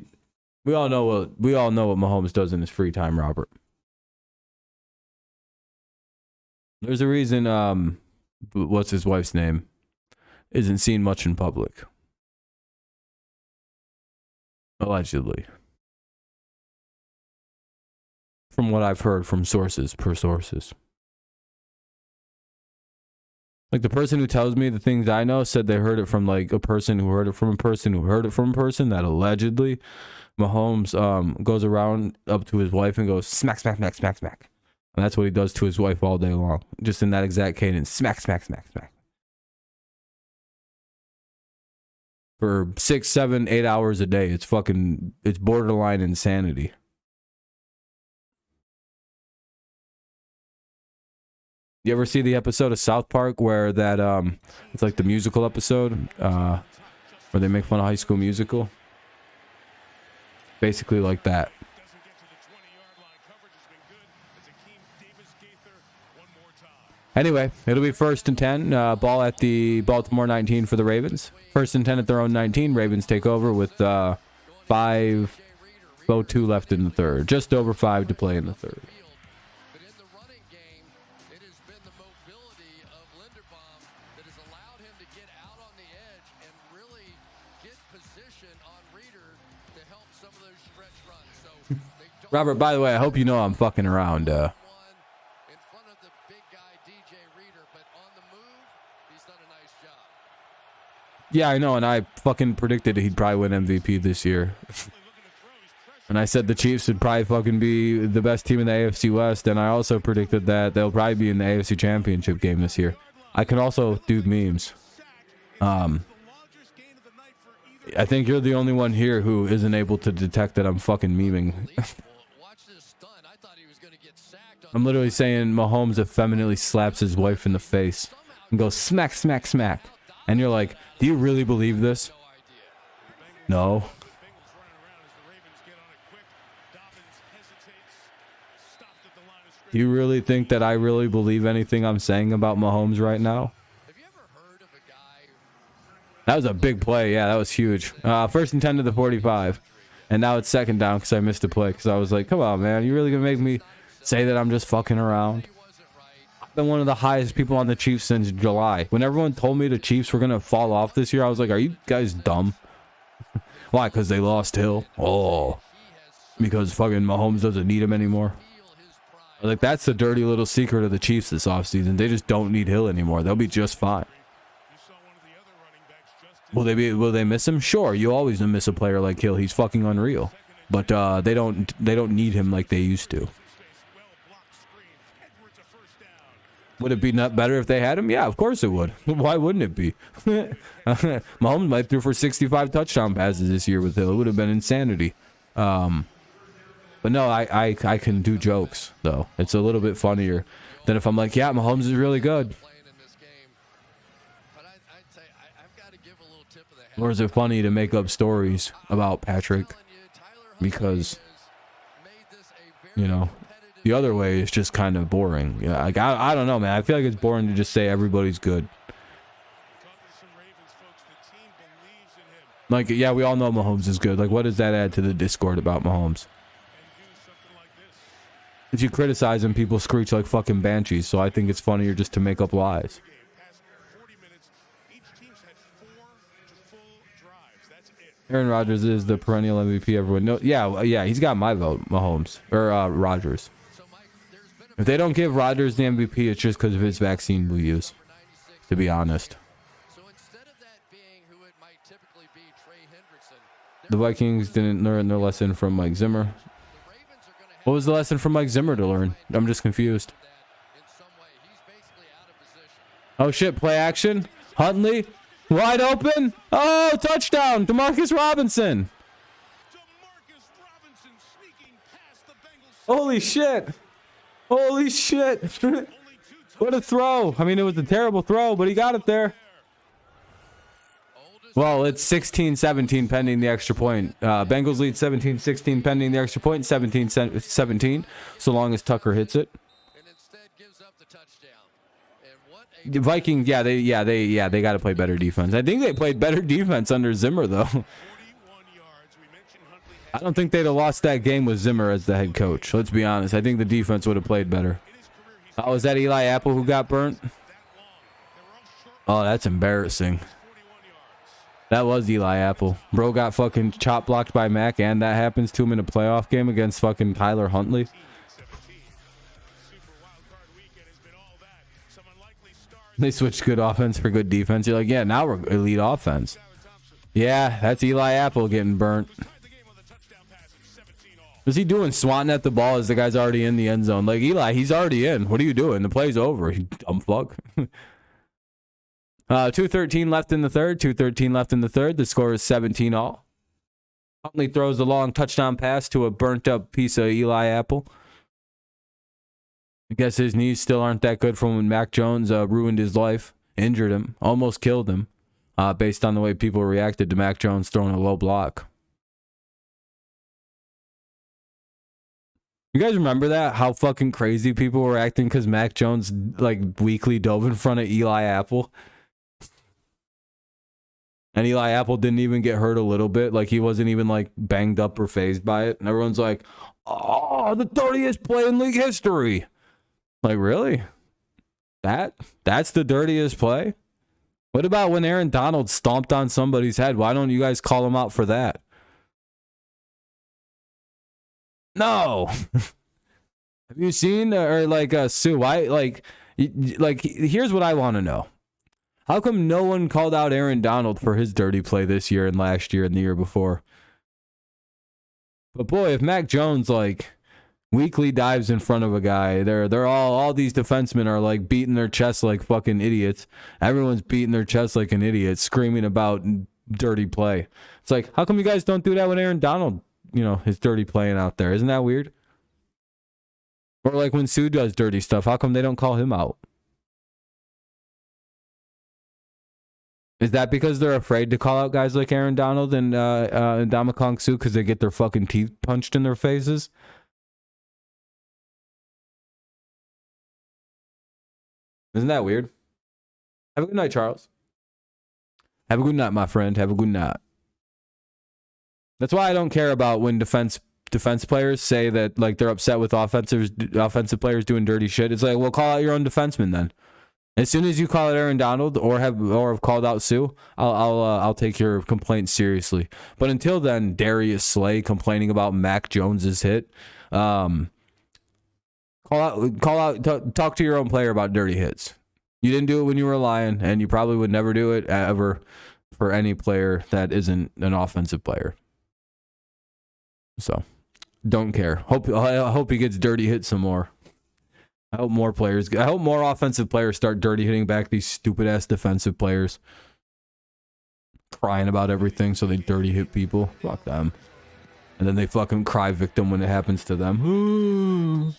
all know what Mahomes does in his free time, Robert. There's a reason. What's his wife's name? Isn't seen much in public. Allegedly, from what I've heard from sources. Like the person who tells me the things I know said they heard it from like a person who heard it from a person who heard it from a person that allegedly Mahomes goes around up to his wife and goes smack, smack, smack, smack, smack. And that's what he does to his wife all day long. Just in that exact cadence. Smack, smack, smack, smack. For 6, 7, 8 hours a day. It's borderline insanity. You ever see the episode of South Park where that it's like the musical episode where they make fun of High School Musical? Basically like that. Anyway, it'll be 1st and 10. Ball at the Baltimore 19 for the Ravens. 1st and 10 at their own 19. Ravens take over with 5:02 left in the third. Just over 5 to play in the third. Robert, by the way, I hope you know I'm fucking around. Yeah, I know, and I fucking predicted he'd probably win MVP this year. And I said the Chiefs would probably fucking be the best team in the AFC West, and I also predicted that they'll probably be in the AFC Championship game this year. I can also do memes. I think you're the only one here who isn't able to detect that I'm fucking memeing. I'm literally saying Mahomes effeminately slaps his wife in the face and goes smack, smack, smack. And you're like, do you really believe this? No. Do you really think that I really believe anything I'm saying about Mahomes right now? That was a big play. Yeah, that was huge. First and 10 to the 45. And now it's second down because I missed a play. Because I was like, come on, man. You really going to make me say that I'm just fucking around? I've been one of the highest people on the Chiefs since July. When everyone told me the Chiefs were going to fall off this year, I was like, are you guys dumb? Why? Because they lost Hill? Oh. Because fucking Mahomes doesn't need him anymore? Like, that's the dirty little secret of the Chiefs this offseason. They just don't need Hill anymore. They'll be just fine. Will they miss him? Sure, you always miss a player like Hill. He's fucking unreal. But they don't need him like they used to. Would it be not better if they had him? Yeah, of course it would. Why wouldn't it be? Mahomes might threw for 65 touchdown passes this year with Hill. It would have been insanity. But no, I can do jokes, though. It's a little bit funnier than if I'm like, yeah, Mahomes is really good. Or is it funny to make up stories about Patrick? Because, you know, the other way is just kind of boring. Yeah, like, I don't know, man. I feel like it's boring to just say everybody's good. Like, yeah, we all know Mahomes is good. Like, what does that add to the discord about Mahomes? If you criticize him, people screech like fucking banshees. So I think it's funnier just to make up lies. Aaron Rodgers is the perennial MVP. Everyone knows. Yeah, he's got my vote, Mahomes or Rodgers. If they don't give Rodgers the MVP, it's just because of his vaccine we use. To be honest, the Vikings didn't learn their lesson from Mike Zimmer. What was the lesson from Mike Zimmer to learn? I'm just confused. Oh shit! Play action. Huntley. Wide open. Oh, touchdown. Demarcus Robinson. Holy shit. Holy shit. What a throw. I mean, it was a terrible throw, but he got it there. Well, it's 16-17 pending the extra point. Bengals lead 17-16 pending the extra point. 17-17 so long as Tucker hits it. The Vikings, they got to play better defense. I think they played better defense under Zimmer, though. I don't think they'd have lost that game with Zimmer as the head coach. Let's be honest. I think the defense would have played better. Oh, was that Eli Apple who got burnt? Oh, that's embarrassing. That was Eli Apple. Bro got fucking chop blocked by Mac, and that happens to him in a playoff game against fucking Tyler Huntley. They switched good offense for good defense. You're like, yeah, now we're elite offense. Yeah, that's Eli Apple getting burnt. What's he doing swatting at the ball as the guy's already in the end zone? Like, Eli, he's already in. What are you doing? The play's over. You dumb fuck. 2:13 left in the third. 2:13 left in the third. The score is 17-all. Huntley throws the long touchdown pass to a burnt up piece of Eli Apple. I guess his knees still aren't that good from when Mac Jones ruined his life, injured him, almost killed him, based on the way people reacted to Mac Jones throwing a low block. You guys remember that? How fucking crazy people were acting because Mac Jones like weakly dove in front of Eli Apple? And Eli Apple didn't even get hurt a little bit. Like, he wasn't even like banged up or phased by it. And everyone's like, oh, the 30th play in league history. Like, really? That's the dirtiest play? What about when Aaron Donald stomped on somebody's head? Why don't you guys call him out for that? No. Have you seen, or like, Sue, here's what I want to know. How come no one called out Aaron Donald for his dirty play this year and last year and the year before? But boy, if Mac Jones like weekly dives in front of a guy, they're all these defensemen are like beating their chests like fucking idiots. Everyone's beating their chest like an idiot, screaming about dirty play. It's like, how come you guys don't do that when Aaron Donald, is dirty playing out there? Isn't that weird? Or like when Sue does dirty stuff, how come they don't call him out? Is that because they're afraid to call out guys like Aaron Donald and Ndamukong Suh because they get their fucking teeth punched in their faces? Isn't that weird? Have a good night, Charles. Have a good night, my friend. Have a good night. That's why I don't care about when defense players say that like they're upset with offensive players doing dirty shit. It's like, well, call out your own defenseman then. As soon as you call out Aaron Donald or have called out Sue, I'll take your complaint seriously. But until then, Darius Slay complaining about Mac Jones's hit. Talk to your own player about dirty hits. You didn't do it when you were a Lion, and you probably would never do it ever for any player that isn't an offensive player. So, don't care. I hope he gets dirty hit some more. I hope more offensive players start dirty hitting back these stupid ass defensive players. Crying about everything, so they dirty hit people. Fuck them. And then they fucking cry victim when it happens to them.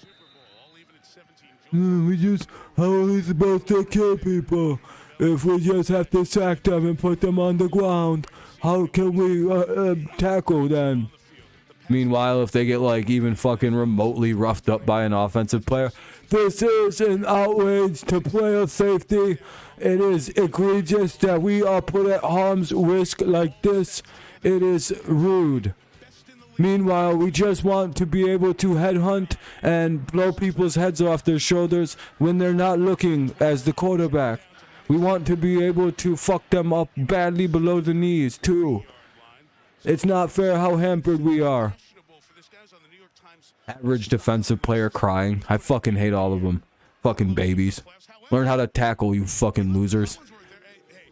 How are we supposed to kill people if we just have to sack them and put them on the ground? How can we tackle them? Meanwhile, if they get like even fucking remotely roughed up by an offensive player, this is an outrage to player safety. It is egregious that we are put at harm's risk like this. It is rude. Meanwhile, we just want to be able to headhunt and blow people's heads off their shoulders when they're not looking as the quarterback. We want to be able to fuck them up badly below the knees, too. It's not fair how hampered we are. Average defensive player crying. I fucking hate all of them. Fucking babies. Learn how to tackle, you fucking losers.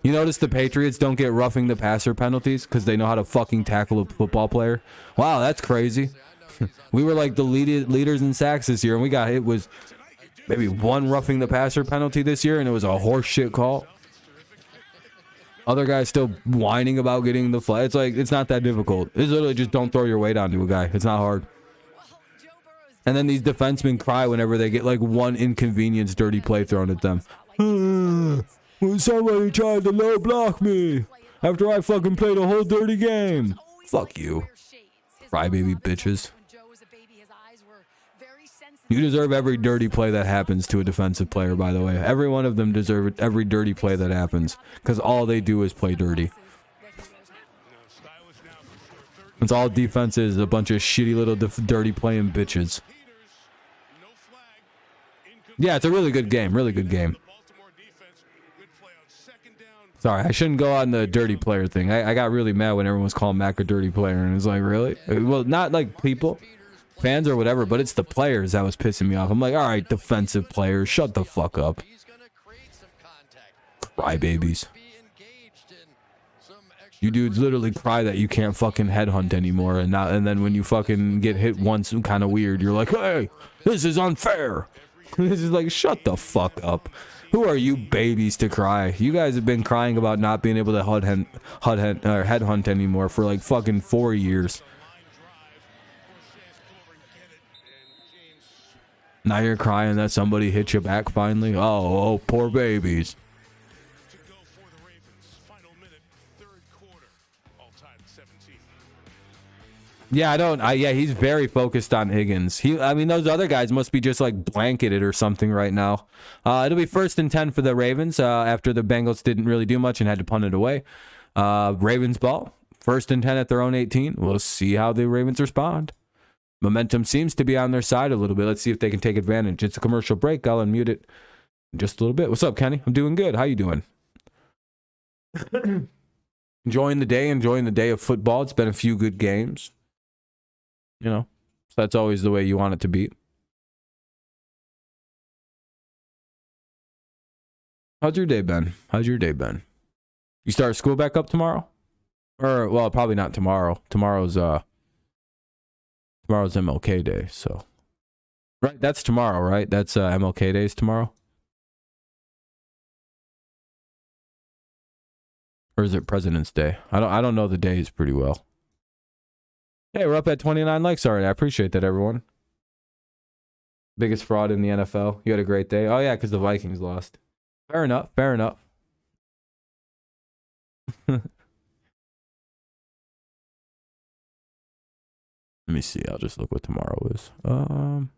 You notice the Patriots don't get roughing the passer penalties because they know how to fucking tackle a football player? Wow, that's crazy. We were like the leaders in sacks this year, and we got hit with maybe one roughing the passer penalty this year, and it was a horse shit call. Other guys still whining about getting the flag. It's like, it's not that difficult. It's literally just don't throw your weight onto a guy. It's not hard. And then these defensemen cry whenever they get like one inconvenience dirty play thrown at them. Somebody tried to low block me after I fucking played a whole dirty game. Fuck you. Crybaby bitches. You deserve every dirty play that happens to a defensive player, by the way. Every one of them deserve every dirty play that happens because all they do is play dirty. It's all defense is, a bunch of shitty little dirty playing bitches. Yeah, it's a really good game. Really good game. Sorry, I shouldn't go on the dirty player thing. I got really mad when everyone was calling Mac a dirty player, and it's like, really? Well, not like people, fans or whatever, but it's the players that was pissing me off. I'm like, all right, defensive players, shut the fuck up. Crybabies. You dudes literally cry that you can't fucking headhunt anymore, and then when you fucking get hit once kind of weird, you're like, hey, this is unfair. This is like, shut the fuck up. Who are you babies to cry? You guys have been crying about not being able to headhunt anymore for like fucking 4 years. Now you're crying that somebody hit you back finally? Oh, poor babies. Yeah, yeah, he's very focused on Higgins. I mean, those other guys must be just like blanketed or something right now. It'll be 1st and 10 for the Ravens after the Bengals didn't really do much and had to punt it away. Ravens ball, 1st and 10 at their own 18. We'll see how the Ravens respond. Momentum seems to be on their side a little bit. Let's see if they can take advantage. It's a commercial break. I'll unmute it in just a little bit. What's up, Kenny? I'm doing good. How you doing? Enjoying the day of football. It's been a few good games. You know, so that's always the way you want it to be. How's your day been? How's your day been? You start school back up tomorrow? Or, well, probably not tomorrow. Tomorrow's MLK Day, so. Right, that's tomorrow, right? That's MLK Days tomorrow? Or is it President's Day? I don't know the days pretty well. Hey, we're up at 29 likes already. I appreciate that, everyone. Biggest fraud in the NFL. You had a great day. Oh, yeah, because the Vikings lost. Fair enough. Fair enough. Let me see. I'll just look what tomorrow is. Well,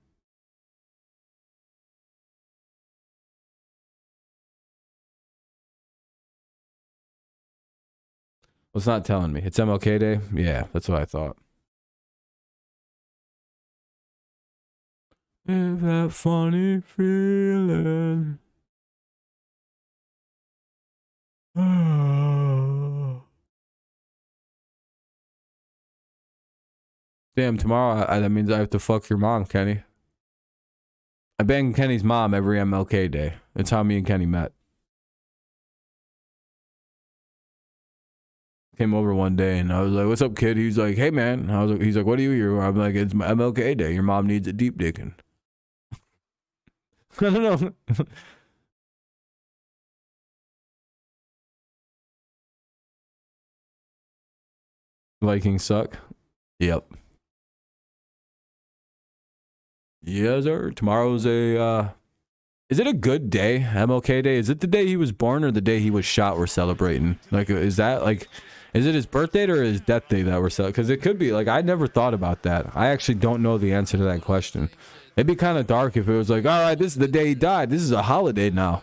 it's not telling me. It's MLK Day? Yeah, that's what I thought. Is that funny feeling? Damn, tomorrow that means I have to fuck your mom, Kenny. I bang Kenny's mom every MLK Day. That's how me and Kenny met. Came over one day and I was like, "What's up, kid?" He's like, "Hey, man." He's like, "What are you here?" I'm like, "It's my MLK Day. Your mom needs a deep digging." I don't know. Vikings suck. Yep. Yes, sir. Tomorrow's a is it a good day? MLK Day? Is it the day he was born or the day he was shot we're celebrating? Like, is that like, is it his birthday or his death day that we're celebrating? Because it could be. Like, I never thought about that. I actually don't know the answer to that question. It'd be kind of dark if it was like, all right, this is the day he died. This is a holiday now.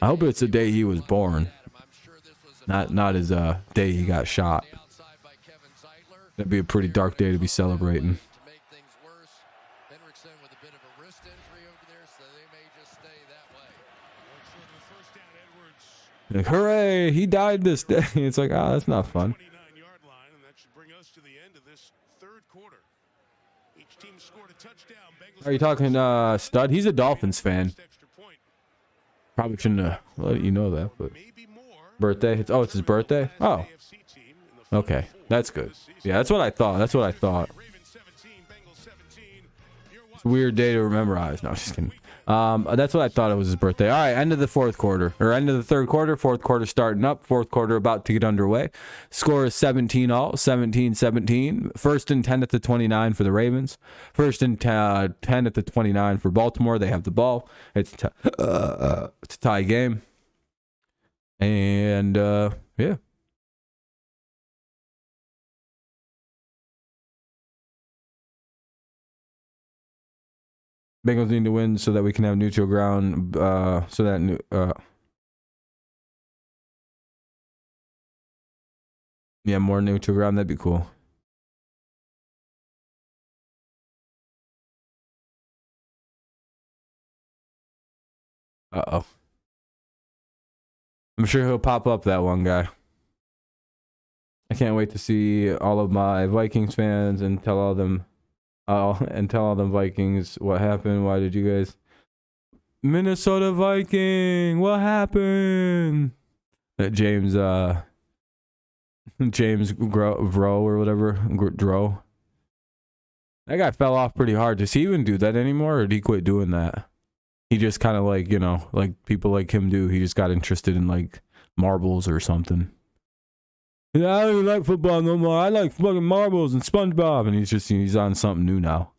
I hope it's the day he was born. Not his day he got shot. That'd be a pretty dark day to be celebrating. Like, hooray, he died this day. It's like, oh, that's not fun. Are you talking Stud? He's a Dolphins fan. Probably shouldn't let you know that, but birthday. It's his birthday. Oh, okay, that's good. Yeah, that's what I thought. That's what I thought. It's a weird day to memorize. No, just kidding. That's what I thought it was his birthday. All right, end of the fourth quarter, or end of the third quarter. Fourth quarter starting up. Fourth quarter about to get underway. Score is 17-all, 17-17. First and 10 at the 29 for the Ravens. First and 10 at the 29 for Baltimore. They have the ball. It's a tie game. And yeah. Bengals need to win so that we can have neutral ground. Yeah, more neutral ground. That'd be cool. Uh-oh. I'm sure he'll pop up, that one guy. I can't wait to see all of my Vikings fans and tell all them Vikings what happened. Why did you guys Minnesota Viking? What happened? That James Vro or whatever, Dro. That guy fell off pretty hard. Does he even do that anymore, or did he quit doing that? He just kind of like, like people like him do. He just got interested in like marbles or something. Yeah, I don't even like football no more. I like fucking marbles and SpongeBob. And he's on something new now.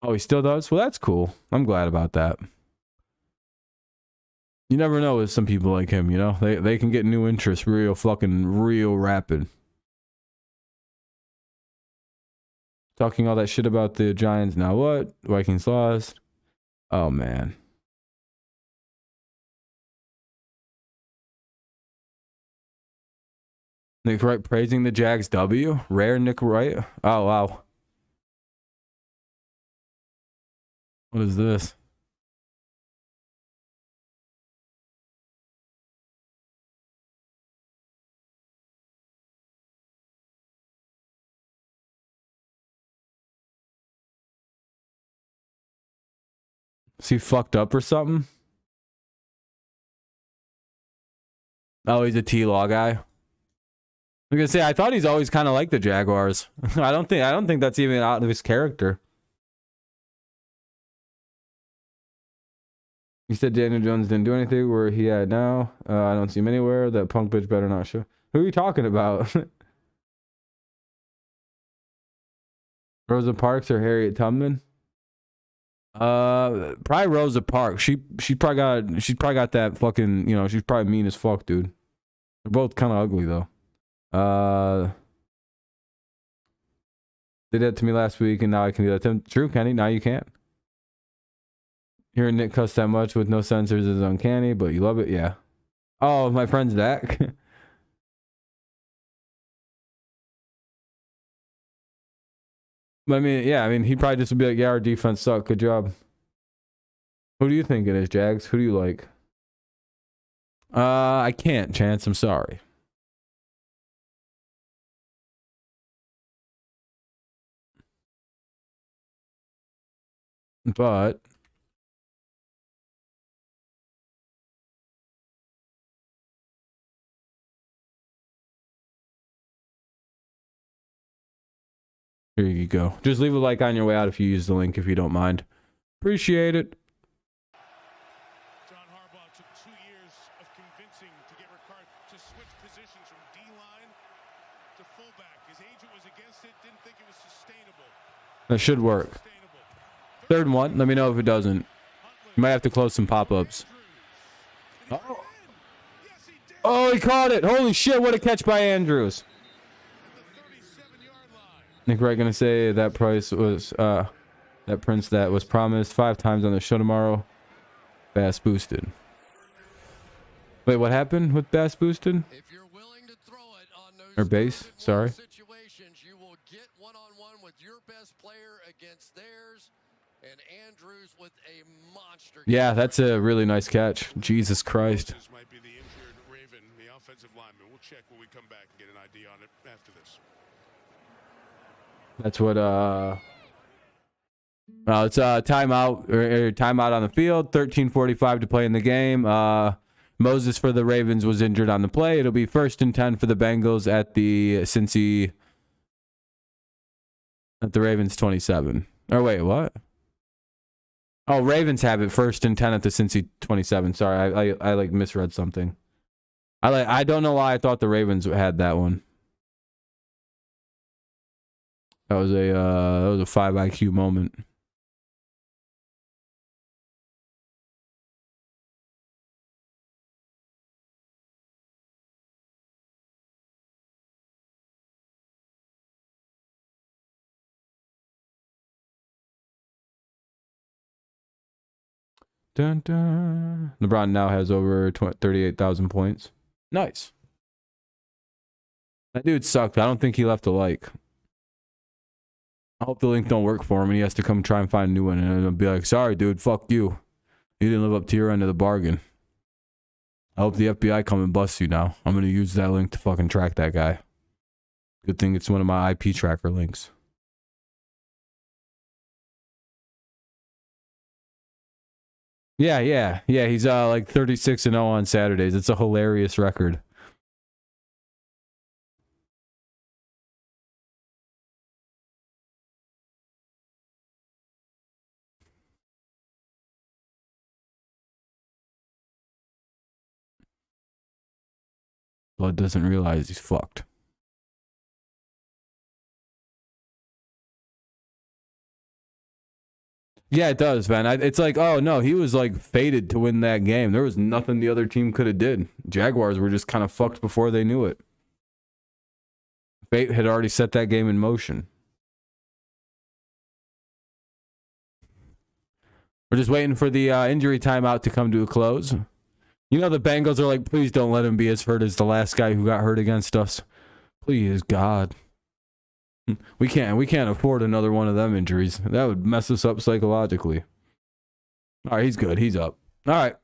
Oh, he still does? Well, that's cool. I'm glad about that. You never know with some people like him, They can get new interests real rapid. Talking all that shit about the Giants. Now what? Vikings lost. Oh, man. Nick Wright praising the Jags W. Rare Nick Wright. Oh, wow. What is this? Is he fucked up or something? Oh, he's a T-Law guy. I'm gonna say I thought he's always kind of like the Jaguars. I don't think that's even out of his character. You said Daniel Jones didn't do anything. Where he at now? I don't see him anywhere. That punk bitch better not show. Who are you talking about? Rosa Parks or Harriet Tubman? Probably Rosa Parks. She probably got that fucking, you know, she's probably mean as fuck, dude. They're both kind of ugly though. Did that to me last week, and now I can do that to him. True, Kenny. Now you can't. Hearing Nick cuss that much with no censors is uncanny, but you love it, yeah. Oh, my friend's Dak. I mean, yeah, I mean, he'd probably just be like, yeah, our defense sucked. Good job. Who do you think it is, Jags? Who do you like? I can't, Chance. I'm sorry. But here you go. Just leave a like on your way out if you use the link, if you don't mind. Appreciate it. John Harbaugh took 2 years of convincing to get Ricard to switch positions from D-line to fullback. His agent was against it, didn't think it was sustainable. That should work. Third and 1. Let me know if it doesn't. You might have to close some pop-ups. Oh. Oh, he caught it. Holy shit, what a catch by Andrews. Nick Wright gonna say that price was that Prince that was promised 5 times on the show tomorrow. Bass boosted. Wait, what happened with Bass boosted? If you're willing to throw it on those Or base, sorry. situations, you will get one-on-one with your best player against theirs, and Andrews with a monster. Yeah, that's a really nice catch. Jesus Christ. This might be the injured Raven, the offensive lineman. We'll check when we come back and get an ID on it after this. That's what it's timeout or timeout on the field. 13:45 to play in the game. Moses for the Ravens was injured on the play. It'll be 1st and 10 for the Bengals at the Cincy at the Ravens 27. Or wait, what? Oh, Ravens have it 1st and 10 at the Cincy 27. Sorry, I like misread something. I don't know why I thought the Ravens had that one. That was a 5 IQ moment. Dun, dun. LeBron now has over 38,000 points. Nice. That dude sucked. I don't think he left a like. I hope the link don't work for him and he has to come try and find a new one, and it'll be like, sorry, dude, fuck you. You didn't live up to your end of the bargain. I hope the FBI come and bust you now. I'm going to use that link to fucking track that guy. Good thing it's one of my IP tracker links. Yeah. He's like 36-0 on Saturdays. It's a hilarious record. Blood doesn't realize he's fucked. Yeah, it does, man. It's like, oh no, he was like fated to win that game. There was nothing the other team could have did. Jaguars were just kind of fucked before they knew it. Fate had already set that game in motion. We're just waiting for the injury timeout to come to a close. You know, the Bengals are like, please don't let him be as hurt as the last guy who got hurt against us. Please, God. We can't afford another one of them injuries. That would mess us up psychologically. All right, he's good. He's up. All right.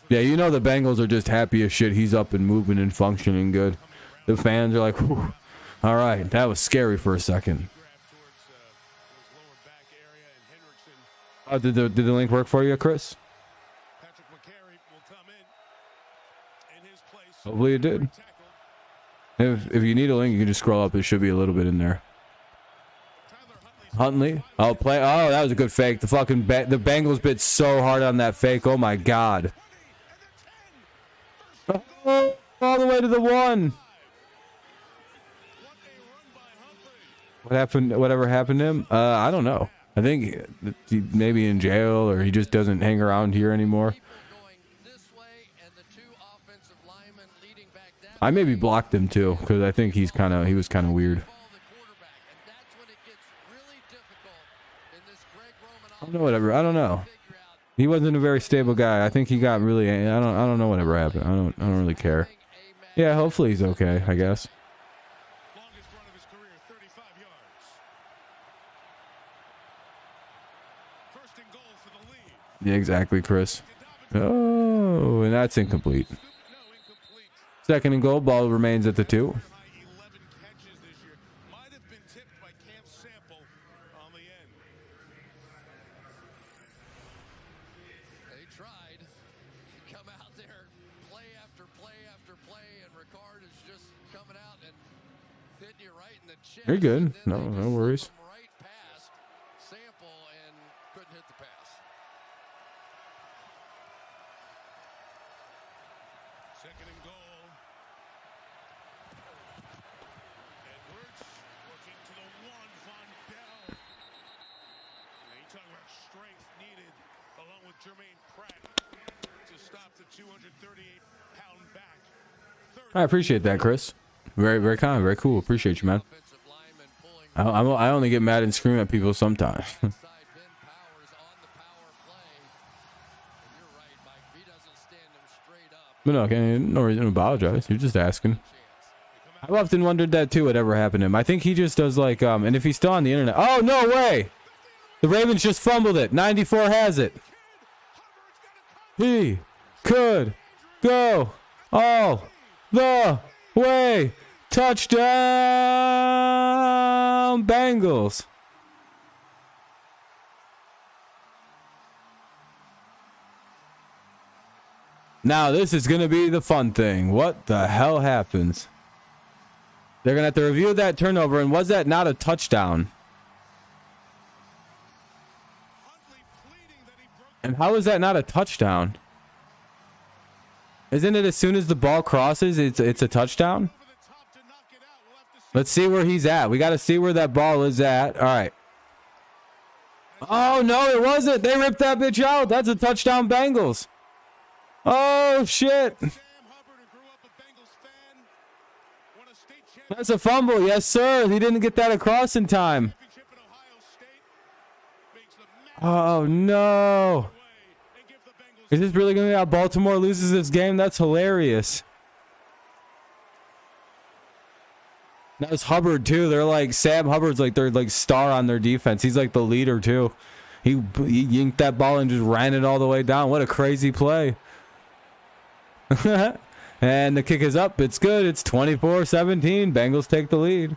Yeah, you know the Bengals are just happy as shit. He's up and moving and functioning good. The fans are like, whew. All right, that was scary for a second. Did the link work for you, Chris? Patrick McCary will come in. Hopefully it did. If you need a link, you can just scroll up. It should be a little bit in there. Huntley. Oh, play. Oh, that was a good fake. The fucking the Bengals bit so hard on that fake. Oh my god. Oh, all the way to the 1. What happened? Whatever happened to him? I don't know. I think he maybe in jail, or he just doesn't hang around here anymore. I maybe blocked him too, because I think he was kind of weird. I don't know, whatever. I don't know. He wasn't a very stable guy. I think he got really. I don't know whatever happened. I don't really care. Yeah, hopefully he's okay, I guess. Yeah, exactly, Chris. Oh, and that's incomplete. 2nd and goal. Ball remains at the 2. They tried to come out there, play after play after play, and Ricard is just coming out and hitting you right in the chest. You're good. No worries. Right past Sample and couldn't hit the pass. Second and goal. Edwards working to the 1. Von Bell. And you talk about strength needed along with Jermaine Pratt to stop the 238-pound back. I appreciate that, Chris. Very, very kind. Very cool. Appreciate you, man. I only get mad and scream at people sometimes. But no, okay, no reason to apologize. You're just asking. I've often wondered that too, whatever happened to him. I think he just does like, and if he's still on the internet. Oh, no way! The Ravens just fumbled it. 94 has it. He could go all the way. Touchdown, Bengals. Now, this is going to be the fun thing. What the hell happens? They're going to have to review that turnover, and was that not a touchdown? And how is that not a touchdown? Isn't it as soon as the ball crosses, it's a touchdown? Let's see where he's at. We got to see where that ball is at. All right. Oh, no, it wasn't. They ripped that bitch out. That's a touchdown, Bengals. Oh, shit. That's a fumble. Yes, sir. He didn't get that across in time. Oh, no. Is this really going to be how Baltimore loses this game? That's hilarious. That was Hubbard, too. They're like, Sam Hubbard's like their like star on their defense. He's like the leader, too. He yanked that ball and just ran it all the way down. What a crazy play. And the kick is up. It's good. It's 24-17. Bengals take the lead.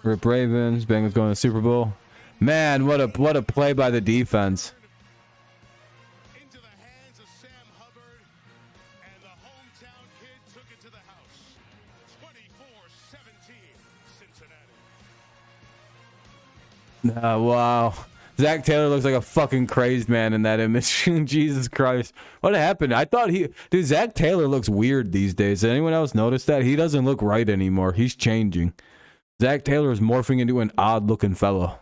Rip Ravens. Bengals going to the Super Bowl. Man, what a play by the defense. Into the hands of Sam Hubbard, and the hometown kid took it to the house. 24-17, Cincinnati. Wow. Zach Taylor looks like a fucking crazed man in that image. Jesus Christ. What happened? I thought dude, Zach Taylor looks weird these days. Did anyone else notice that? He doesn't look right anymore. He's changing. Zach Taylor is morphing into an odd looking fellow.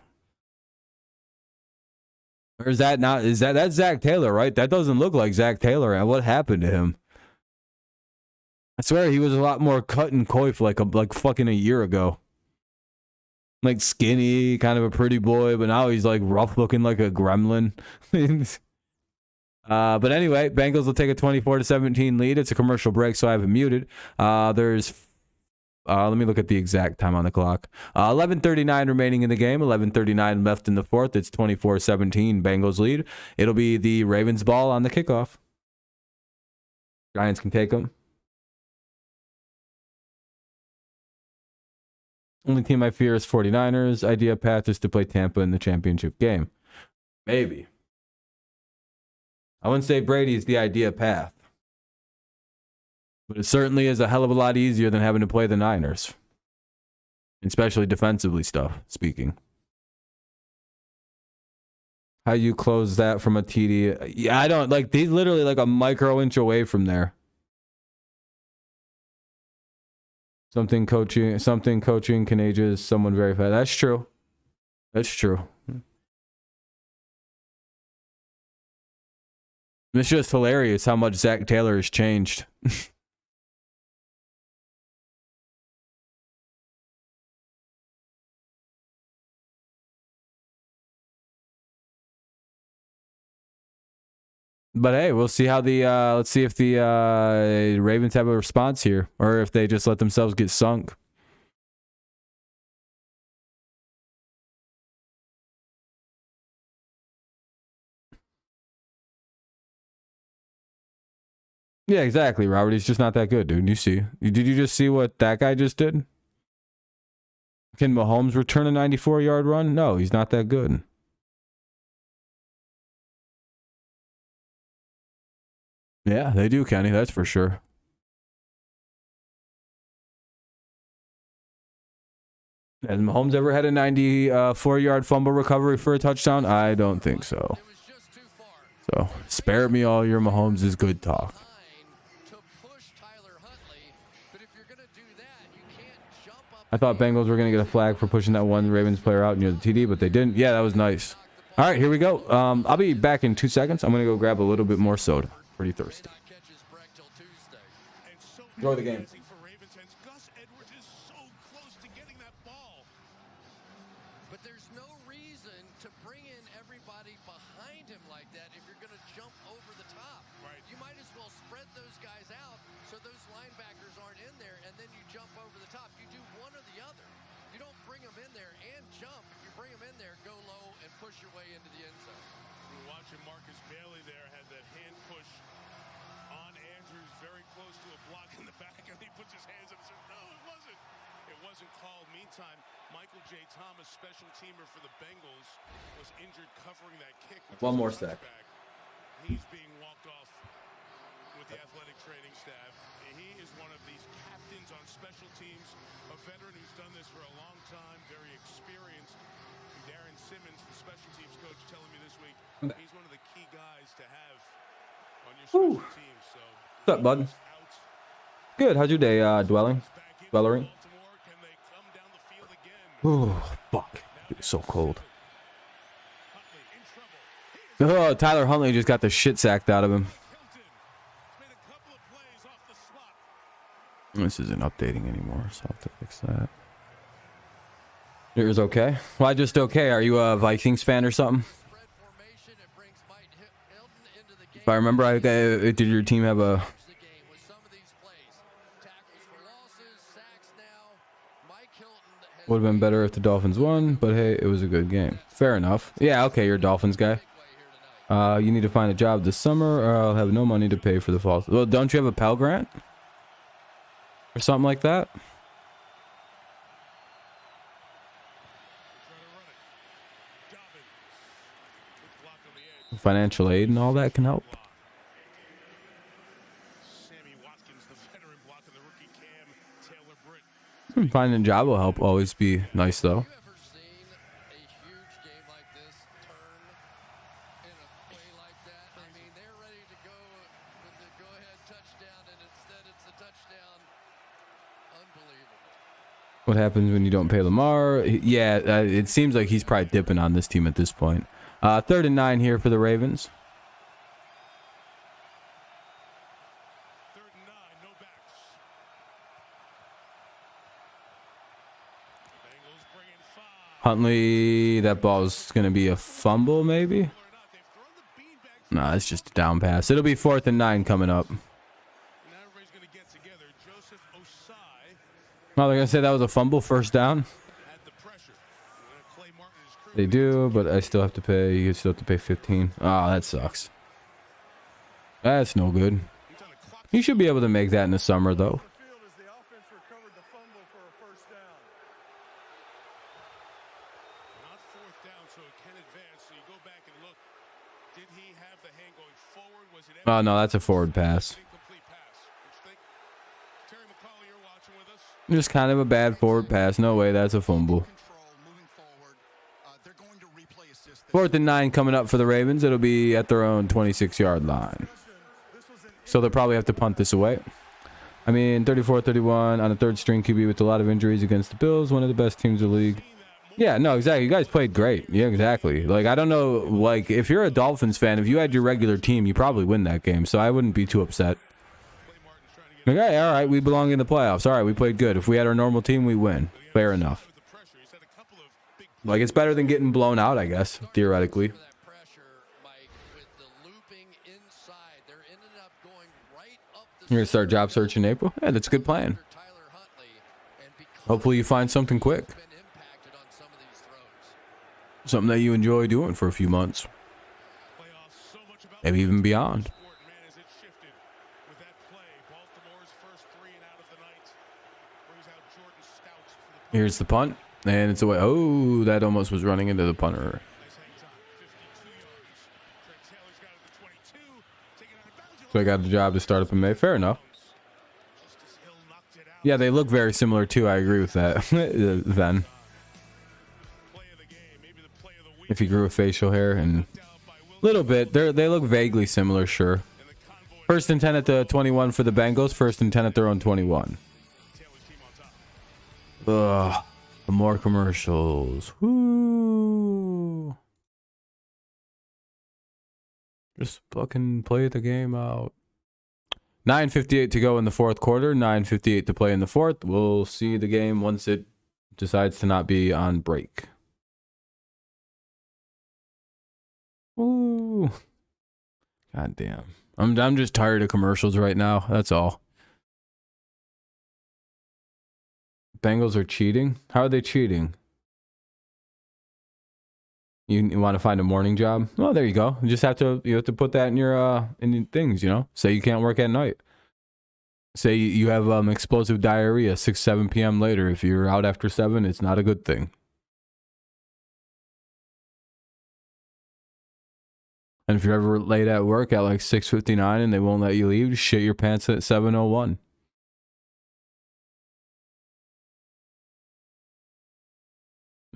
Or is that not? That's Zach Taylor, right? That doesn't look like Zach Taylor. What happened to him? I swear he was a lot more cut and coif like fucking a year ago. Like skinny, kind of a pretty boy, but now he's like rough looking like a gremlin. But anyway, Bengals will take a 24-17 lead. It's a commercial break, so I have it muted. Let me look at the exact time on the clock. 11:39 remaining in the game. 11:39 left in the fourth. It's 24-17 Bengals lead. It'll be the Ravens ball on the kickoff. Giants can take them. Only team I fear is 49ers. Idea path is to play Tampa in the championship game. Maybe. I wouldn't say Brady is the idea path, but it certainly is a hell of a lot easier than having to play the Niners, especially defensively speaking. How you close that from a TD? Yeah, I don't like. He's literally like a micro inch away from there. Something coaching can ages someone very fast. That's true. That's true. It's just hilarious how much Zach Taylor has changed. But hey, we'll see how the let's see if the Ravens have a response here, or if they just let themselves get sunk. Yeah, exactly, Robert. He's just not that good, dude. Did you just see what that guy just did? Can Mahomes return a 94-yard run? No, he's not that good. Yeah, they do, Kenny. That's for sure. Has Mahomes ever had a 94-yard fumble recovery for a touchdown? I don't think so. So, spare me all your Mahomes is good talk. I thought Bengals were going to get a flag for pushing that one Ravens player out near the TD, but they didn't. Yeah, that was nice. All right, here we go. I'll be back in 2 seconds. I'm going to go grab a little bit more soda. Pretty thirsty. Enjoy the game. But there's no reason to bring in everybody behind him like that if you're going to jump over the top. Right. You might as well spread those guys out so those linebackers aren't in there, and then you jump over the top. You do one or the other. You don't bring them in there and jump. You bring them in there, go low, and push your way into the end zone. We were watching Marcus Bailey there, had that hand push on Andrews, very close to a block in the back, and he puts his hands up and says, no, it wasn't. It wasn't called. Meantime, Michael J. Thomas, special teamer for the Bengals, was injured covering that kick. One more sec. He's being walked off with the athletic training staff. He is one of these captains on special teams, a veteran who's done this for a long time, very experienced. Darren Simmons, the special teams coach, telling me this week he's one of the key guys to have on your special teams. So, what's up, bud? Good. How's your day, Dwellery? Oh, fuck. It's so cold. Oh, Tyler Huntley just got the shit sacked out of him. This isn't updating anymore, so I'll have to fix that. Yours okay? Why just okay? Are you a Vikings fan or something? If I remember, did your team have a... Would have been better if the Dolphins won, but hey, it was a good game. Fair enough. Yeah, okay, you're a Dolphins guy. You need to find a job this summer, or I'll have no money to pay for the fall. Well, don't you have a Pell Grant? Or something like that? Financial aid and all that can help. Finding a job will help always be nice, though. Have you ever seen a huge game like this turn in a way like that? I mean, they're ready to go with the go-ahead touchdown, and instead it's a touchdown. Unbelievable. What happens when you don't pay Lamar? Yeah, it seems like he's probably dipping on this team at this point. 3rd and 9 here for the Ravens. Huntley, that ball's going to be a fumble, maybe? Nah, it's just a down pass. It'll be 4th and 9 coming up. Oh, they're going to say that was a fumble, first down? They do, but I still have to pay. You still have to pay 15. Oh, that sucks. That's no good. You should be able to make that in the summer, though. Did he have the hand going forward? Was it Oh, no, that's a forward pass. incomplete pass? What you think? Terry McCauley, you're watching with us. Just kind of a bad forward pass. No way, that's a fumble. Control moving forward. They're going to replay assist this. 4th and 9 coming up for the Ravens. It'll be at their own 26-yard line. So they'll probably have to punt this away. I mean, 34-31 on a third string QB with a lot of injuries against the Bills, one of the best teams in the league. Yeah, no, exactly. You guys played great. Yeah, exactly. Like, I don't know, like, if you're a Dolphins fan, if you had your regular team, you probably win that game. So I wouldn't be too upset. Like, hey, all right, we belong in the playoffs. All right, we played good. If we had our normal team, we win. Fair enough. Like, it's better than getting blown out, I guess, theoretically. You're going to start job search in April? Yeah, that's a good plan. Hopefully you find something quick. Something that you enjoy doing for a few months. Maybe even beyond. Here's the punt. And it's away. Oh, that almost was running into the punter. So I got the job to start up in May. Fair enough. Yeah, they look very similar too. I agree with that. Then, if he grew a facial hair and a little bit, they look vaguely similar. Sure. 1st and 10 at the 21 for the Bengals. 1st and 10 at their own 21. Ugh. More commercials. Woo. Just fucking play the game out. 9:58 to go in the 4th quarter. 9:58 to play in the 4th. We'll see the game once it decides to not be on break. Woo. God damn. I'm just tired of commercials right now. That's all. Bengals are cheating? How are they cheating? You want to find a morning job? Well, there you go. You have to put that in your things, you know? Say you can't work at night. Say you have explosive diarrhea 6-7 p.m. later. If you're out after 7, it's not a good thing. And if you're ever late at work at like 6:59 and they won't let you leave, just shit your pants at 7:01.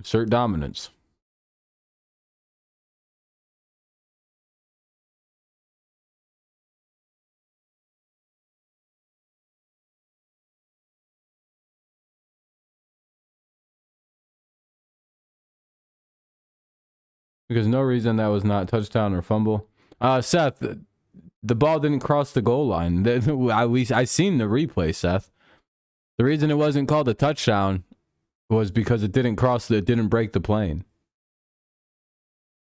Assert dominance. Because no reason that was not touchdown or fumble. Seth, the ball didn't cross the goal line. I seen the replay, Seth. The reason it wasn't called a touchdown was because it didn't break the plane.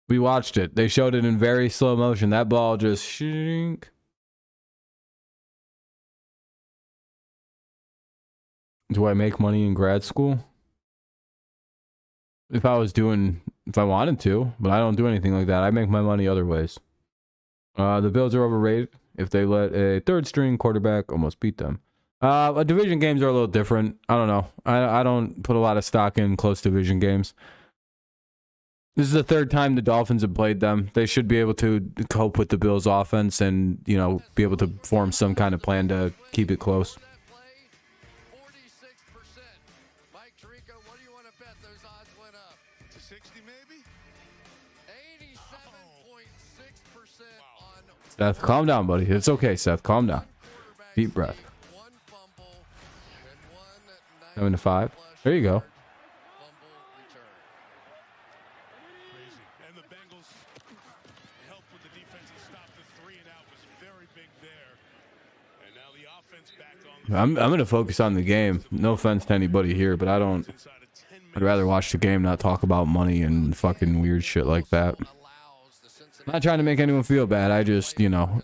We watched it. They showed it in very slow motion. That ball just shink. Do I make money in grad school? If I wanted to, but I don't do anything like that. I make my money other ways. The Bills are overrated if they let a third string quarterback almost beat them. Division games are a little different. I don't know. I don't put a lot of stock in close division games. This is the 3rd time the Dolphins have played them. They should be able to cope with the Bills' offense and, you know, be able to form some kind of plan to keep it close. Seth, calm down, buddy. It's okay, Seth. Calm down. Deep breath. 7-5. There you go. And the Bengals helped with the defensive stop. The 3 and out was very big there. And now the offense back on. I'm going to focus on the game. No offense to anybody here, but I'd rather watch the game, not talk about money and fucking weird shit like that. I'm not trying to make anyone feel bad. I just, you know,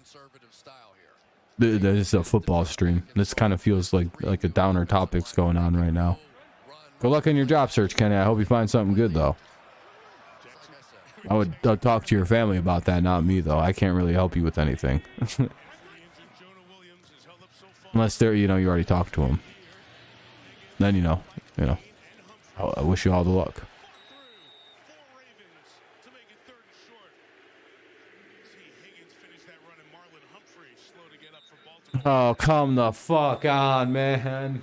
this is a football stream. This kind of feels like a downer topics going on right now. Good luck in your job search, Kenny. I hope you find something good, though. I'll talk to your family about that, not me, though. I can't really help you with anything. Unless they're, you know, you already talked to them. Then, you know, I wish you all the luck. Oh, come the fuck on, man.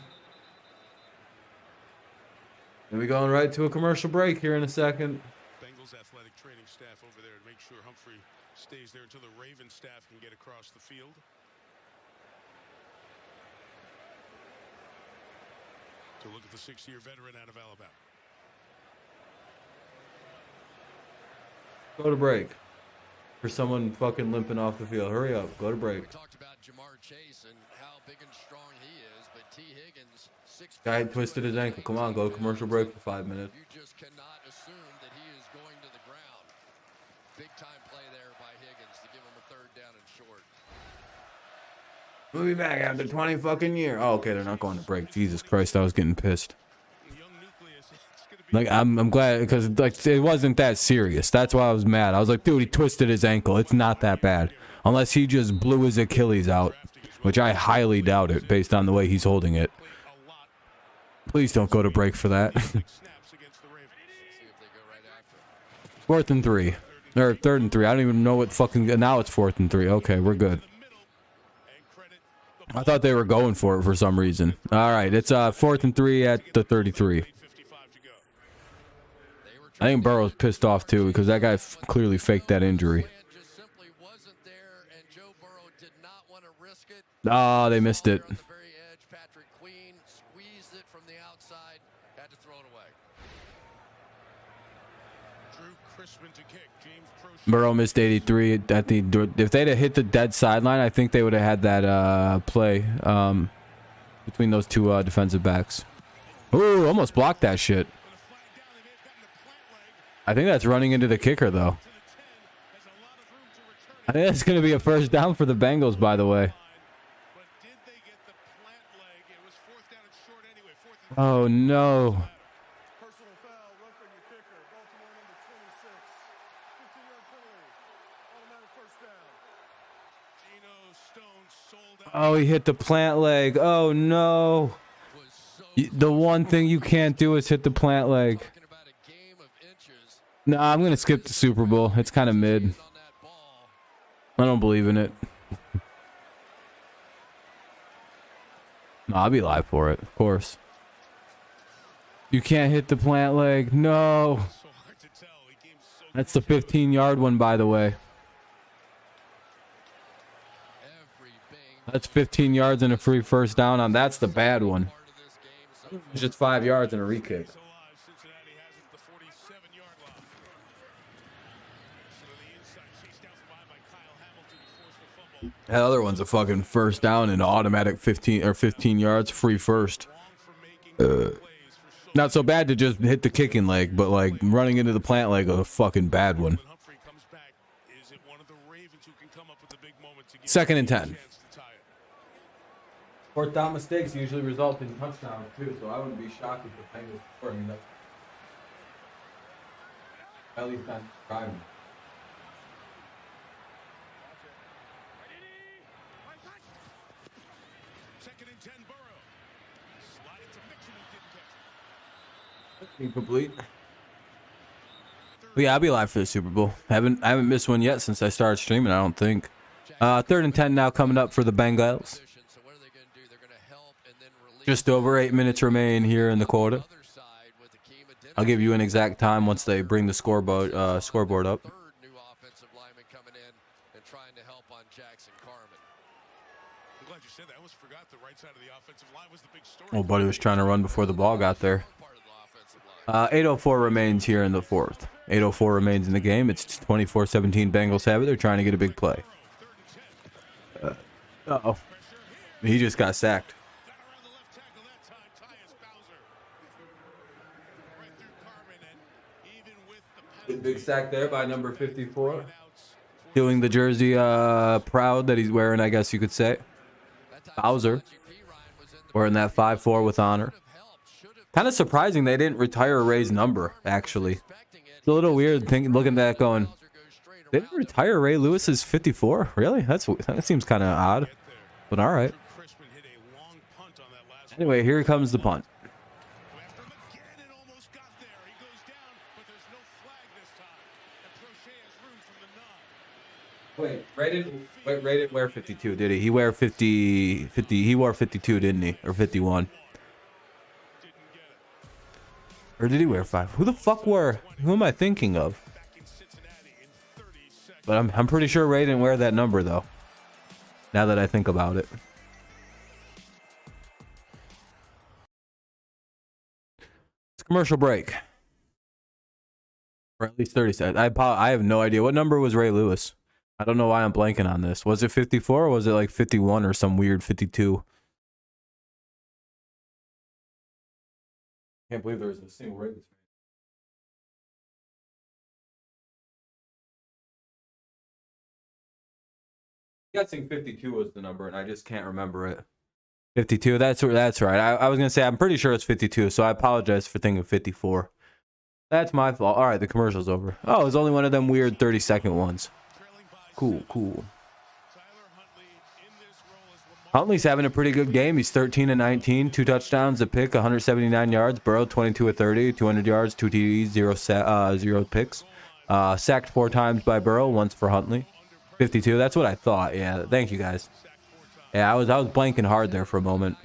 And we going right to a commercial break here in a second. Bengals athletic training staff over there to make sure Humphrey stays there until the Ravens staff can get across the field. To look at the 6-year veteran out of Alabama. Go to break. For someone fucking limping off the field. Hurry up. Go to break. We talked about Jamar Chase and how big and strong he is, but T. Higgins, 6 Guy twisted his ankle. Come on, go to commercial break for 5 minutes. You just cannot assume that he is going to the ground. Big time play there by Higgins to give him a 3rd down and short. We'll be back after 20 fucking years. Oh, okay, they're not going to break. Jesus Christ, I was getting pissed. Like, I'm glad, because like it wasn't that serious. That's why I was mad. I was like, dude, he twisted his ankle. It's not that bad. Unless he just blew his Achilles out, which I highly doubt it based on the way he's holding it. Please don't go to break for that. 4th and 3. Or 3rd and 3. I don't even know what fucking... Now it's 4th and 3. Okay, we're good. I thought they were going for it for some reason. All right, it's 4th and 3 at the 33. I think Burrow's pissed off too because that guy clearly faked that injury. Oh, they missed it. Burrow missed 83 at the. If they'd have hit the dead sideline, I think they would have had that play between those two defensive backs. Ooh, almost blocked that shit. I think that's running into the kicker, though. I think that's going to be a 1st down for the Bengals, by the way. Oh, no. Personal foul, roughing the kicker. Baltimore number 26. 15-yard penalty. Automatic 1st down. Oh, he hit the plant leg. Oh, no. The one thing you can't do is hit the plant leg. No, I'm going to skip the Super Bowl. It's kind of mid. I don't believe in it. No, I'll be live for it, of course. You can't hit the plant leg. No. That's the 15-yard one, by the way. That's 15 yards and a free 1st down on. That's the bad one. It's just 5 yards and a re-kick. That other one's a fucking 1st down and automatic 15 yards, free 1st. Not so bad to just hit the kicking leg, but like running into the plant leg, a fucking bad one. 2nd and 10. 4th down mistakes usually result in touchdowns too, so I wouldn't be shocked if the Bengals score. I mean, at least not driving. Incomplete. But yeah, I'll be live for the Super Bowl. I haven't missed one yet since I started streaming, I don't think. 3rd and 10 now coming up for the Bengals. Just over 8 minutes remain here in the quarter. I'll give you an exact time once they bring the scoreboard up. Oh, buddy was trying to run before the ball got there. 8:04 remains here in the 4th. 8:04 remains in the game. It's 24-17. Bengals have it. They're trying to get a big play. Uh-oh. He just got sacked. Big sack there by number 54. Doing the jersey proud that he's wearing, I guess you could say. Bowser. Wearing that 5-4 with honor. Kind of surprising they didn't retire Ray's number, actually. It's a little weird looking at that going, they didn't retire Ray Lewis's 54? Really? That seems kind of odd. But all right. Anyway, here comes the punt. Wait, Ray didn't wear 52, did he? He wear 50, he wore 52, didn't he? Or 51. Or did he wear 5? Who the fuck who am I thinking of? But I'm pretty sure Ray didn't wear that number though. Now that I think about it. It's commercial break. For at least 30 seconds. I have no idea. What number was Ray Lewis? I don't know why I'm blanking on this. Was it 54 or was it like 51 or some weird 52? Can't believe there was a single Ravens fan. I'm guessing 52 was the number, and I just can't remember it. 52. That's right. I was gonna say I'm pretty sure it's 52, so I apologize for thinking 54. That's my fault. All right, the commercial's over. Oh, it was only one of them weird 30-second ones. Cool. Huntley's having a pretty good game. He's 13-19, 2 touchdowns, a pick, 179 yards. Burrow 22-30, 200 yards, 2 TDs, 0 picks. Sacked 4 times by Burrow, once for Huntley. 52. That's what I thought. Yeah. Thank you guys. Yeah, I was blanking hard there for a moment.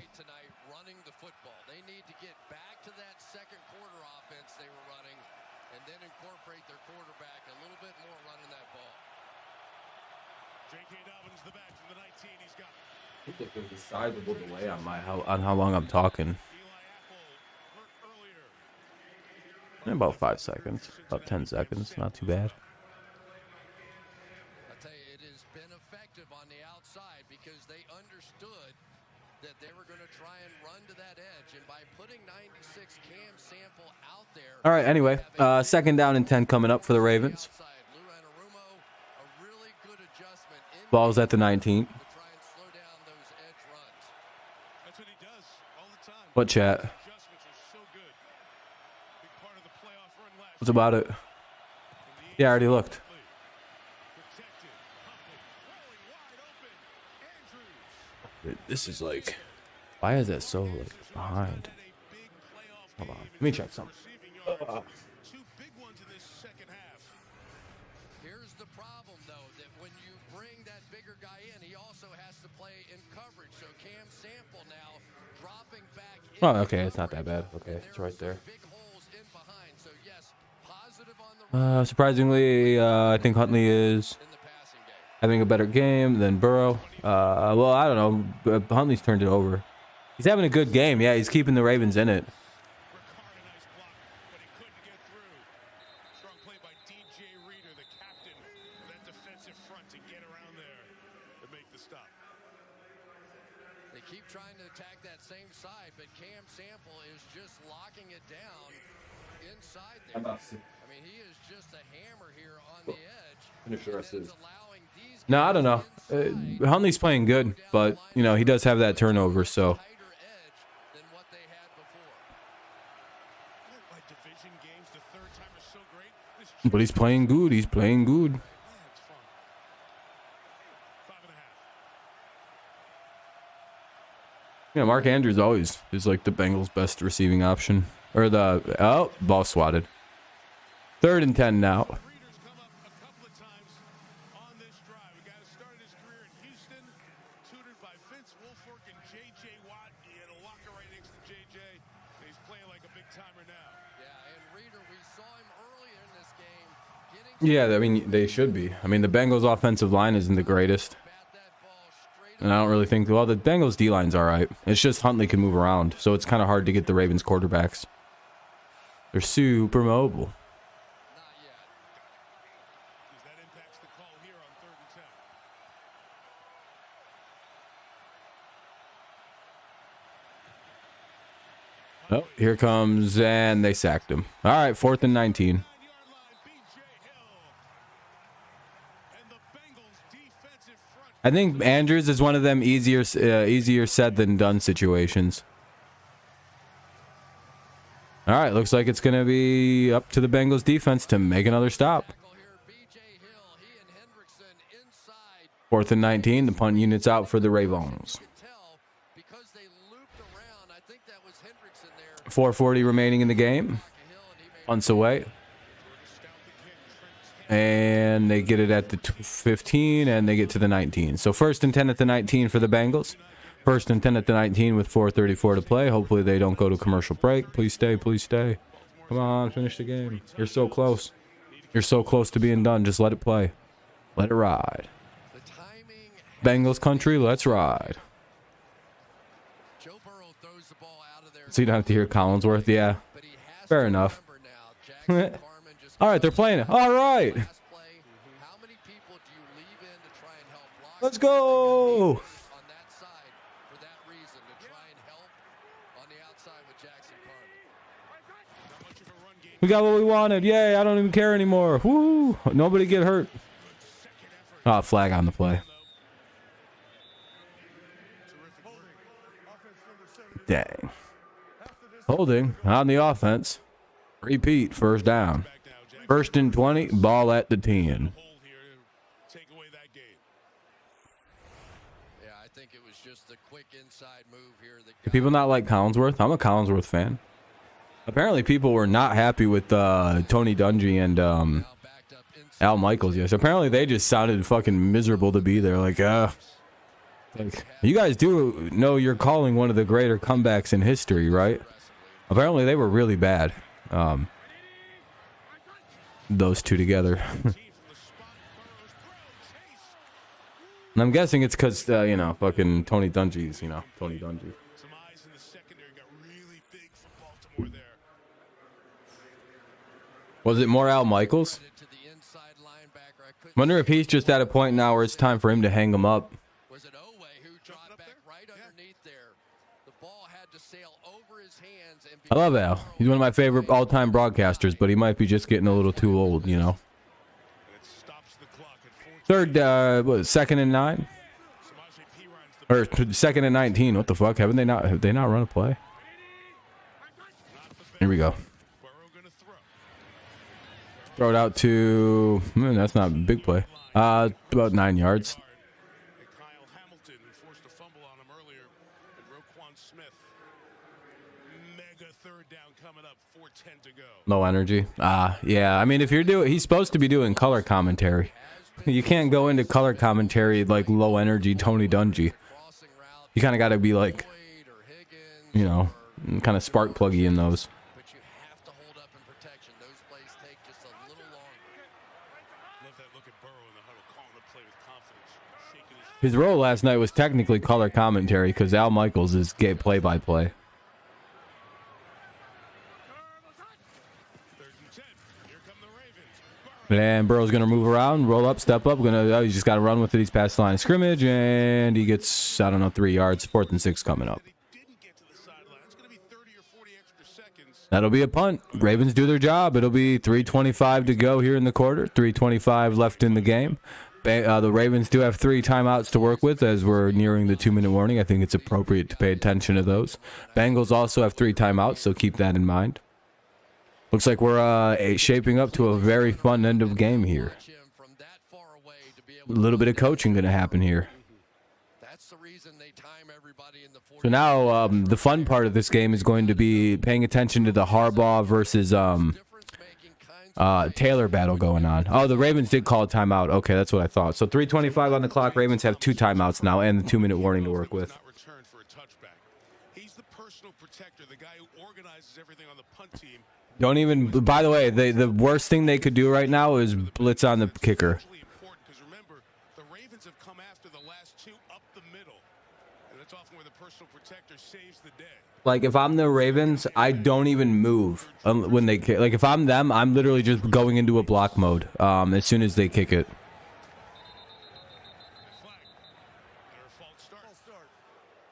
There's a sizable delay on how long I'm talking. In about 5 seconds, about 10 seconds, not too bad. I tell you, it has been effective on the outside because they understood that they were going to try and run to that edge, and by putting 96 Cam Sample out there. All right. Anyway, 2nd down and 10 coming up for the Ravens. Ball's at the 19. What chat? What's about it? Yeah, I already looked. This is like, why is that so like behind? Hold on, let me check something. Here's the problem, though, that when you bring that bigger guy in, he also has to play in coverage. So Cam Sample now dropping back. Oh, okay, it's not that bad. Okay, it's right there. Surprisingly, I think Huntley is having a better game than Burrow. Well, I don't know. Huntley's turned it over. He's having a good game. Yeah, he's keeping the Ravens in it. They keep trying to attack that same side, but Cam Sample is just locking it down inside there. I mean, he is just a hammer here on the edge. Finish the rest of this. No, I don't know. Huntley's playing good, but you know he does have that turnover, so. But he's playing good. He's playing good. Yeah, Mark Andrews always is like the Bengals' best receiving option. Or ball swatted. 3rd and 10 now. Yeah, I mean, they should be. I mean, the Bengals' offensive line isn't the greatest. And I don't really think, well, the Bengals' D-line's all right. It's just Huntley can move around, so it's kind of hard to get the Ravens quarterbacks. They're super mobile. Oh, here comes, and they sacked him. All right, 4th and 19. I think Andrews is one of them easier said than done situations. All right, looks like it's going to be up to the Bengals defense to make another stop. 4th and 19, the punt unit's out for the Ravens. 4:40 remaining in the game. Punts away. And they get it at the 15, and they get to the 19. So 1st and 10 at the 19 for the Bengals. 1st and 10 at the 19 with 4:34 to play. Hopefully they don't go to commercial break. Please stay, please stay. Come on, finish the game. You're so close. You're so close to being done. Just let it play. Let it ride. Bengals country, let's ride. So you don't have to hear Collinsworth. Yeah, fair enough. All right, they're playing it. All right. Let's go. We got what we wanted. Yay, I don't even care anymore. Woo. Nobody get hurt. Ah, flag on the play. Dang. Holding on the offense. Repeat, 1st down. 1st and 20, ball at the 10. Yeah, I think it was just a quick inside move here. Do people not like Collinsworth? I'm a Collinsworth fan. Apparently people were not happy with Tony Dungy and Al Michaels. Yes, apparently they just sounded fucking miserable to be there. Like, you guys do know you're calling one of the greater comebacks in history, right? Apparently they were really bad. Those two together. And I'm guessing it's because, you know, fucking Tony Dungy's, you know, Tony Dungy. Some eyes in the secondary got really big for Baltimore there. Was it more Al Michaels? Wonder if he's just at a point now where it's time for him to hang him up. Was it Owe who dropped back right underneath there? The ball had to sail over his hands and I love Al. He's one of my favorite all-time broadcasters, but he might be just getting a little too old, you know. 3rd, what, 2nd and 9? Or 2nd and 19. What the fuck? Have they not run a play? Here we go. Throw it out to, that's not a big play. About 9 yards. Kyle Hamilton forced a fumble on him earlier. And Roquan Smith. Mega 3rd down coming up. 4:10 to go. Low energy. Yeah. I mean, if you're he's supposed to be doing color commentary. You can't go into color commentary like low energy Tony Dungy. You kind of got to be like, you know, kind of spark pluggy in those. but you have to hold up in protection. Those plays take just a little longer. Love that look at Burrow in the huddle, calling the play with confidence, shaking his His role last night was technically color commentary because Al Michaels is play-by-play. 3rd and 10. Here come the Ravens. And Burrow's going to move around, roll up, step up. He's just got to run with it. He's past the line of scrimmage, and he gets, I don't know, 3 yards. 4th and 6 coming up. They didn't get to the sideline. It's going to be 30 or 40 extra seconds. That'll be a punt. Ravens do their job. It'll be 3:25 to go here in the quarter. 3:25 left in the game. The Ravens do have 3 timeouts to work with as we're nearing the 2-minute warning. I think it's appropriate to pay attention to those. Bengals also have 3 timeouts, so keep that in mind. Looks like we're shaping up to a very fun end of game here. From that far away to be A able little bit of coaching going to happen here. That's the reason they time everybody in the 40. So now the fun part of this game is going to be paying attention to the Harbaugh versus Taylor battle going on. Oh, the Ravens did call a timeout. Okay, that's what I thought. So 3:25 on the clock. Ravens have 2 timeouts now and the 2-minute warning to work with. Not returned for a touchback. He's the personal protector, the guy who organizes everything on the punt team. Don't even, by the way, the worst thing they could do right now is blitz on the kicker. Important because remember, the Ravens have come after the last 2 up the middle. And that's often where the personal protector saves the day. Like, if I'm the Ravens, I don't even move when they kick. Like, if I'm them, I'm literally just going into a block mode as soon as they kick it.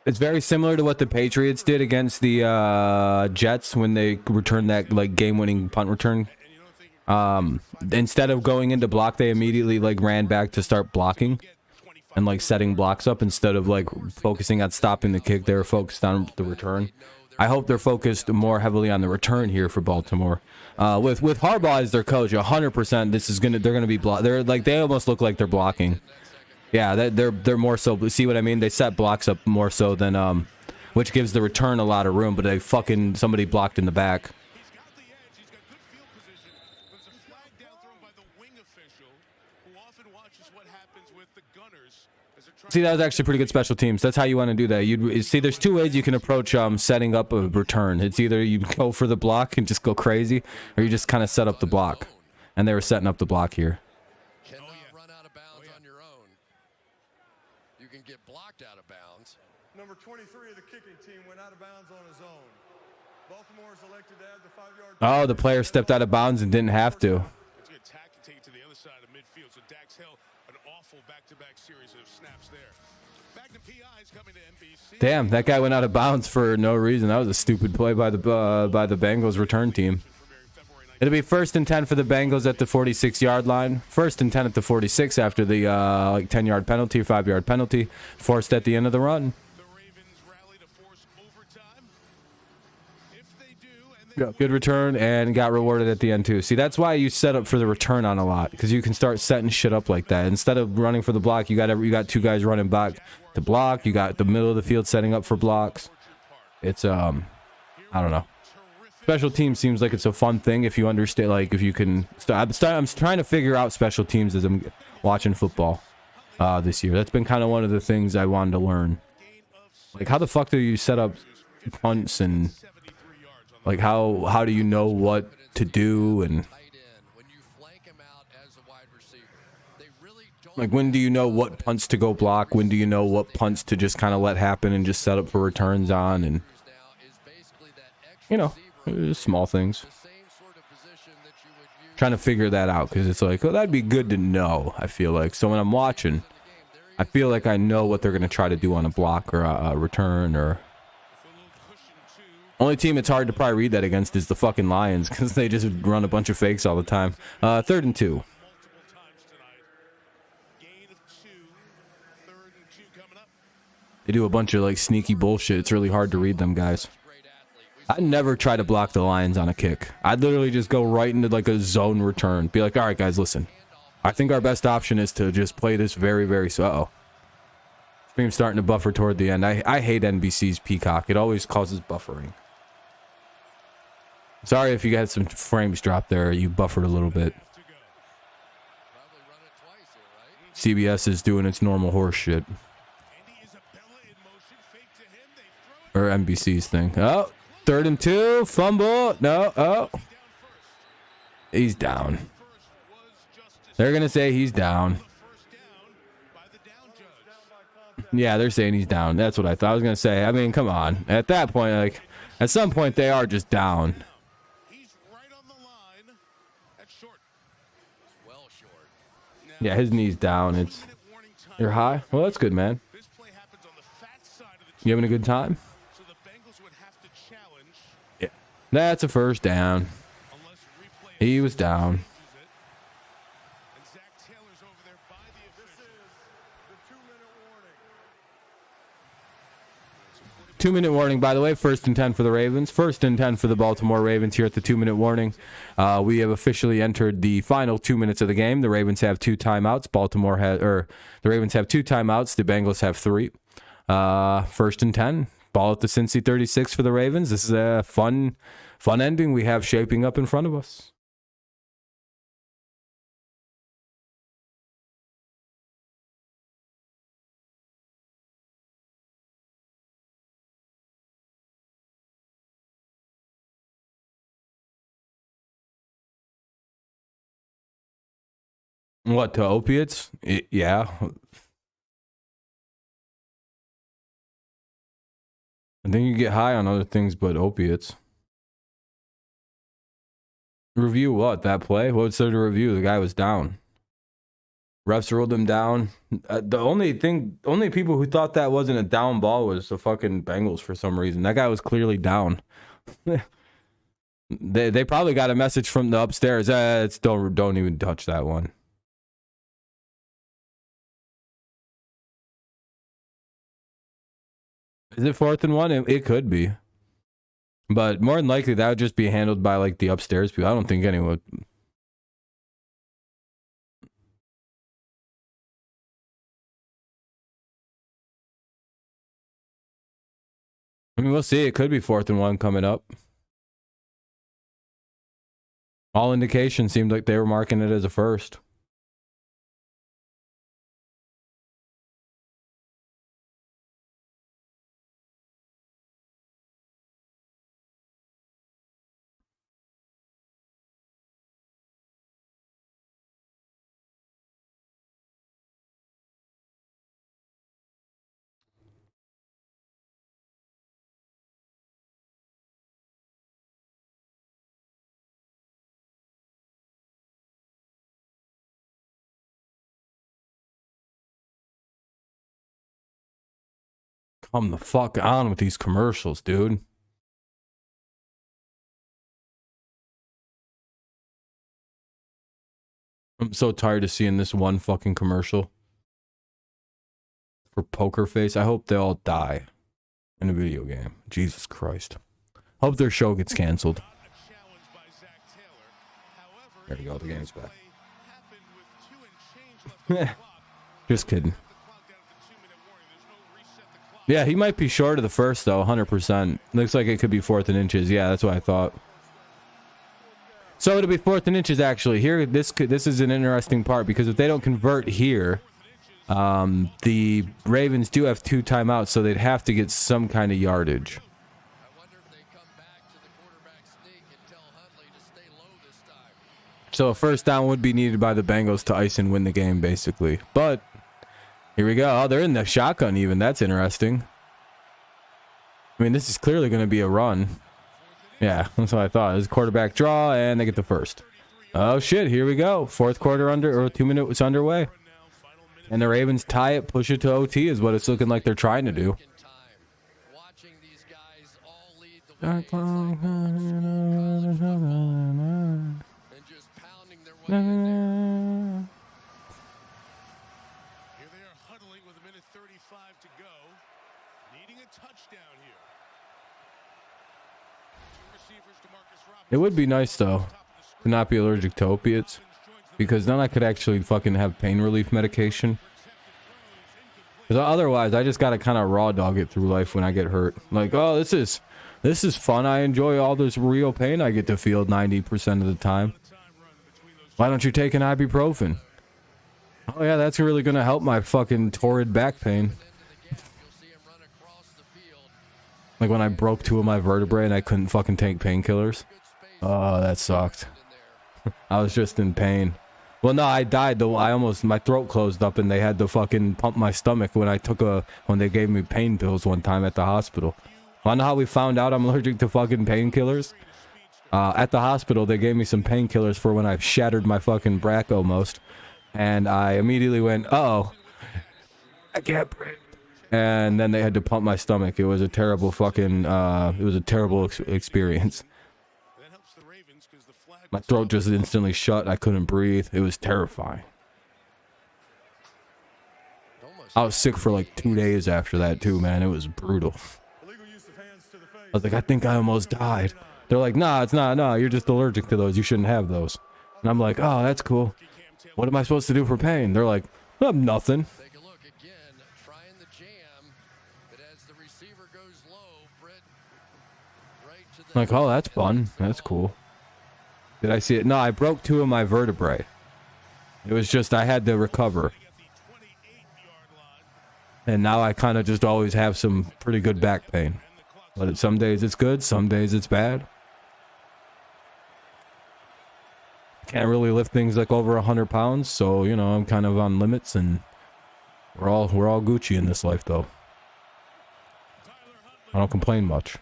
It's very similar to what the Patriots did against the Jets when they returned that, like, game-winning punt return. Instead of going into block, they immediately, like, ran back to start blocking and, like, setting blocks up instead of, like, focusing on stopping the kick. They were focused on the return. I hope they're focused more heavily on the return here for Baltimore. With Harbaugh as their coach, 100%, they're gonna be they almost look like they're blocking. Yeah, they're more so. See what I mean? They set blocks up more so than which gives the return a lot of room. But somebody blocked in the back. He's got the edge. He's got good field position. There's a flag down thrown by the wing official. often watch is what happens with the Gunners as they're trying See, that was actually pretty good special teams. That's how you want to do that. You see, there's two ways you can approach setting up a return. It's either you go for the block and just go crazy, or you just kind of set up the block. And they were setting up the block here. Cannot run out of bounds on your own. You can get blocked out of bounds. Number 23 of the kicking team went out of bounds on his own. Baltimore is elected to add the 5-yard. Oh, the player stepped out of bounds and didn't have to. It's going to attack and take it to the other side of midfield. So Dax Hill, an awful back-to-back series of snaps there. Magnum PI's coming to NBC. Damn, that guy went out of bounds for no reason. That was a stupid play by the Bengals return team. It'll be 1st and 10 for the Bengals at the 46-yard line. 1st and 10 at the 46 after the 10-yard penalty, 5-yard penalty forced at the end of the run. The Ravens rally to force overtime. If they do, and they Good return and got rewarded at the end too. See, that's why you set up for the return on a lot, because you can start setting shit up like that. Instead of running for the block, you got two guys running back to block. You got the middle of the field setting up for blocks. It's I don't know. Special teams seems like it's a fun thing if you understand, like if you can. I'm trying to figure out special teams as I'm watching football this year. That's been kind of one of the things I wanted to learn. Like, how the fuck do you set up punts, and like how do you know what to do, and like when do you know what punts to go block? When do you know what punts to just kind of let happen and just set up for returns on, and you know. Small things. Trying to figure that out, because it's like, oh, that'd be good to know, I feel like. So when I'm watching, I feel like I know what they're going to try to do on a block or a return. Or only team it's hard to probably read that against is the fucking Lions, because they just run a bunch of fakes all the time. 3rd and 2. They do a bunch of like sneaky bullshit. It's really hard to read them guys. I never try to block the Lions on a kick. I'd literally just go right into like a zone return. Be like, all right, guys, listen. I think our best option is to just play this very, very slow. Stream's starting to buffer toward the end. I hate NBC's Peacock. It always causes buffering. Sorry if you had some frames drop there. You buffered a little bit. CBS is doing its normal horse shit. Or NBC's thing. Oh. 3rd and 2, fumble. No, oh. He's down. They're going to say he's down. Yeah, they're saying he's down. That's what I thought. I was going to say, I mean, come on. At that point, like, at some point, they are just down. Yeah, his knee's down. You're high? Well, that's good, man. You having a good time? That's a 1st down. He was down. 2-minute warning, by the way. 1st and 10 for the Ravens. 1st and 10 for the Baltimore Ravens here at the 2-minute warning. We have officially entered the final 2 minutes of the game. The Ravens have 2 timeouts. The Ravens have 2 timeouts. The Bengals have 3. 1st and 10. Ball at the Cincy 36 for the Ravens. This is a fun ending we have shaping up in front of us. What, to opiates? Yeah. I think you get high on other things but opiates. Review what? That play? What's there to review? The guy was down. Refs ruled him down. The only people who thought that wasn't a down ball was the fucking Bengals for some reason. That guy was clearly down. They probably got a message from the upstairs. Don't even touch that one. Is it 4th and 1? It could be. But more than likely, that would just be handled by like the upstairs people. I don't think anyone. I mean, we'll see. It could be 4th and 1 coming up. All indications seemed like they were marking it as a 1st. Come the fuck on with these commercials, dude. I'm so tired of seeing this one fucking commercial for Poker Face. I hope they all die in a video game. Jesus Christ. Hope their show gets canceled. There we go. The game's back. Just kidding. Yeah, he might be short of the first, though, 100%. Looks like it could be 4th and inches. Yeah, that's what I thought. So it'll be 4th and inches, actually. Here, this is an interesting part, because if they don't convert here, the Ravens do have 2 timeouts, so they'd have to get some kind of yardage. So a first down would be needed by the Bengals to ice and win the game, basically. But here we go. Oh, they're in the shotgun even. That's interesting. I mean, this is clearly going to be a run. Yeah, that's what I thought. It's quarterback draw, and they get the first. Oh, shit. Here we go. 4th quarter or 2 minutes underway. And the Ravens tie it, push it to OT is what it's looking like they're trying to do. Here they are huddling with 1:35 to go, needing a touchdown here. It would be nice, though, to not be allergic to opiates, because then I could actually fucking have pain relief medication. Because otherwise, I just gotta kind of raw dog it through life when I get hurt. Like, oh, this is fun. I enjoy all this real pain I get to feel 90% of the time. Why don't you take an ibuprofen? Oh yeah, that's really gonna help my fucking torrid back pain. Like when I broke 2 of my vertebrae and I couldn't fucking take painkillers. Oh, that sucked. I was just in pain. Well, no, I died though. My throat closed up and they had to fucking pump my stomach when they gave me pain pills one time at the hospital. Wanna know how we found out I'm allergic to fucking painkillers? At the hospital, they gave me some painkillers for when I shattered my fucking back almost. And I immediately went, oh, I can't breathe. And then they had to pump my stomach. It was a terrible fucking, experience. My throat just instantly shut. I couldn't breathe. It was terrifying. I was sick for like 2 days after that too, man. It was brutal. I was like, I think I almost died. They're like, nah, it's not. No, you're just allergic to those. You shouldn't have those. And I'm like, oh, that's cool. What am I supposed to do for pain? They're like, oh, nothing. Take a look again, trying the jam, but as the receiver goes low, Britt right to the Like, oh, that's fun. That's cool. Did I see it? No, I broke 2 of my vertebrae. It was just I had to recover. And now I kind of just always have some pretty good back pain. But some days it's good, some days it's bad. Can't really lift things like over 100 pounds, so you know I'm kind of on limits, and we're all Gucci in this life, though. I don't complain much.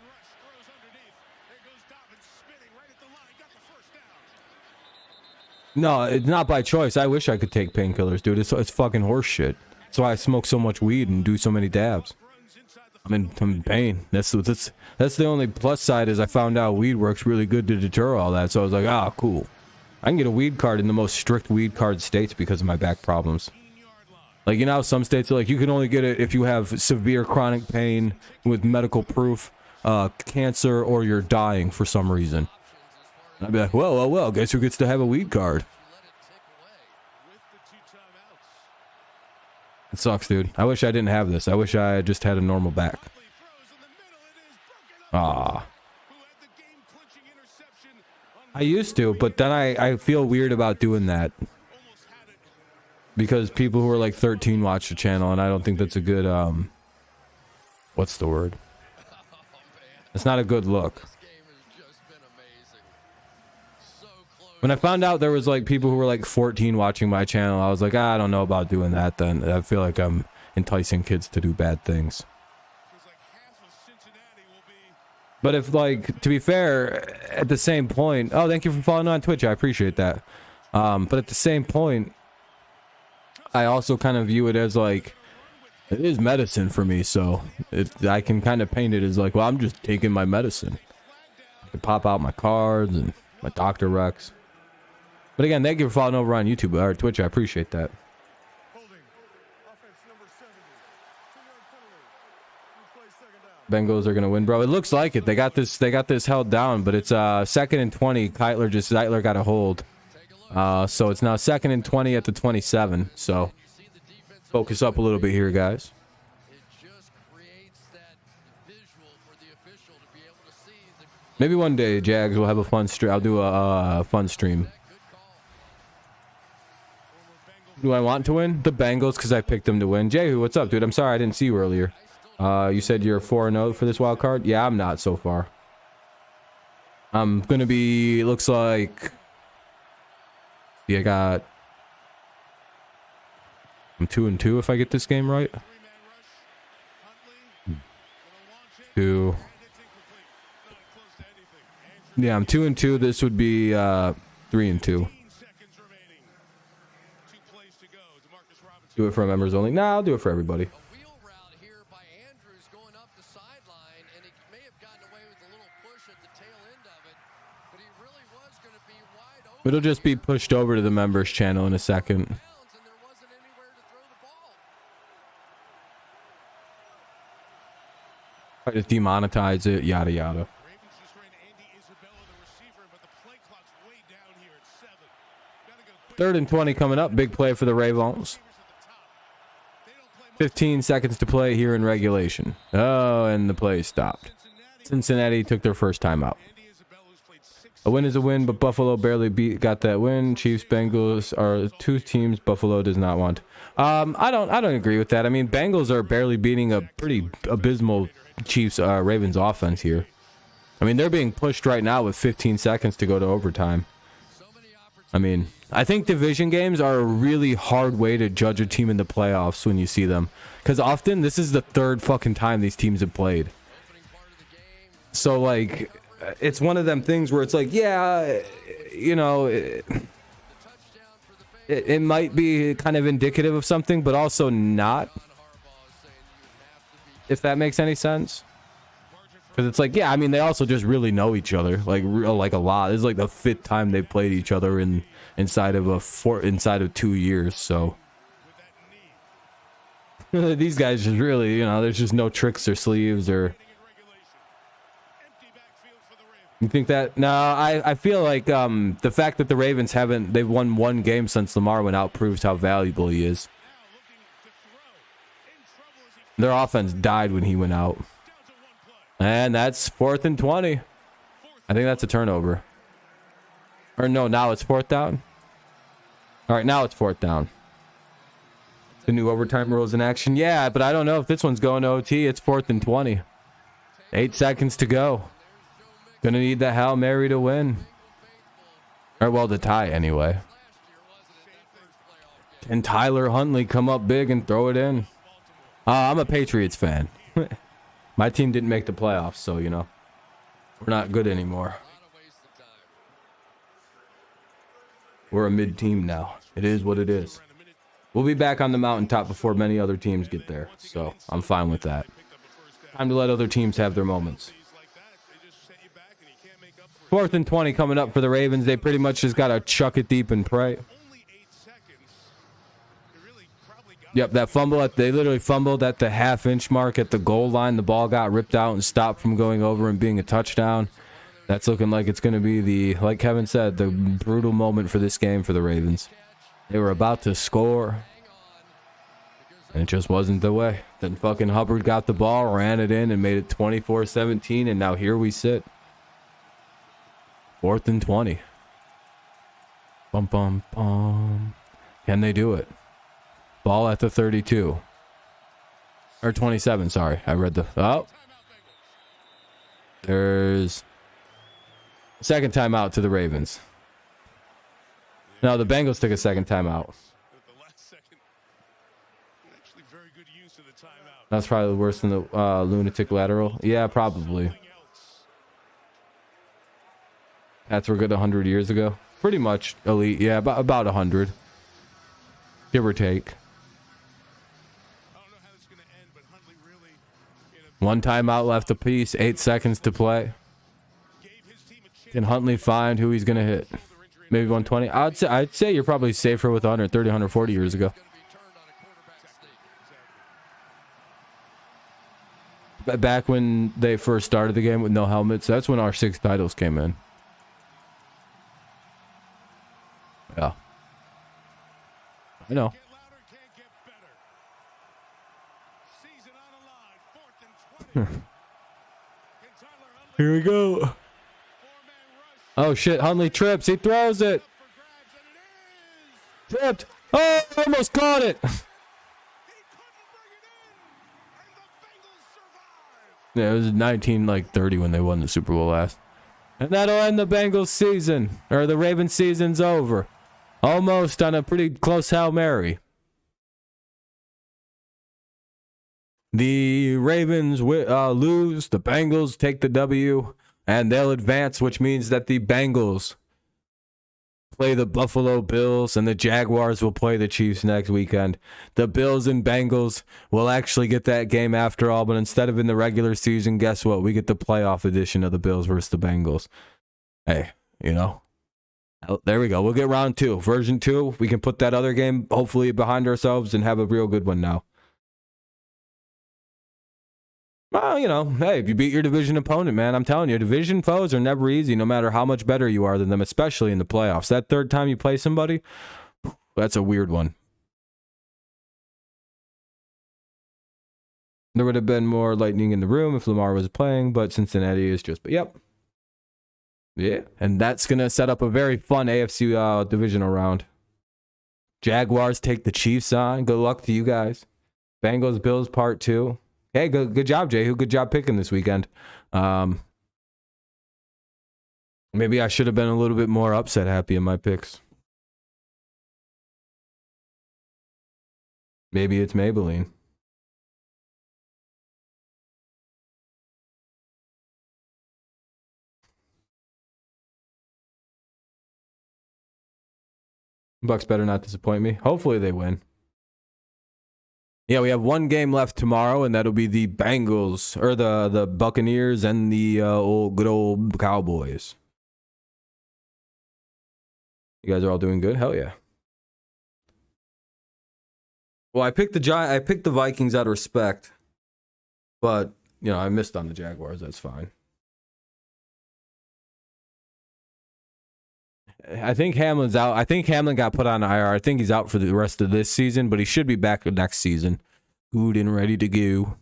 No, it's not by choice. I wish I could take painkillers, dude. It's fucking horse shit. That's why I smoke so much weed and do so many dabs. I'm in pain. That's the only plus side is I found out weed works really good to deter all that. So I was like, ah, cool. I can get a weed card in the most strict weed card states because of my back problems. Like, you know how some states are like, you can only get it if you have severe chronic pain with medical proof, cancer, or you're dying for some reason. And I'd be like, well, guess who gets to have a weed card? It sucks, dude. I wish I didn't have this. I wish I just had a normal back. Ah. I used to, but then I feel weird about doing that. Because people who are like 13 watch the channel, and I don't think that's a good, what's the word? It's not a good look. When I found out there was like people who were like 14 watching my channel, I was like, I don't know about doing that then. I feel like I'm enticing kids to do bad things. But if, like, to be fair, at the same point, oh, thank you for following on Twitch. I appreciate that. But at the same point, I also kind of view it as like, It is medicine for me, so I can kind of paint it as like, well, I'm just taking my medicine. I can pop out my cards and my Dr. Rex. But again, thank you for following over on YouTube or Twitch. I appreciate that. Holding. Offense number 70. 2-yard penalty. Replay second down. Bengals are gonna win, bro. It looks like it. They got this held down, but it's 2nd and 20. Zeitler got a hold. So it's now 2nd and 20 at the 27. So focus up a little bit here, guys. It just creates that visual for the official to be able to see the Maybe one day, Jags, will have a fun stream. I'll do a fun stream. good call. Do I want to win? The Bengals, because I picked them to win. Jehu, what's up, dude? I'm sorry I didn't see you earlier. You said you're 4-0 for this wild card? Yeah, I'm not so far. I'm going to be, it looks like... Yeah, I'm 2-2 if I get this game right. 2. Yeah, I'm 2-2. This would be 3-2. Do it for members only. Nah, I'll do it for everybody. A wheel route here by Andrews going up the sideline, and he may have gotten away with a little push at the tail end of it, but he really was going to be wide open. It'll just be pushed over to the members channel in a second. And there wasn't anywhere to throw the ball. Try to demonetize it, yada yada. Ravens just ran Andy Isabella, the receiver, but the play clock's way down here at 7. Gotta go quick. 3rd and 20 coming up. Big play for the Ravens. 15 seconds to play here in regulation. Oh, and the play stopped. Cincinnati took their first timeout. A win is a win, but Buffalo barely got that win. Chiefs, Bengals are 2 teams Buffalo does not want. I don't agree with that. I mean, Bengals are barely beating a pretty abysmal Chiefs Ravens offense here. I mean, they're being pushed right now with 15 seconds to go to overtime. I mean, I think division games are a really hard way to judge a team in the playoffs when you see them. Because often, this is the 3rd fucking time these teams have played. So, like, it's one of them things where it's like, yeah, you know, it might be kind of indicative of something, but also not. If that makes any sense. Because it's like, yeah, I mean, they also just really know each other, like a lot. This is like the 5th time they played each other inside of 2 years. So these guys just really, you know, there's just no tricks or sleeves or. You think that? No, I feel like the fact that the Ravens they've won 1 game since Lamar went out proves how valuable he is. Their offense died when he went out. And that's 4th and 20. I think that's a turnover. Or no, now it's 4th down. All right, now it's 4th down. The new overtime rules in action. Yeah, but I don't know if this one's going to OT. It's 4th and 20. 8 seconds to go. Gonna need the Hail Mary to win. Or, well, to tie anyway. Can Tyler Huntley come up big and throw it in? I'm a Patriots fan. My team didn't make the playoffs, so, you know, we're not good anymore. We're a mid-team now. It is what it is. We'll be back on the mountaintop before many other teams get there, so I'm fine with that. Time to let other teams have their moments. 4th and 20 coming up for the Ravens. They pretty much just got to chuck it deep and pray. Yep, that fumble, they literally fumbled at the half-inch mark at the goal line. The ball got ripped out and stopped from going over and being a touchdown. That's looking like it's going to be like Kevin said, the brutal moment for this game for the Ravens. They were about to score, and it just wasn't the way. Then fucking Hubbard got the ball, ran it in, and made it 24-17, and now here we sit. 4th and 20. Bum, bum, bum. Can they do it? Ball at the 32. Or 27, sorry. I read the... Oh. There's... Second timeout to the Ravens. No, the Bengals took a second timeout. That's probably worse than the lunatic lateral. Yeah, probably. That's were good 100 years ago. Pretty much elite. Yeah, about 100. Give or take. I don't know how this is going One timeout left apiece. 8 seconds to play. Can Huntley find who he's gonna hit? Maybe 120. I'd say you're probably safer with 130, 140 years ago. Back when they first started the game with no helmets, that's when our 6 titles came in. Yeah. I know. Here we go. Oh shit, Huntley trips. He throws it. Tripped. Oh, almost caught it. Yeah, it was 1930 when they won the Super Bowl last. And that'll end the Bengals season. Or the Ravens season's over. Almost on a pretty close Hail Mary. The Ravens lose. The Bengals take the W. And they'll advance, which means that the Bengals play the Buffalo Bills and the Jaguars will play the Chiefs next weekend. The Bills and Bengals will actually get that game after all, but instead of in the regular season, guess what? We get the playoff edition of the Bills versus the Bengals. Hey, you know, there we go. We'll get round 2, version 2. We can put that other game hopefully behind ourselves and have a real good one now. Well, you know, hey, if you beat your division opponent, man, I'm telling you, division foes are never easy, no matter how much better you are than them, especially in the playoffs. That third time you play somebody, that's a weird one. There would have been more lightning in the room if Lamar was playing, but Cincinnati is just, but yep. Yeah, and that's going to set up a very fun AFC divisional round. Jaguars take the Chiefs on. Good luck to you guys. Bengals, Bills, part 2. Hey, good job, Jay. Good job picking this weekend. Maybe I should have been a little bit more upset happy in my picks. Maybe it's Maybelline. Bucks better not disappoint me. Hopefully they win. Yeah, we have one game left tomorrow, and that'll be the Bengals, or the Buccaneers and the good old Cowboys. You guys are all doing good? Hell yeah. Well, I picked the Vikings out of respect, but you know I missed on the Jaguars. That's fine. I think Hamlin's out. I think Hamlin got put on IR. I think he's out for the rest of this season, but he should be back next season. Good and ready to go.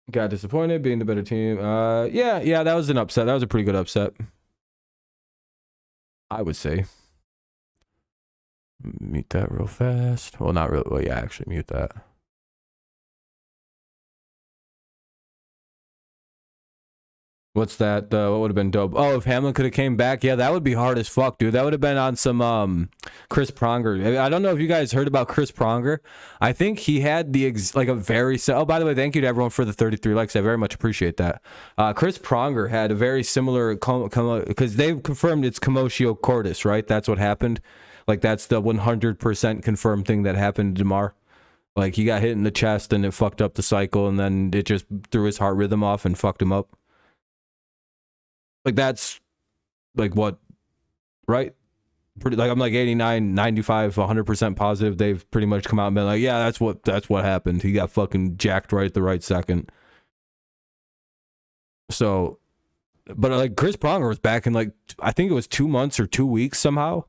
Got disappointed being the better team. Yeah, that was an upset. That was a pretty good upset, I would say. Mute that real fast. Well, not really. Well, yeah, actually mute that. What's that? What would have been dope? Oh, if Hamlin could have came back, yeah, that would be hard as fuck, dude. That would have been on some Chris Pronger. I don't know if you guys heard about Chris Pronger. I think he had like a very. Oh, by the way, thank you to everyone for the 33 likes. I very much appreciate that. Chris Pronger had a very similar because they've confirmed it's commotio cordis, right? That's what happened. Like that's the 100% confirmed thing that happened to DeMar. Like he got hit in the chest and it fucked up the cycle, and then it just threw his heart rhythm off and fucked him up. Like that's like what, right? Pretty like I'm like 89, 95, 100% positive. They've pretty much come out and been like, yeah, that's what happened. He got fucking jacked right at the right second. So, but like Chris Pronger was back in like I think it was 2 months or 2 weeks somehow.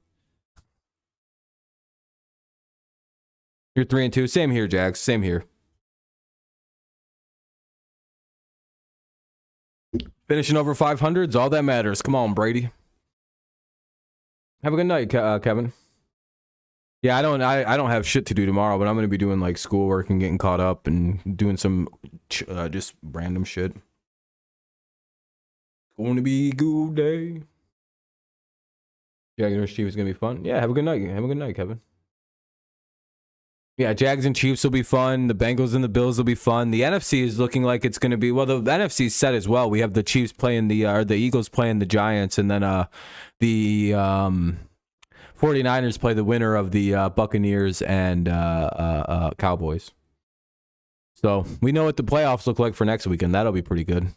You're 3-2. Same here, Jags. Same here. Finishing over 500's all that matters. Come on, Brady. Have a good night, Kevin. Yeah, I don't have shit to do tomorrow, but I'm gonna be doing like schoolwork and getting caught up and doing some just random shit. Going to be a good day. Jaguars Chiefs is gonna be fun. Yeah, have a good night. Have a good night, Kevin. Yeah, Jags and Chiefs will be fun. The Bengals and the Bills will be fun. The NFC is looking like it's going to be, well, the NFC is set as well. We have the Chiefs playing the Eagles playing the Giants, and then the 49ers play the winner of the Buccaneers and Cowboys. So we know what the playoffs look like for next weekend. That'll be pretty good.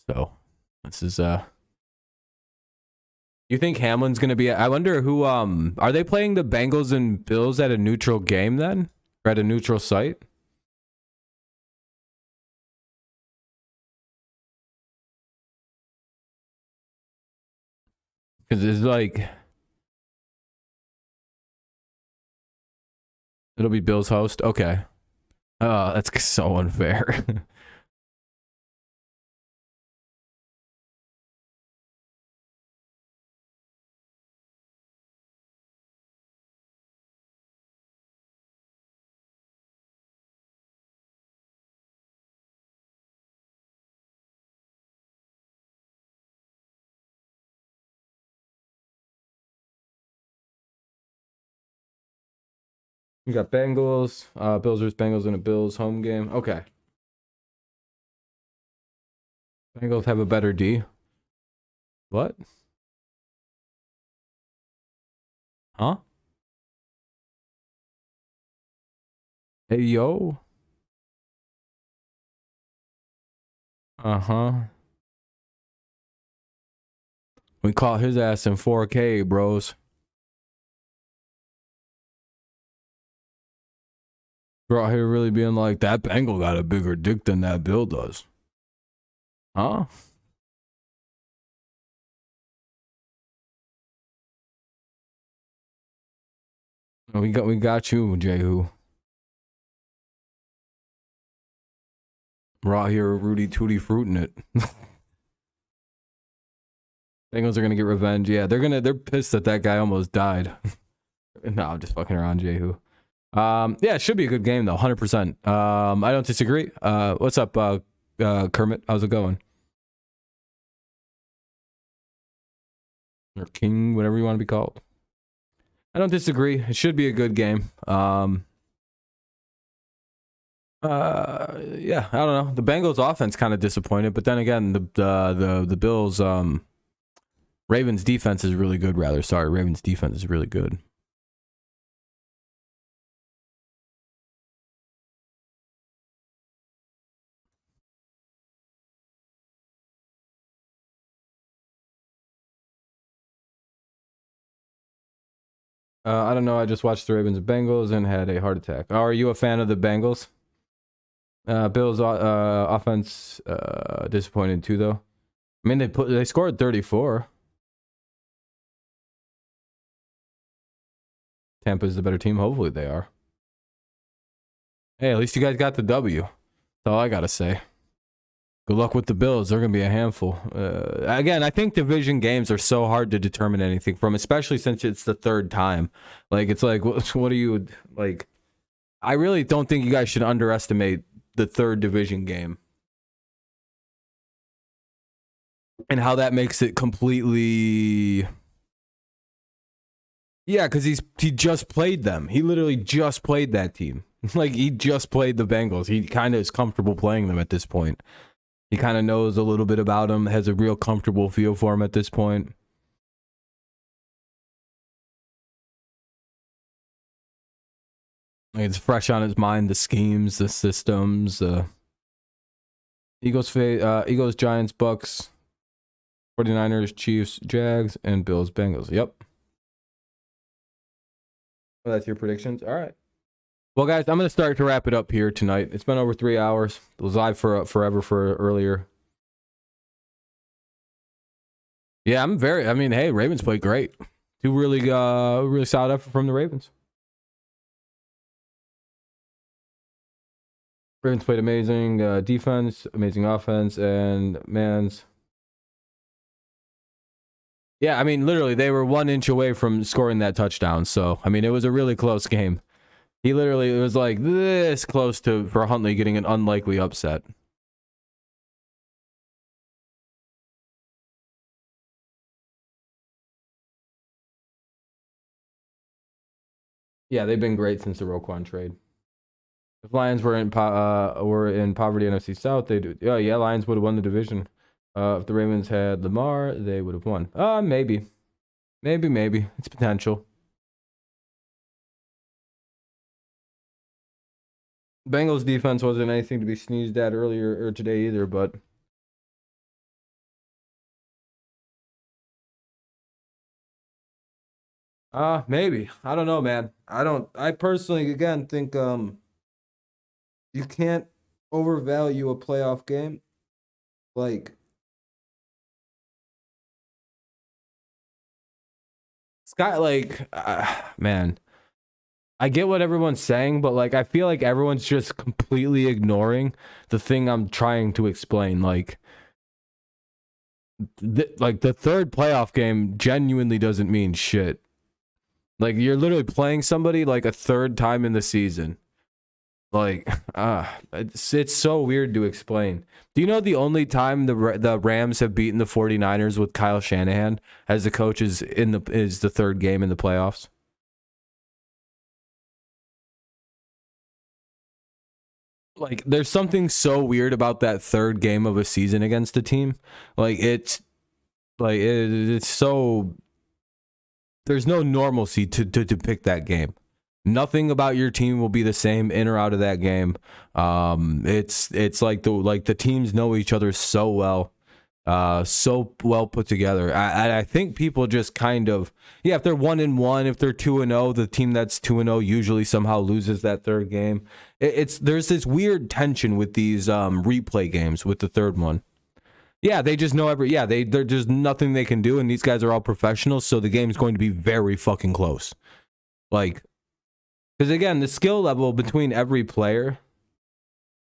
So this is you think Hamlin's going to be? I wonder who. Are they playing the Bengals and Bills at a neutral game then, or at a neutral site? Because it's like it'll be Bills host. Okay. Oh, that's so unfair. You got Bengals, Bills versus Bengals in a Bills home game. Okay. Bengals have a better D. What? Huh? Hey, yo. Uh-huh. We caught his ass in 4K, bros. We're out here really being like, that Bengal got a bigger dick than that Bill does. Huh? We got you, Jehu. We're out here Rudy Tooty fruiting it. Bengals are gonna get revenge. Yeah, they're pissed that that guy almost died. No, I'm just fucking around, Jehu. Yeah, it should be a good game though, 100%. I don't disagree. What's up, Kermit? How's it going? Or King, whatever you want to be called. I don't disagree. It should be a good game. Yeah, I don't know. The Bengals offense kind of disappointed, but then again, the Bills Ravens defense is really good, rather. Sorry, Ravens defense is really good. I don't know. I just watched the Ravens and Bengals and had a heart attack. Oh, are you a fan of the Bengals? Bills offense disappointed too, though. I mean, they scored 34. Tampa's the better team. Hopefully they are. Hey, at least you guys got the W. That's all I gotta say. Good luck with the Bills. They're going to be a handful. Again, I think division games are so hard to determine anything from, especially since it's the third time. Like, it's like, what do you, like, I really don't think you guys should underestimate the third division game. And how that makes it completely... Yeah, because he just played them. He literally just played that team. Like, he just played the Bengals. He kind of is comfortable playing them at this point. He kind of knows a little bit about him, has a real comfortable feel for him at this point. Like, it's fresh on his mind, the schemes, the systems. Eagles, Giants, Bucks, 49ers, Chiefs, Jags, and Bills, Bengals. Yep. Well, that's your predictions? All right. Well, guys, I'm going to start to wrap it up here tonight. It's been over 3 hours. It was live for earlier. Yeah, I mean, hey, Ravens played great. Two really solid effort from the Ravens. Ravens played amazing defense, amazing offense, and man's. Yeah, I mean, literally, they were 1 inch away from scoring that touchdown. So, I mean, it was a really close game. It was like this close for Huntley getting an unlikely upset. Yeah, they've been great since the Roquan trade. If Lions were in poverty NFC South, they do. Oh yeah, Lions would have won the division. If the Ravens had Lamar, they would have won. Maybe. It's potential. Bengals defense wasn't anything to be sneezed at earlier or today either, but maybe. I don't know, man. I personally again think you can't overvalue a playoff game. Like Scott, like man, I get what everyone's saying, but like I feel like everyone's just completely ignoring the thing I'm trying to explain. Like the third playoff game genuinely doesn't mean shit. Like you're literally playing somebody like a third time in the season. Like it's so weird to explain. Do you know the only time the Rams have beaten the 49ers with Kyle Shanahan as the coach is the third game in the playoffs? Like there's something so weird about that third game of a season against a team. It's so there's no normalcy to pick that game. Nothing about your team will be the same in or out of that game. It's like the teams know each other so well put together. I think people just kind of if they're 1-1, if they're 2-0, the team that's 2-0 usually somehow loses that third game. There's this weird tension with these replay games with the third one. Yeah, they just know there's just nothing they can do, and these guys are all professionals, so the game's going to be very fucking close. Like, because again, the skill level between every player,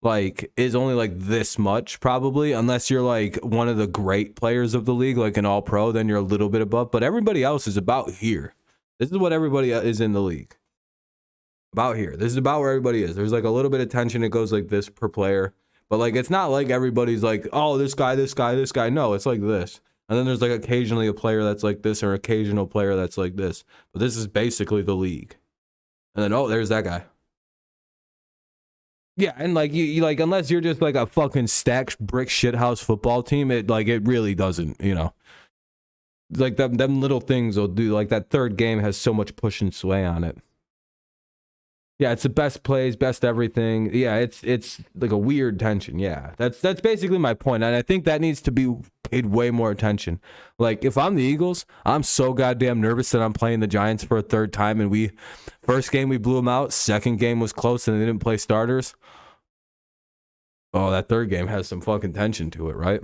like, is only like this much probably, unless you're like one of the great players of the league, like an all-pro, then you're a little bit above. But everybody else is about here. This is what everybody is in the league. About here. This is about where everybody is. There's like a little bit of tension. It goes like this per player. But like it's not like everybody's like, oh, this guy. No, it's like this. And then there's like occasionally a player that's like this or occasional player that's like this. But this is basically the league. And then, oh, there's that guy. Yeah, and like you like unless you're just like a fucking stacked brick shithouse football team, it really doesn't, Like them little things will do. Like that third game has so much push and sway on it. Yeah, it's the best plays, best everything. Yeah, it's like a weird tension. Yeah, that's basically my point, and I think that needs to be paid way more attention. Like if I'm the Eagles, I'm so goddamn nervous that I'm playing the Giants for a third time, and first game we blew them out, second game was close, and they didn't play starters. Oh, that third game has some fucking tension to it, right?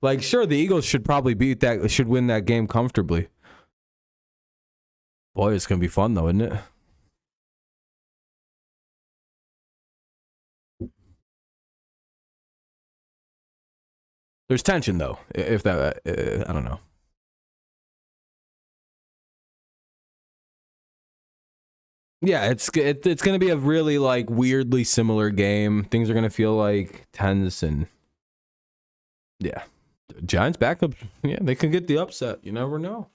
Like, sure, the Eagles should probably win that game comfortably. Boy, it's gonna be fun though, isn't it? There's tension though. If that, I don't know. Yeah, it's going to be a really like weirdly similar game. Things are going to feel like tense and yeah. Giants backup, yeah, they can get the upset. You never know.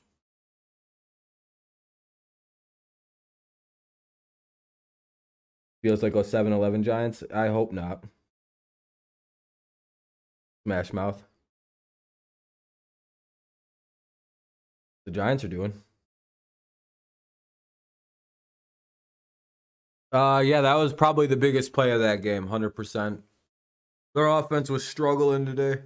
Feels like a 7-11 Giants. I hope not. Smash mouth. The Giants are doing. Yeah, that was probably the biggest play of that game, 100%. Their offense was struggling today.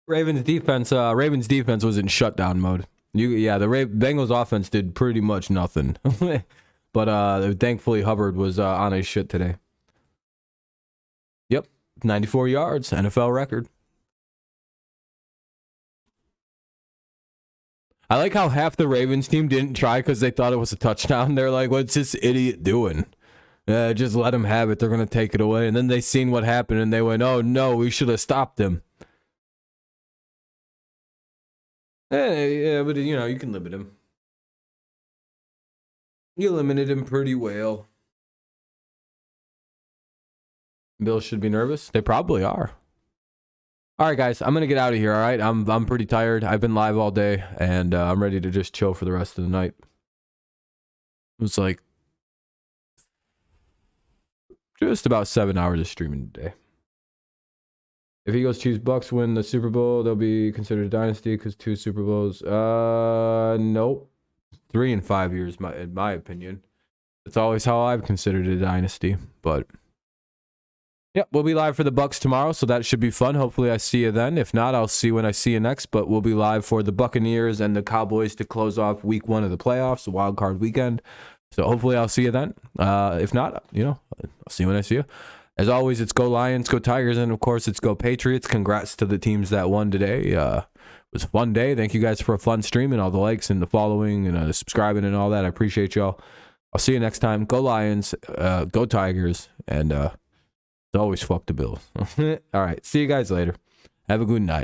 Ravens defense was in shutdown mode. The Bengals offense did pretty much nothing. But thankfully Hubbard was on his shit today. Yep, 94 yards, NFL record. I like how half the Ravens team didn't try because they thought it was a touchdown. They're like, what's this idiot doing? Just let him have it. They're going to take it away. And then they seen what happened and they went, oh no, we should have stopped him. Yeah, but you can limit him. You limited him pretty well. Bills should be nervous. They probably are. All right, guys, I'm gonna get out of here. All right, I'm pretty tired. I've been live all day, and I'm ready to just chill for the rest of the night. It was like just about 7 hours of streaming today. If Eagles, Chiefs, Bucks win the Super Bowl, they'll be considered a dynasty because 2 Super Bowls. Nope. 3 in 5 years, in my opinion. It's always how I've considered it a dynasty, but. Yeah, we'll be live for the Bucks tomorrow, so that should be fun. Hopefully I see you then. If not, I'll see you when I see you next, but we'll be live for the Buccaneers and the Cowboys to close off week 1 of the playoffs, the wild card weekend. So hopefully I'll see you then. If not, I'll see you when I see you. As always, it's go Lions, go Tigers, and of course it's go Patriots. Congrats to the teams that won today. It was a fun day. Thank you guys for a fun stream and all the likes and the following and the subscribing and all that. I appreciate y'all. I'll see you next time. Go Lions, go Tigers, and always fuck the Bills. All right. See you guys later. Have a good night.